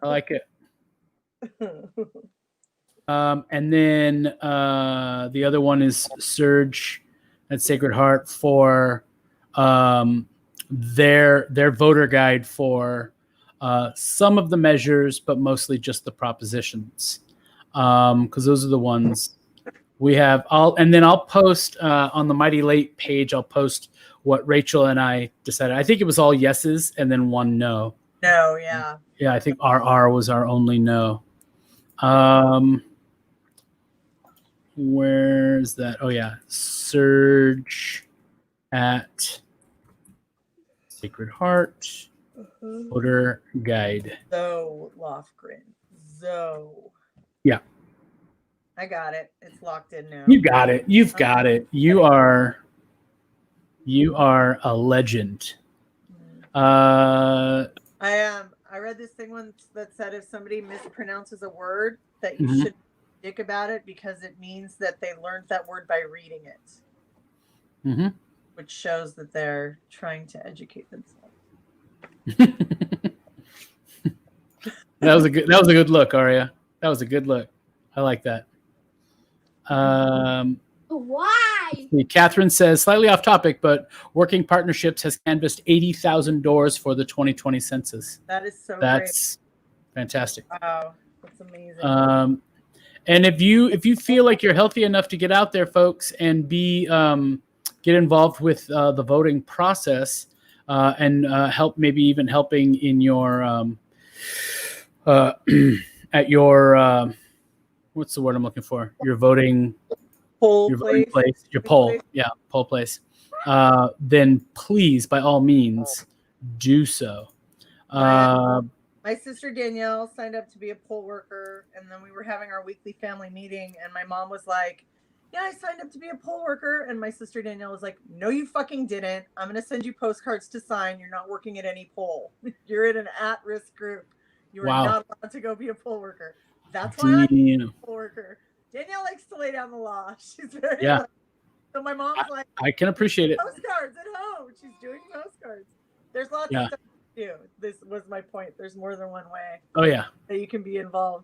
I like it. And then the other one is Surge at Sacred Heart for their voter guide for some of the measures, but mostly just the propositions, because those are the ones we have. I'll post on the Mighty Late page. I'll post what Rachel and I decided. I think it was all yeses and then one no. No, yeah. Yeah, I think RR was our only no. Where's that? Oh yeah, Surge at Sacred Heart voter guide. Zoe Lofgren. Zoe. Yeah. I got it. It's locked in now. You got it. You've got it. You are a legend. I read this thing once that said if somebody mispronounces a word, that you should dick about it because it means that they learned that word by reading it. Mm-hmm. Which shows that they're trying to educate themselves. That was a good look, Aria. That was a good look. I like that. Why? Catherine says, slightly off topic, but Working Partnerships has canvassed 80,000 doors for the 2020 census. That is so That's fantastic. great. Wow. That's amazing. And if you feel like you're healthy enough to get out there, folks, and get involved with the voting process, and help, maybe even helping in your at your what's the word I'm looking for? Your voting Poll voting place. place, your poll place. Then please, by all means, do so. My sister Danielle signed up to be a poll worker, and then we were having our weekly family meeting, and my mom was like, yeah, I signed up to be a poll worker. And my sister Danielle was like, no, you fucking didn't. I'm going to send you postcards to sign. You're not working at any poll. You're in an at-risk group. You are not allowed to go be a poll worker. That's why I'm a poll worker. Danielle likes to lay down the law. She's very so my mom's like, I can appreciate it. Postcards at home. She's doing postcards. There's lots of stuff to do. This was my point. There's more than one way. Oh yeah. That you can be involved.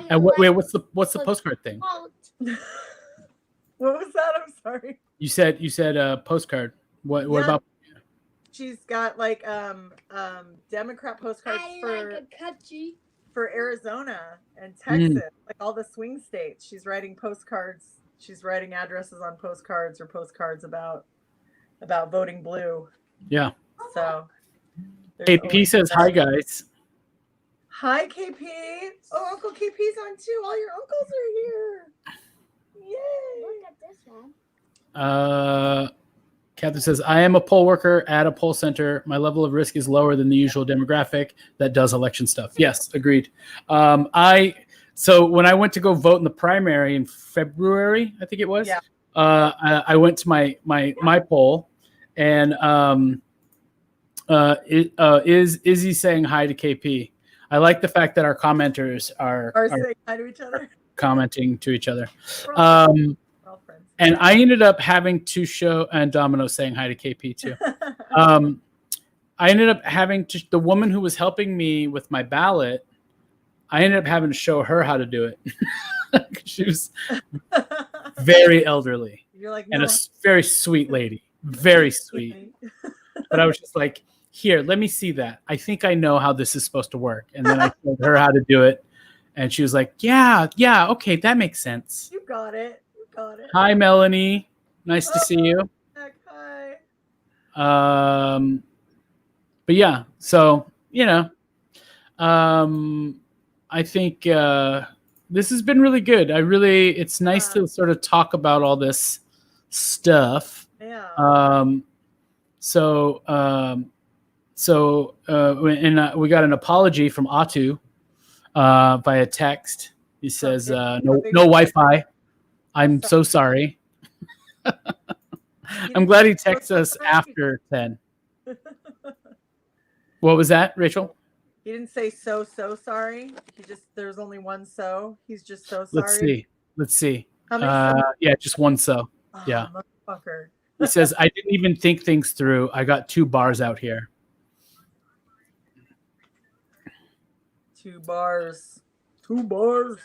And what's the postcard thing? What was that? I'm sorry. You said postcard. What about? She's got like Democrat postcards for Arizona and Texas, like all the swing states. She's writing postcards. She's writing addresses on postcards or postcards about voting blue. Yeah. So KP says hi, guys. Hi, KP. Oh, Uncle KP's on too. All your uncles are here. Yay. Look at this one. Catherine says, I am a poll worker at a poll center. My level of risk is lower than the usual demographic that does election stuff. Yes, agreed. So when I went to go vote in the primary in February, I think it was, I went to my poll, and is Izzy saying hi to KP? I like the fact that our commenters are saying hi to each other, commenting to each other. And I ended up having to show, and Domino saying hi to KP too. I ended up having to, the woman who was helping me with my ballot, I ended up having to show her how to do it. She was very elderly. You're like, and a very sweet lady, very sweet. But I was just like, here, let me see that. I think I know how this is supposed to work. And then I showed her how to do it. And she was like, yeah, okay, that makes sense. You got it. Hi, Melanie. Nice to see you. Hi. But yeah, so, I think this has been really good. It's nice to sort of talk about all this stuff. Yeah. We got an apology from Atu via text. He says, no Wi-Fi. I'm so sorry. I'm glad he texts us after 10. What was that, Rachel? He didn't say so sorry. There's only one so. He's just so sorry. Let's see. How many yeah, just one so. Oh, yeah. Motherfucker. He says, I didn't even think things through. I got 2 bars out here. 2 bars. 2 bars.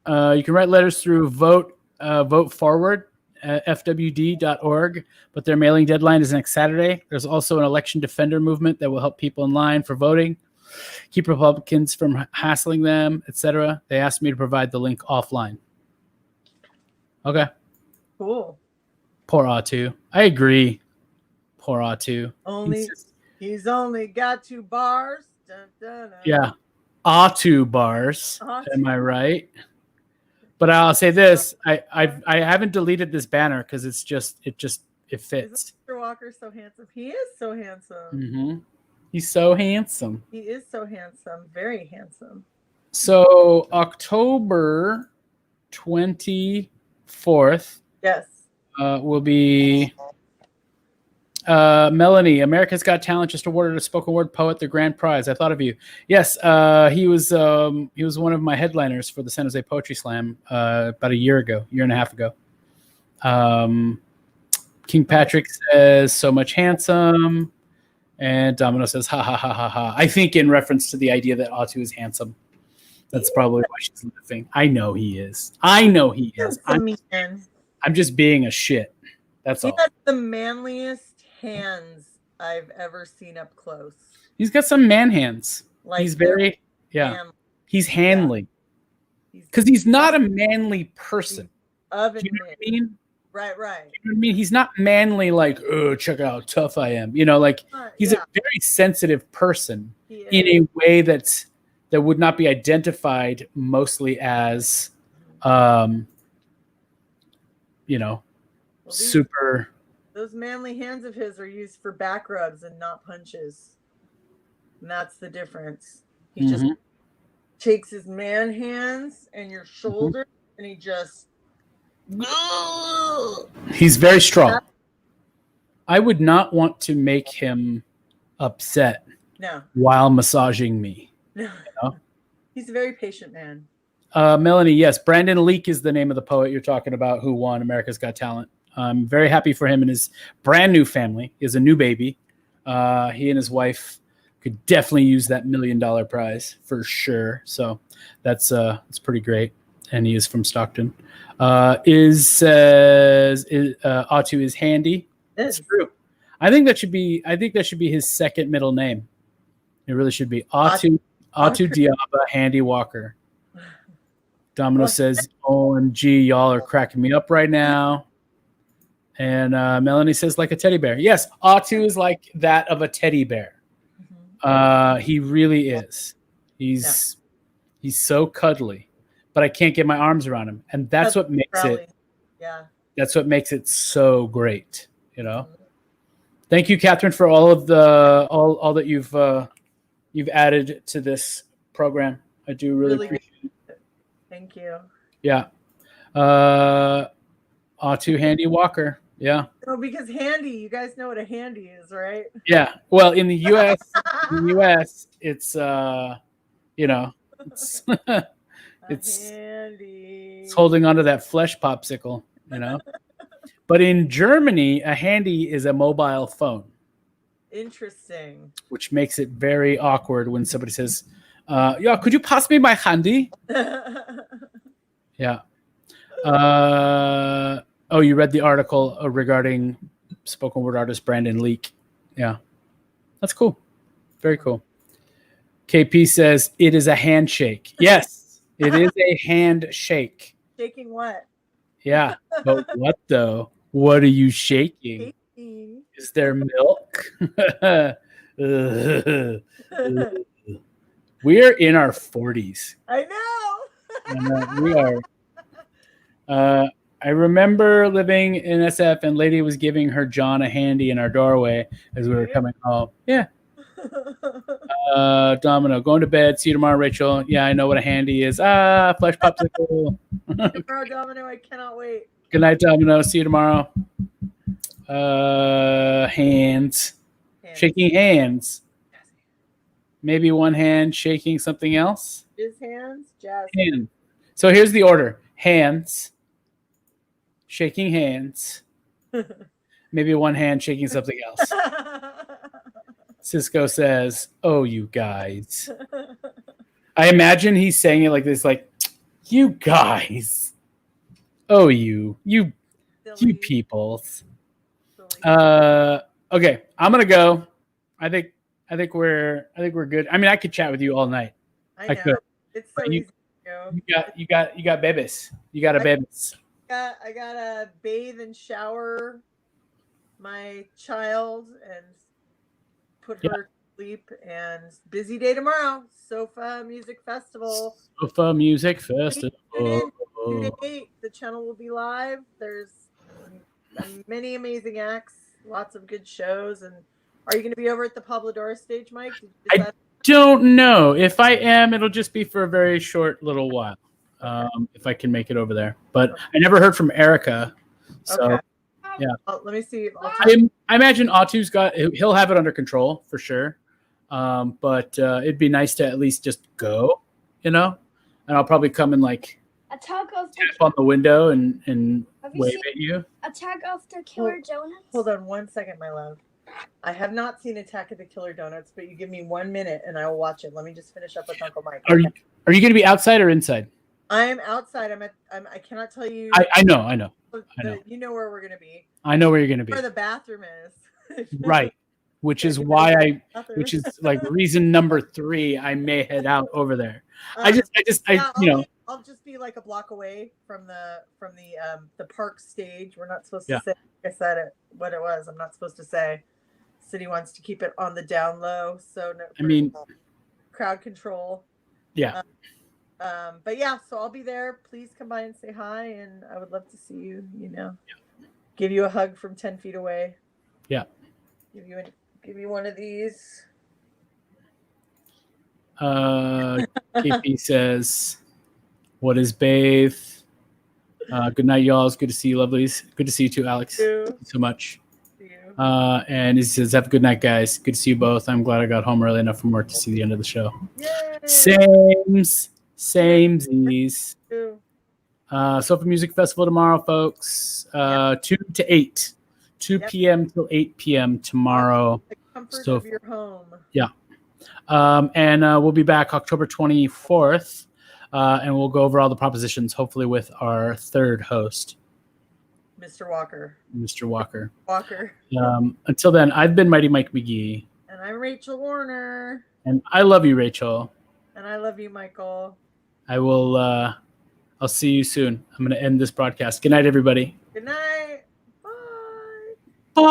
You can write letters through vote forward fwd.org, but their mailing deadline is next Saturday. There's also an election defender movement that will help people in line for voting, keep Republicans from hassling them, etc. They asked me to provide the link offline. Okay. Cool. Poor Atu. I agree. Poor Atu. He's only got 2 bars. Dun, dun, dun. Yeah. Atu bars. Am I right? But I'll say this: I haven't deleted this banner because it fits. Mr. Walker's so handsome. He is so handsome. Mm-hmm. He's so handsome. He is so handsome. Very handsome. So October 24th. Yes. Will be Melanie. America's Got Talent just awarded a spoken word poet the grand prize. I thought of you. Yes, he was one of my headliners for the San Jose Poetry Slam about a year and a half ago. King Patrick says so much handsome, and Domino says ha ha ha ha ha. I think in reference to the idea that Atu is handsome. That's probably why she's laughing. I know he is. I'm just being a shit. That's all. He has the manliest hands I've ever seen up close. He's got some man hands. Like he's very, he's handly. because he's not a manly person. Of Do you know what I mean? Right. You know what I mean? He's not manly like, oh, check out how tough I am. Like he's a very sensitive person in a way that would not be identified mostly as, super. Those manly hands of his are used for back rubs and not punches. And that's the difference. He just takes his man hands and your shoulder and he just. He's very strong. I would not want to make him upset while massaging me. No. He's a very patient man. Melanie, yes. Brandon Leake is the name of the poet you're talking about who won America's Got Talent. I'm very happy for him and his brand new family. He has a new baby. He and his wife could definitely use that $1 million prize for sure. So that's pretty great. And he is from Stockton. Atu is handy. That's true. I think that should be his second middle name. It really should be Atu Diaba Handy Walker. Domino says, OMG, y'all are cracking me up right now. And Melanie says, like a teddy bear. Yes, Atu is like that of a teddy bear. He really is. He's so cuddly, but I can't get my arms around him. And that's what makes it. Yeah. That's what makes it so great, Thank you, Catherine, for all of the all that you've added to this program. I do really appreciate it. Thank you. Yeah. Atu Handy Walker. Yeah. Oh, because handy, you guys know what a handy is, right? Yeah. Well, in the US, it's it's handy. It's holding onto that flesh popsicle, But in Germany, a handy is a mobile phone. Interesting. Which makes it very awkward when somebody says, "Yeah, could you pass me my handy?" Yeah. You read the article regarding spoken word artist Brandon Leake. Yeah. That's cool. Very cool. KP says, it is a handshake. Yes, it is a handshake. Shaking what? Yeah. But what, though? What are you shaking? Is there milk? We are in our 40s. I know. We are. I remember living in SF and lady was giving her John a handy in our doorway as we were coming home. Yeah. Domino, going to bed. See you tomorrow, Rachel. Yeah, I know what a handy is. Flesh popsicle. Tomorrow, Domino. I cannot wait. Good night, Domino. See you tomorrow. Hands. Shaking hands. Maybe one hand shaking something else. His hands. Jazz. Hand. So here's the order. Hands. Shaking hands. Maybe one hand shaking something else. Cisco says, "Oh, you guys." I imagine he's saying it like this, like, "You guys. Oh, you peoples." Okay, I'm gonna go. I think we're good. I mean, I could chat with you all night. I could. It's so easy. You got babies. You got a babies. I gotta bathe and shower my child and put her to sleep, and busy day tomorrow. Sofa Music Festival. Sofa Music Festival. Tune in. The channel will be live. There's many amazing acts, lots of good shows. And are you going to be over at the Pablo Dora stage, Mike? I don't know. If I am, it'll just be for a very short little while. If I can make it over there. But I never heard from Erica. So, yeah. Let me see. I imagine he'll have it under control for sure. But it'd be nice to at least just go, and I'll probably come and tap on the window and wave at you. Attack of the Killer Donuts? Hold on 1 second, my love. I have not seen Attack of the Killer Donuts, but you give me 1 minute and I will watch it. Let me just finish up with Uncle Mike. Are you going to be outside or inside? I am outside. I cannot tell you. I know. You know where we're going to be. I know where you're going to be. Where the bathroom is. Right. which is Maybe why there's nothing. which is like reason number 3 I may head out over there. Yeah, you know, I'll just be like a block away from the park stage. We're not supposed Yeah. to say, like I said, what it was. I'm not supposed to say. City wants to keep it on the down low, so no. I mean, crowd control. yeah. But yeah, so I'll be there. Please come by and say hi, and I would love to see you. Give you a hug from 10 feet away. Yeah. Give you one of these. KP says, "What is bathe?" Good night, y'all. It's good to see you, lovelies. Good to see you too, Alex. You. Thank you so much. See you. And he says, "Have a good night, guys. Good to see you both. I'm glad I got home early enough from work to see the end of the show." Yay. Samesies. You. Sofa Music Festival tomorrow, folks. 2 to 8. 2 p.m. till 8 p.m. tomorrow. The comfort So- of your home. Yeah. And we'll be back October 24th, and we'll go over all the propositions, hopefully with our third host, Mr. Walker. Mr. Walker. Until then, I've been Mighty Mike McGee. And I'm Rachel Warner. And I love you, Rachel. And I love you, Michael. I will, I'll see you soon. I'm going to end this broadcast. Good night, everybody. Good night. Bye. Bye.